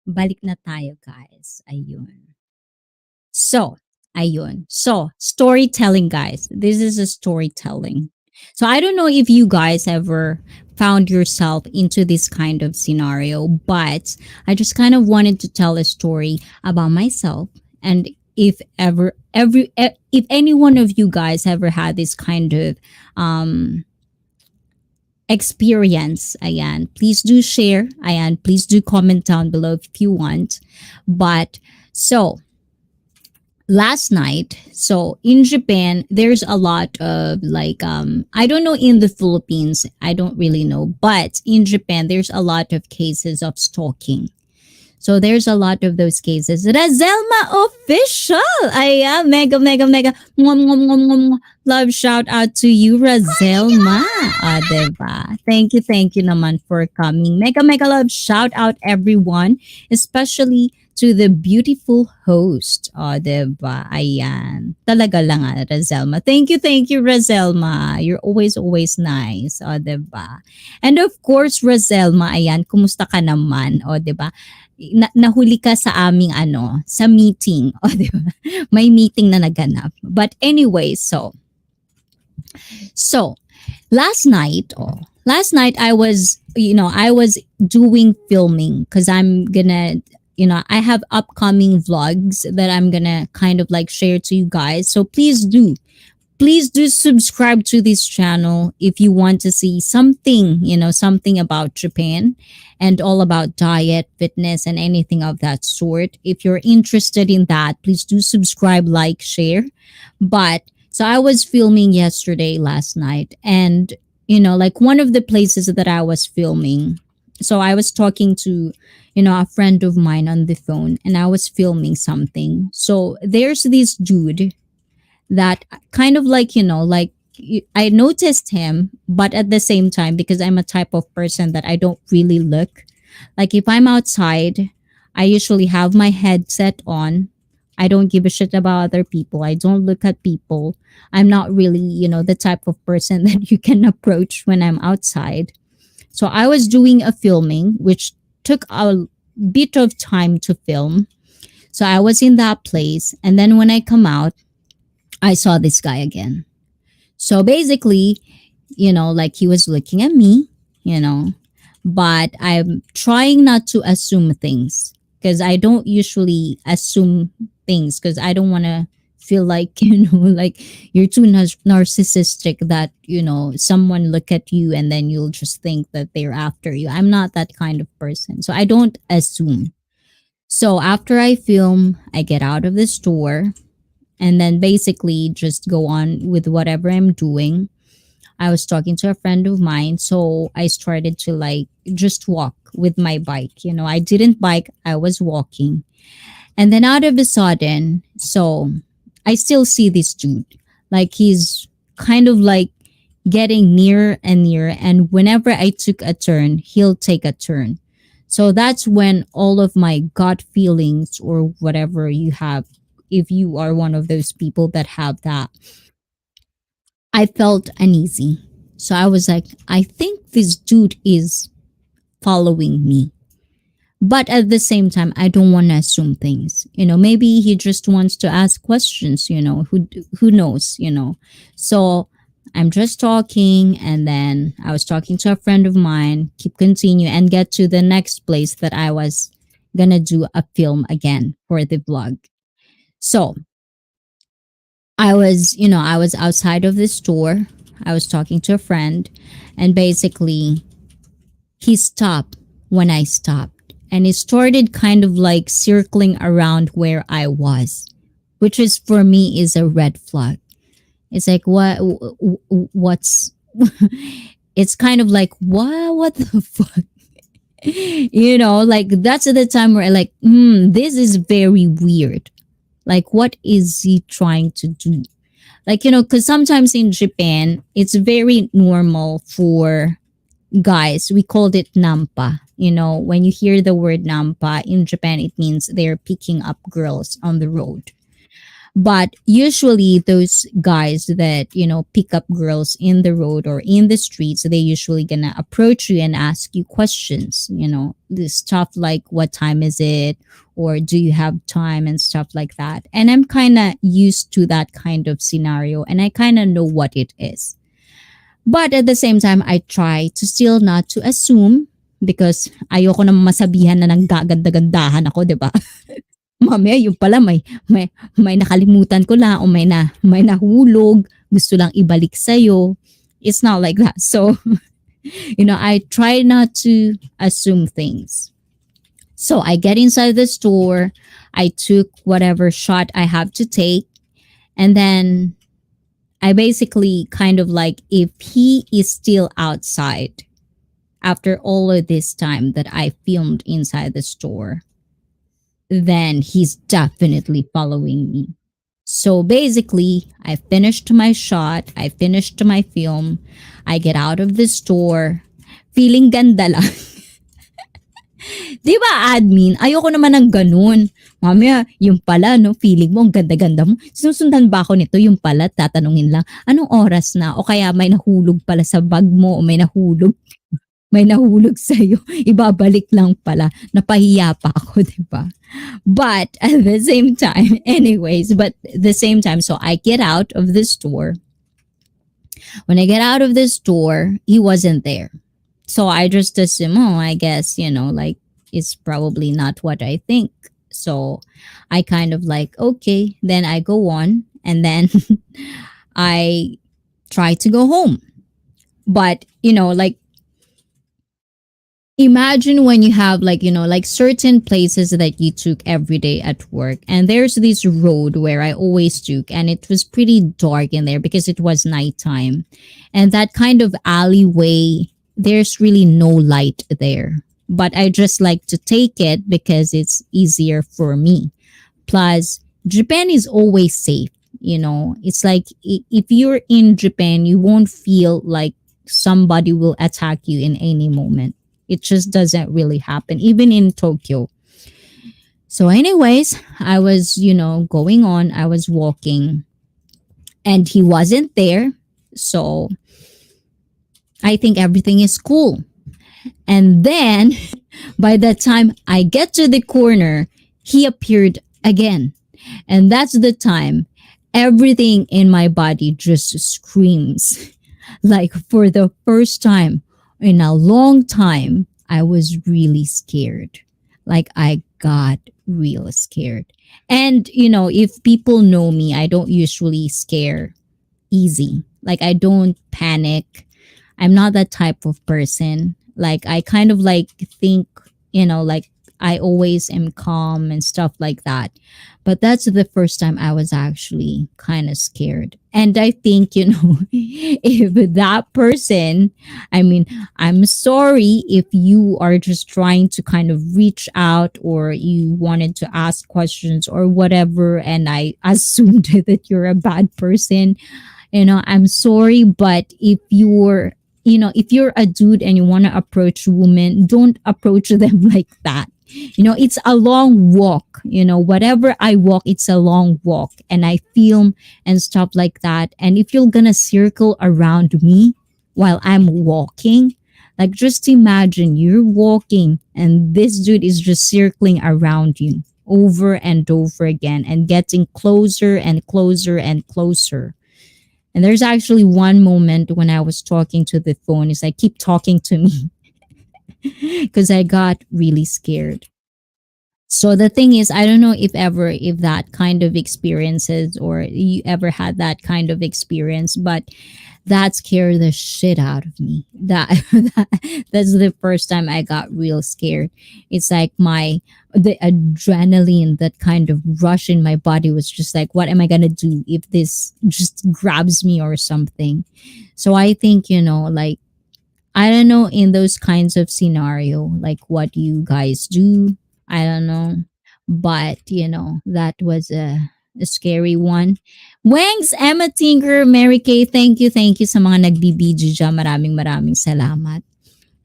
Balik na tayo, guys. Ayun. So, ayun. So, storytelling, guys. This is a storytelling. So, I don't know if you guys ever found yourself into this kind of scenario, but I just kind of wanted to tell a story about myself. And if ever, if any one of you guys ever had this kind of experience, ayan, please do share. Ayan, please do comment down below if you want. But so, last night, so in Japan there's a lot of like I don't know in the Philippines, I don't really know, but in Japan there's a lot of cases of stalking. So there's a lot of those cases. Razelma official. Ayan, mega mega mega mwah, mwah, mwah, mwah, mwah. Love shout out to you, Razelma. Diba? Thank you naman for coming. Mega mega love shout out everyone, especially to the beautiful host. Diba? Ayan. Talaga lang Razelma. Thank you, Razelma. You're always nice. Diba? And of course, Razelma, ayan, kumusta ka naman? Diba? Nahuli ka sa aming sa meeting. Diba? May meeting na naganap. But anyway, so last night, I was, I was doing filming because I'm gonna, I have upcoming vlogs that I'm gonna kind of like share to you guys. So please do subscribe to this channel if you want to see something, something about Japan and all about diet, fitness, and anything of that sort. If you're interested in that, please do subscribe, like, share. But so I was filming last night, and like one of the places that I was filming, so I was talking to a friend of mine on the phone, and I was filming something. So there's this dude that kind of like, I noticed him, but at the same time, because I'm a type of person that I don't really look. Like if I'm outside, I usually have my headset on. I don't give a shit about other people. I don't look at people. I'm not really, the type of person that you can approach when I'm outside. So I was doing a filming, which took a bit of time to film. So I was in that place. And then when I come out, I saw this guy again. So basically, like he was looking at me, you know, but I'm trying not to assume things because I don't usually assume things because I don't want to feel like, like you're too narcissistic that, someone look at you and then you'll just think that they're after you. I'm not that kind of person. So I don't assume. So after I film, I get out of the store and then basically just go on with whatever I'm doing. I was talking to a friend of mine, so I started to like just walk with my bike. I didn't bike, I was walking. And then out of a sudden, so I still see this dude. Like he's kind of like getting nearer and nearer. And whenever I took a turn, he'll take a turn. So that's when all of my gut feelings or whatever you have, if you are one of those people that have that, I felt uneasy. So I was like, I think this dude is following me. But at the same time, I don't want to assume things. Maybe he just wants to ask questions, who knows. So I'm just talking and then I was talking to a friend of mine, keep continue and get to the next place that I was gonna do a film again for the vlog. So I was outside of the store. I was talking to a friend and basically he stopped when I stopped and he started kind of like circling around where I was, which is for me is a red flag. It's like what's it's kind of like what the fuck? Like that's the time where I like, this is very weird. Like what is he trying to do? Like, because sometimes in Japan, it's very normal for guys. We called it nampa. When you hear the word nampa in Japan, it means they're picking up girls on the road. But usually those guys that, pick up girls in the road or in the streets, they usually gonna approach you and ask you questions, this stuff like what time is it? Or do you have time and stuff like that. And I'm kind of used to that kind of scenario and I kind of know what it is. But at the same time, I try to still not to assume because ayoko na masabihan na nanggaganda-gandahan ako, di ba? Mamaya yung pala may nakalimutan ko lang o may nahulog, gusto lang ibalik sa'yo. It's not like that. So, I try not to assume things. So I get inside the store. I took whatever shot I have to take. And then I basically kind of like, if he is still outside after all of this time that I filmed inside the store, then he's definitely following me. So basically, I finished my shot, I finished my film, I get out of the store, feeling ganda lang. Di ba, admin? Ayoko naman ng ganun. Mamaya, yung pala, no, feeling mo, ang ganda-ganda mo. Sinusundan ba ako nito? Yung pala, tatanungin lang, anong oras na? O kaya may nahulog pala sa bag mo o may nahulog sa'yo. Ibabalik lang pala. Napahiya pa ako, di ba? But at the same time, so I get out of the store. When I get out of the store, he wasn't there. So I just assume, I guess, like it's probably not what I think. So I kind of like, okay, then I go on and then I try to go home. But, like, imagine when you have like, like certain places that you took every day at work. And there's this road where I always took and it was pretty dark in there because it was nighttime. And that kind of alleyway, there's really no light there. But I just like to take it because it's easier for me. Plus, Japan is always safe. It's like if you're in Japan, you won't feel like somebody will attack you in any moment. It just doesn't really happen, even in Tokyo. So anyways, I was, going on, I was walking and he wasn't there. So I think everything is cool. And then by the time I get to the corner, he appeared again. And that's the time everything in my body just screams. Like for the first time in a long time, I was really scared. Like I got real scared. And, if people know me, I don't usually scare easy. Like I don't panic. I'm not that type of person. Like I kind of like think, like I always am calm and stuff like that. But that's the first time I was actually kind of scared. And I think, if that person, I mean, I'm sorry if you are just trying to kind of reach out or you wanted to ask questions or whatever, and I assumed that you're a bad person. I'm sorry, but if you're a dude and you want to approach women, don't approach them like that. It's a long walk. Whatever I walk, it's a long walk, and I film and stuff like that. And if you're gonna circle around me while I'm walking, like just imagine you're walking and this dude is just circling around you over and over again and getting closer and closer and closer. And there's actually one moment when I was talking to the phone, is like, keep talking to me because I got really scared. So the thing is, I don't know if that kind of experiences or you ever had that kind of experience, but that scared the shit out of me. That's the first time I got real scared. It's like the adrenaline that kind of rush in my body was just like, what am I gonna do if this just grabs me or something? So I think, like, I don't know, in those kinds of scenario, like what you guys do. I don't know. But, that was a scary one. Wangs, Emma Tinker, Mary Kay, thank you sa mga nagbibidyo dyan. Maraming maraming salamat.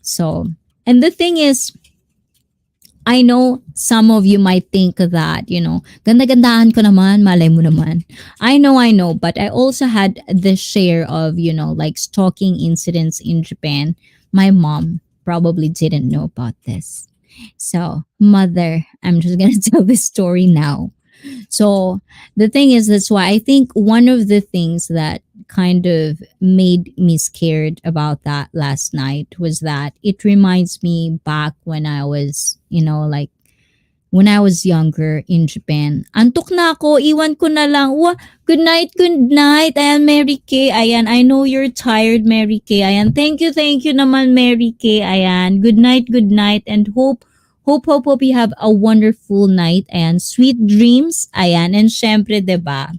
So, and the thing is, I know some of you might think that, ganda-gandahan ko naman, malay mo naman. I know, but I also had the share of, like stalking incidents in Japan. My mom probably didn't know about this. So, mother, I'm just going to tell this story now. So the thing is, that's why I think one of the things that kind of made me scared about that last night was that it reminds me back when I was, like when I was younger in Japan. Antok na ako, iwan ko na lang. Good night, good night. Ayan, Mary Kay. Ayan, I know you're tired, Mary Kay. Ayan, thank you naman, Mary Kay. Ayan, good night, and hope you have a wonderful night and sweet dreams. Ayan, and syempre, 'di ba?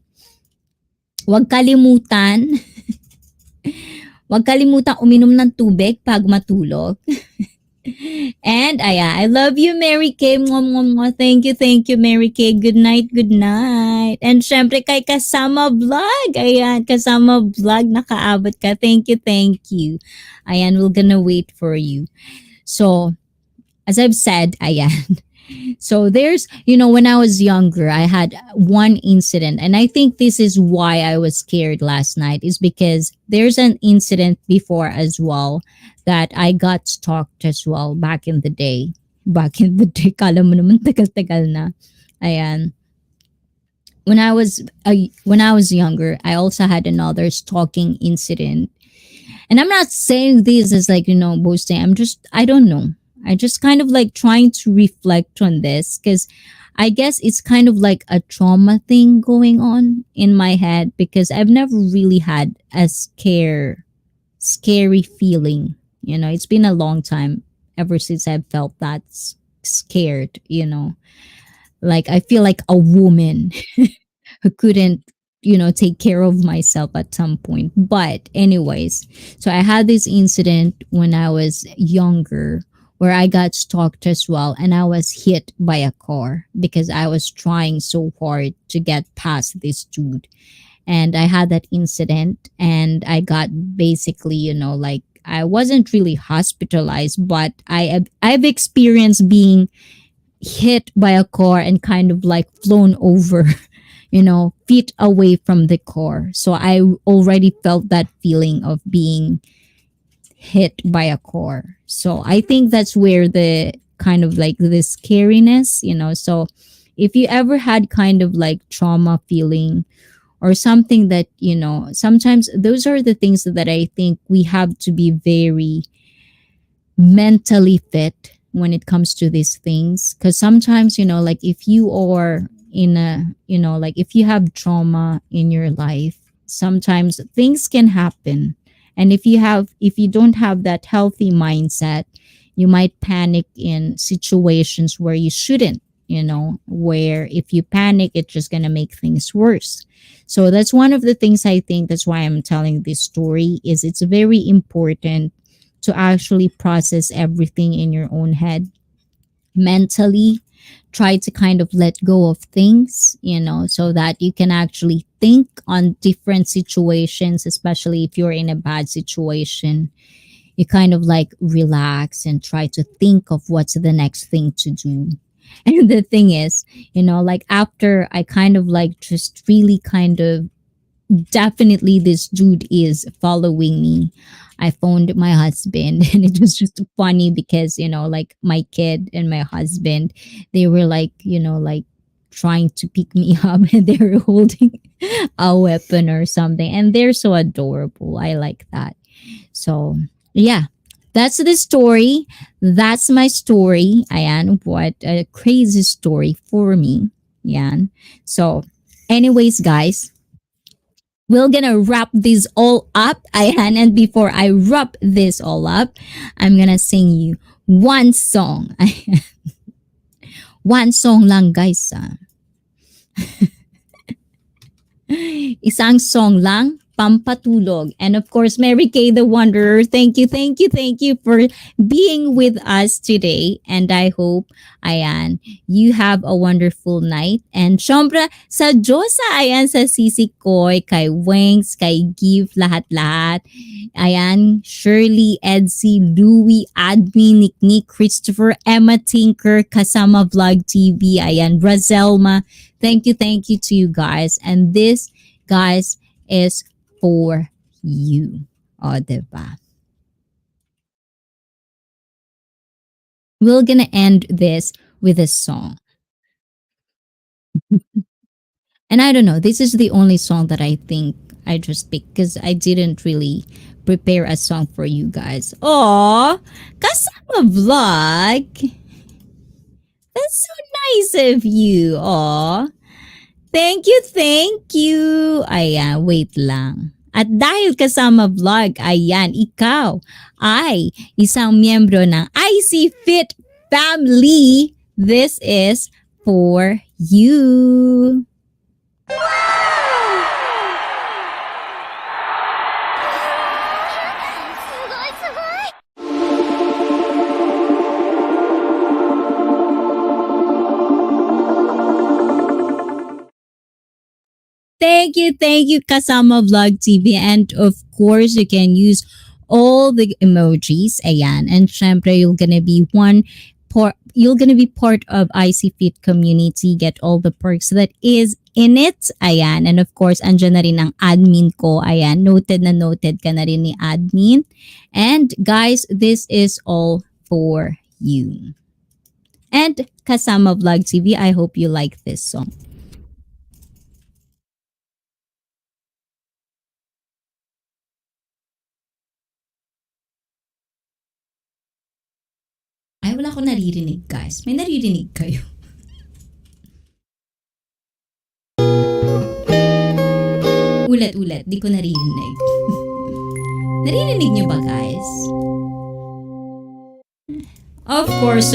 Huwag kalimutan, huwag kalimutan uminom ng tubig pag matulog. And ayan, I love you, Mary Kay. Mwah, mwah, mwah. Thank you, Mary Kay. Good night, good night. And syempre kay Kasama Vlog. Ayan, Kasama Vlog, nakaabot ka. Thank you. Ayan, we're gonna wait for you. So, as I've said, ayan. So there's, when I was younger, I had one incident, and I think this is why I was scared last night, is because there's an incident before as well that I got stalked as well back in the day. Kala mo naman tagal-tagal na. Ayan. When I was younger, I also had another stalking incident. And I'm not saying this as like, boasting. I don't know. I just kind of like trying to reflect on this because I guess it's kind of like a trauma thing going on in my head because I've never really had a scary feeling. It's been a long time ever since I've felt that scared, like I feel like a woman who couldn't take care of myself at some point. But anyways, so I had this incident when I was younger where I got stalked as well, and I was hit by a car because I was trying so hard to get past this dude. And I had that incident, and I got basically, like I wasn't really hospitalized, but I've experienced being hit by a car and kind of like flown over, feet away from the car. So I already felt that feeling of being hit by a car. So I think that's where the kind of like the scariness, so if you ever had kind of like trauma feeling or something that, sometimes those are the things that I think we have to be very mentally fit when it comes to these things. Because sometimes, like if you are in a, like if you have trauma in your life, sometimes things can happen. And if you don't have that healthy mindset, you might panic in situations where you shouldn't, where if you panic, it's just going to make things worse. So that's one of the things I think that's why I'm telling this story is it's very important to actually process everything in your own head mentally. Try to kind of let go of things, so that you can actually think on different situations, especially if you're in a bad situation. You kind of like relax and try to think of what's the next thing to do. And the thing is, like after I kind of like just really kind of definitely this dude is following me. I phoned my husband and it was just funny because, like my kid and my husband, they were like, like trying to pick me up and they were holding a weapon or something. And they're so adorable. I like that. So, yeah, that's the story. That's my story. Ayan, what a crazy story for me. Yan. So, anyways, guys, we're gonna wrap this all up. And before I wrap this all up, I'm gonna sing you one song. One song lang, guys. Isang song lang, pampatulog. And of course, Mary Kay the Wanderer, thank you, thank you, thank you for being with us today. And I hope, ayan, you have a wonderful night. And syempre, sa Diyosa, ayan, sa Sisi Koy, kay Wings, kay Give, lahat-lahat. Ayan, Shirley, Edsy, Louie, Admin, Nick, Christopher, Emma Tinker, Kasama Vlog TV, ayan, Brazelma. Thank you to you guys. And this, guys, is for you. O, diba? We're gonna end this with a song. And I don't know, this is the only song that I think I just picked because I didn't really prepare a song for you guys. Oh, kasama vlog. That's so nice of you. Oh, thank you, thank you. Ayan, wait lang. At dahil kasama vlog, ayan, ikaw ay isang miyembro ng ICEE Fit Family. This is for you. Thank you, Kasama Vlog TV. And of course, you can use all the emojis. Ayan. And syempre, you're gonna be part of IC Fit community. Get all the perks that is in it. Ayan. And of course, andyan na rin ang admin ko. Ayan. Noted na noted ka na rin ni admin. And guys, this is all for you. And Kasama Vlog TV, I hope you like this song. Ay, wala ko naririnig, guys. May naririnig kayo. Ulat-ulat, di ko naririnig. Naririnig nyo ba, guys? Of course,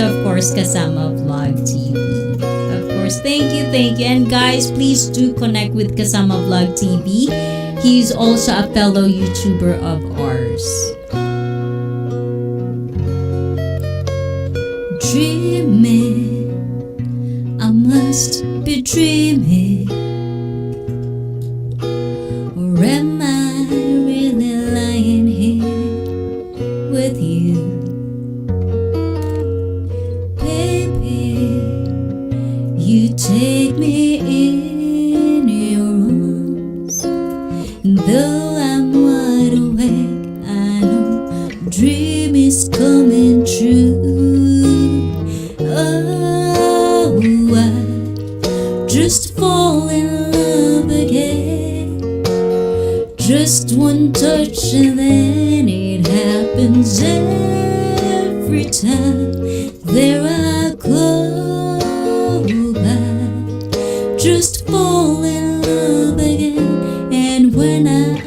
Kasama Vlog TV. Of course, thank you. And guys, please do connect with Kasama Vlog TV. He's also a fellow YouTuber of ours. Dreaming, I must be dreaming, or am I really lying here with you? Baby, you take me in your arms, and though I'm wide awake, I know a dream is coming true. Oh, touch and then it happens every time. There I go back, just fall in love again. And when I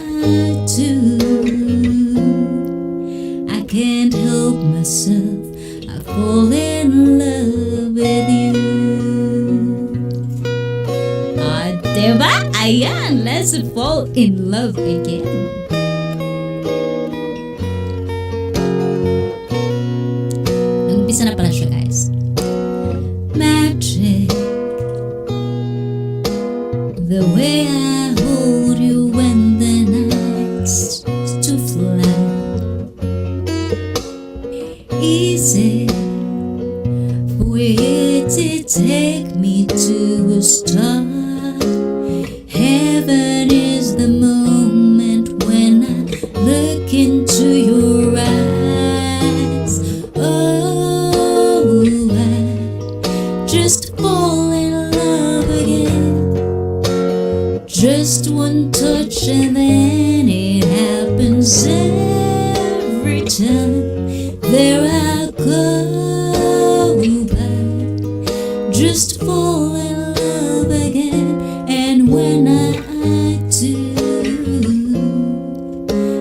do, I can't help myself, I fall in love with you. Diba? Ayan, let's fall in love again. Nag-umpisa na pala siya, guys. Magic, the way I hold you when the night starts to fly. Easy for it to take me to a star. Heaven is the moment when I look into your eyes. Oh, I just fall in love again. Just one touch and then it happens every time. There I go back, just fall in love again. And when I do,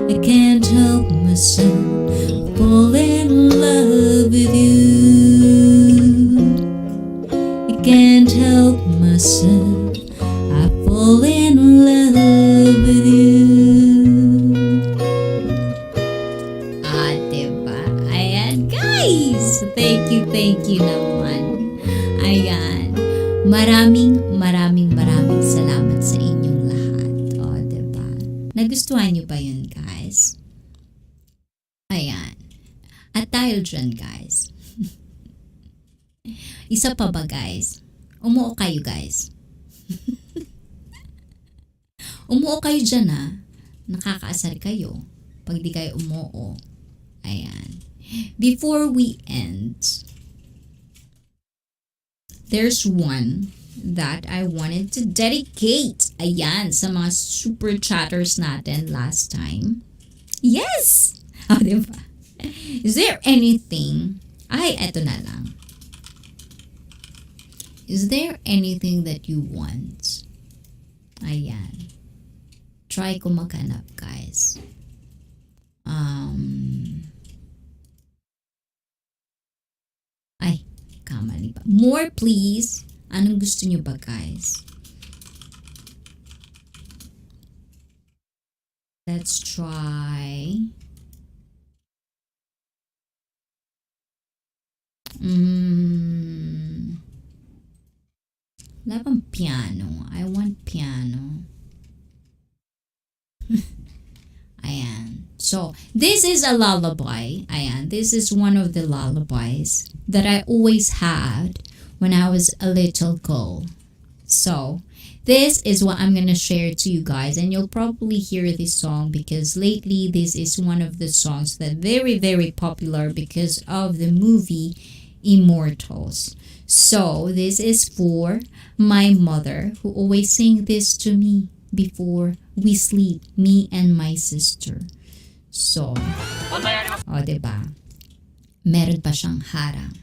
I can't help myself, fall in love with you. I can't help myself, I fall in love with you. Diba? Ayan, guys! Thank you naman. Ayan. Maraming salamat sa inyong lahat. O, diba? Nagustuhan nyo ba yun, guys? Ayan. At dahil dyan, guys, isa pa ba, guys? Umuo kayo, guys. Umuo kayo dyan, ha? Nakakaasar kayo pag di kayo umuo. Ayan. Before we end, there's one that I wanted to dedicate. Ayan, sa mga super chatters natin last time. Yes! O, diba? Is there anything? Ay, eto na lang. Is there anything that you want? Ayan. Try ko maghanap, guys. Ay, kamali pa. More, please. Anong gusto nyo ba, guys? Let's try. Wala bang piano? I want piano. Ayan. So, this is a lullaby. Ayan. This is one of the lullabies that I always had when I was a little girl. So, this is what I'm gonna share to you guys, and you'll probably hear this song because lately this is one of the songs that very, very popular because of the movie Immortals. So, this is for my mother who always sang this to me before we sleep, me and my sister. So, diba? Meron pa siyang harang.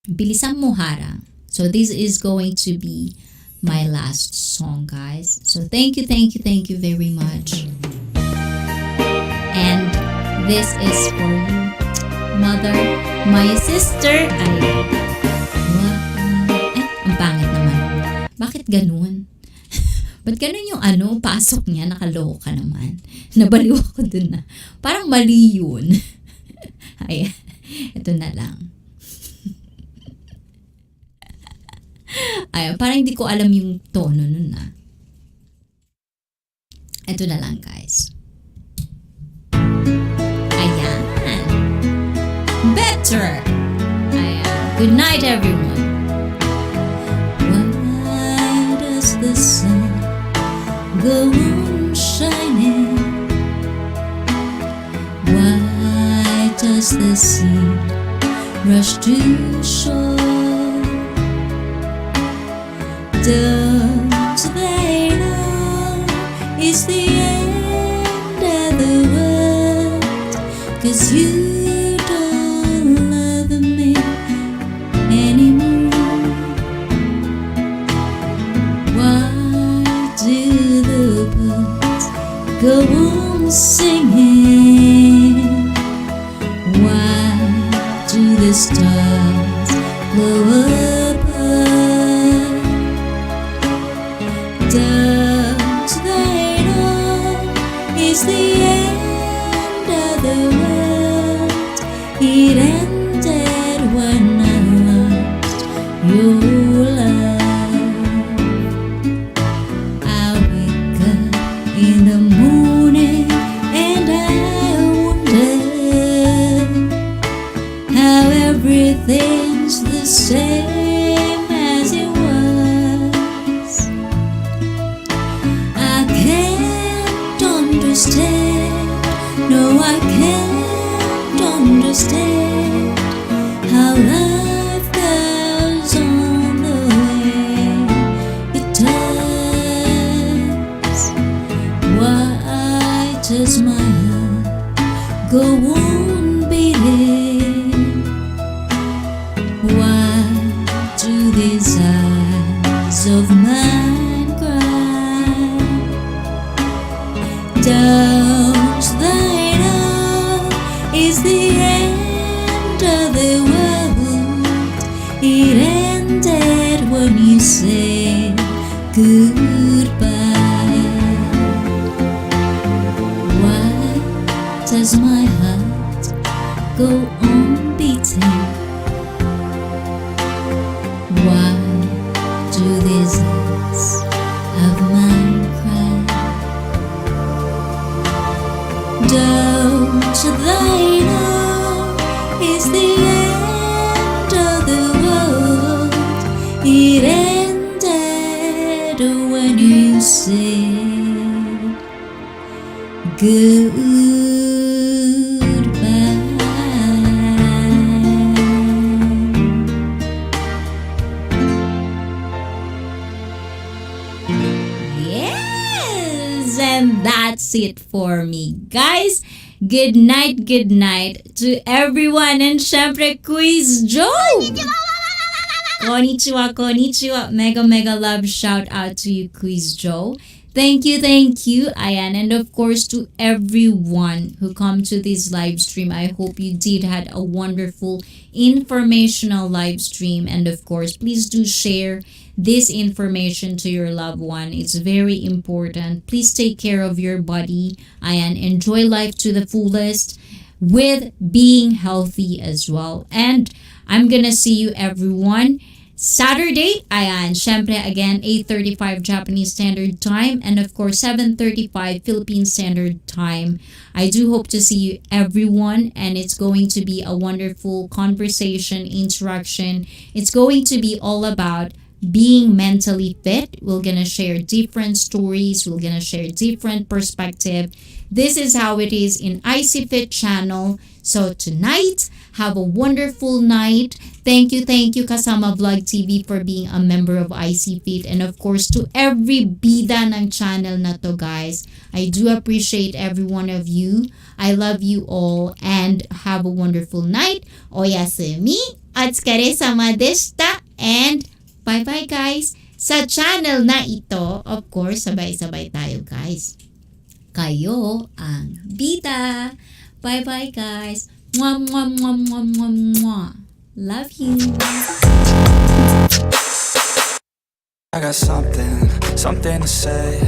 Bilisan mo harang. So, this is going to be my last song, guys. So, thank you very much. And this is for you, mother, my sister. Ang pangit naman. Bakit ganun? Ba't ganun yung pasok niya, nakaloko ka naman. Nabaliw ako dun na. Parang mali yun. Ay, ito na lang. Ay, parang hindi ko alam yung tono nun na. Ito na lang, guys. Ayan. Better. Ayan. Good night, everyone. Why does the sun go on shining? Why does the sea rush to shore? Don't they know it's the end of the 'cause you don't love me anymore. Why do the birds go on singing? Why do the stars glow above? Don't they know it's the end of the world? It ended when I lost your love. I wake up in the morning and I wonder how everything's the same as it was. I can't understand, no I can't understand how life goes on the way it does. Why does my heart go on beating? Why do these eyes of mine cry? Don't they know it's the end of the world? It ended when you said goodbye. Why does my heart go on beating? Why do these eyes of mine cry? Don't they know it's the end of the world? It ended when you said goodbye. Yes, and that's it for me, guys. Good night to everyone. And syempre, Quiz Joe! Konnichiwa. Mega love shout out to you, Quiz Joe. Thank you, Ayan. And of course, to everyone who come to this live stream, I hope you did had a wonderful, informational live stream. And of course, please do share this information to your loved one. It's very important. Please take care of your body and enjoy life to the fullest with being healthy as well. And I'm gonna see you everyone Saturday, ayan, syempre again, 8:35 Japanese Standard Time and of course 7:35 Philippine Standard Time. I do hope to see you everyone, and it's going to be a wonderful conversation, interaction. It's going to be all about being mentally fit. We're gonna share different stories. We're gonna share different perspective. This is how it is in ICEE Fit channel. So tonight, have a wonderful night. Thank you, Kasama Vlog TV for being a member of ICEE Fit. And of course, to every bida ng channel na to, guys. I do appreciate every one of you. I love you all and have a wonderful night. Oyasumi, otsukare sama deshita, and bye-bye, guys. Sa channel na ito, of course, sabay-sabay tayo, guys. Kayo ang bida. Bye-bye, guys. Mwah, mwah, mwah, mwah, mwah, mwah. Love you. I got something to say.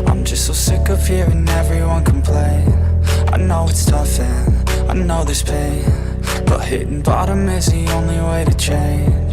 I'm just so sick of hearing everyone complain. I know it's tough and I know there's pain, but hitting bottom is the only way to change.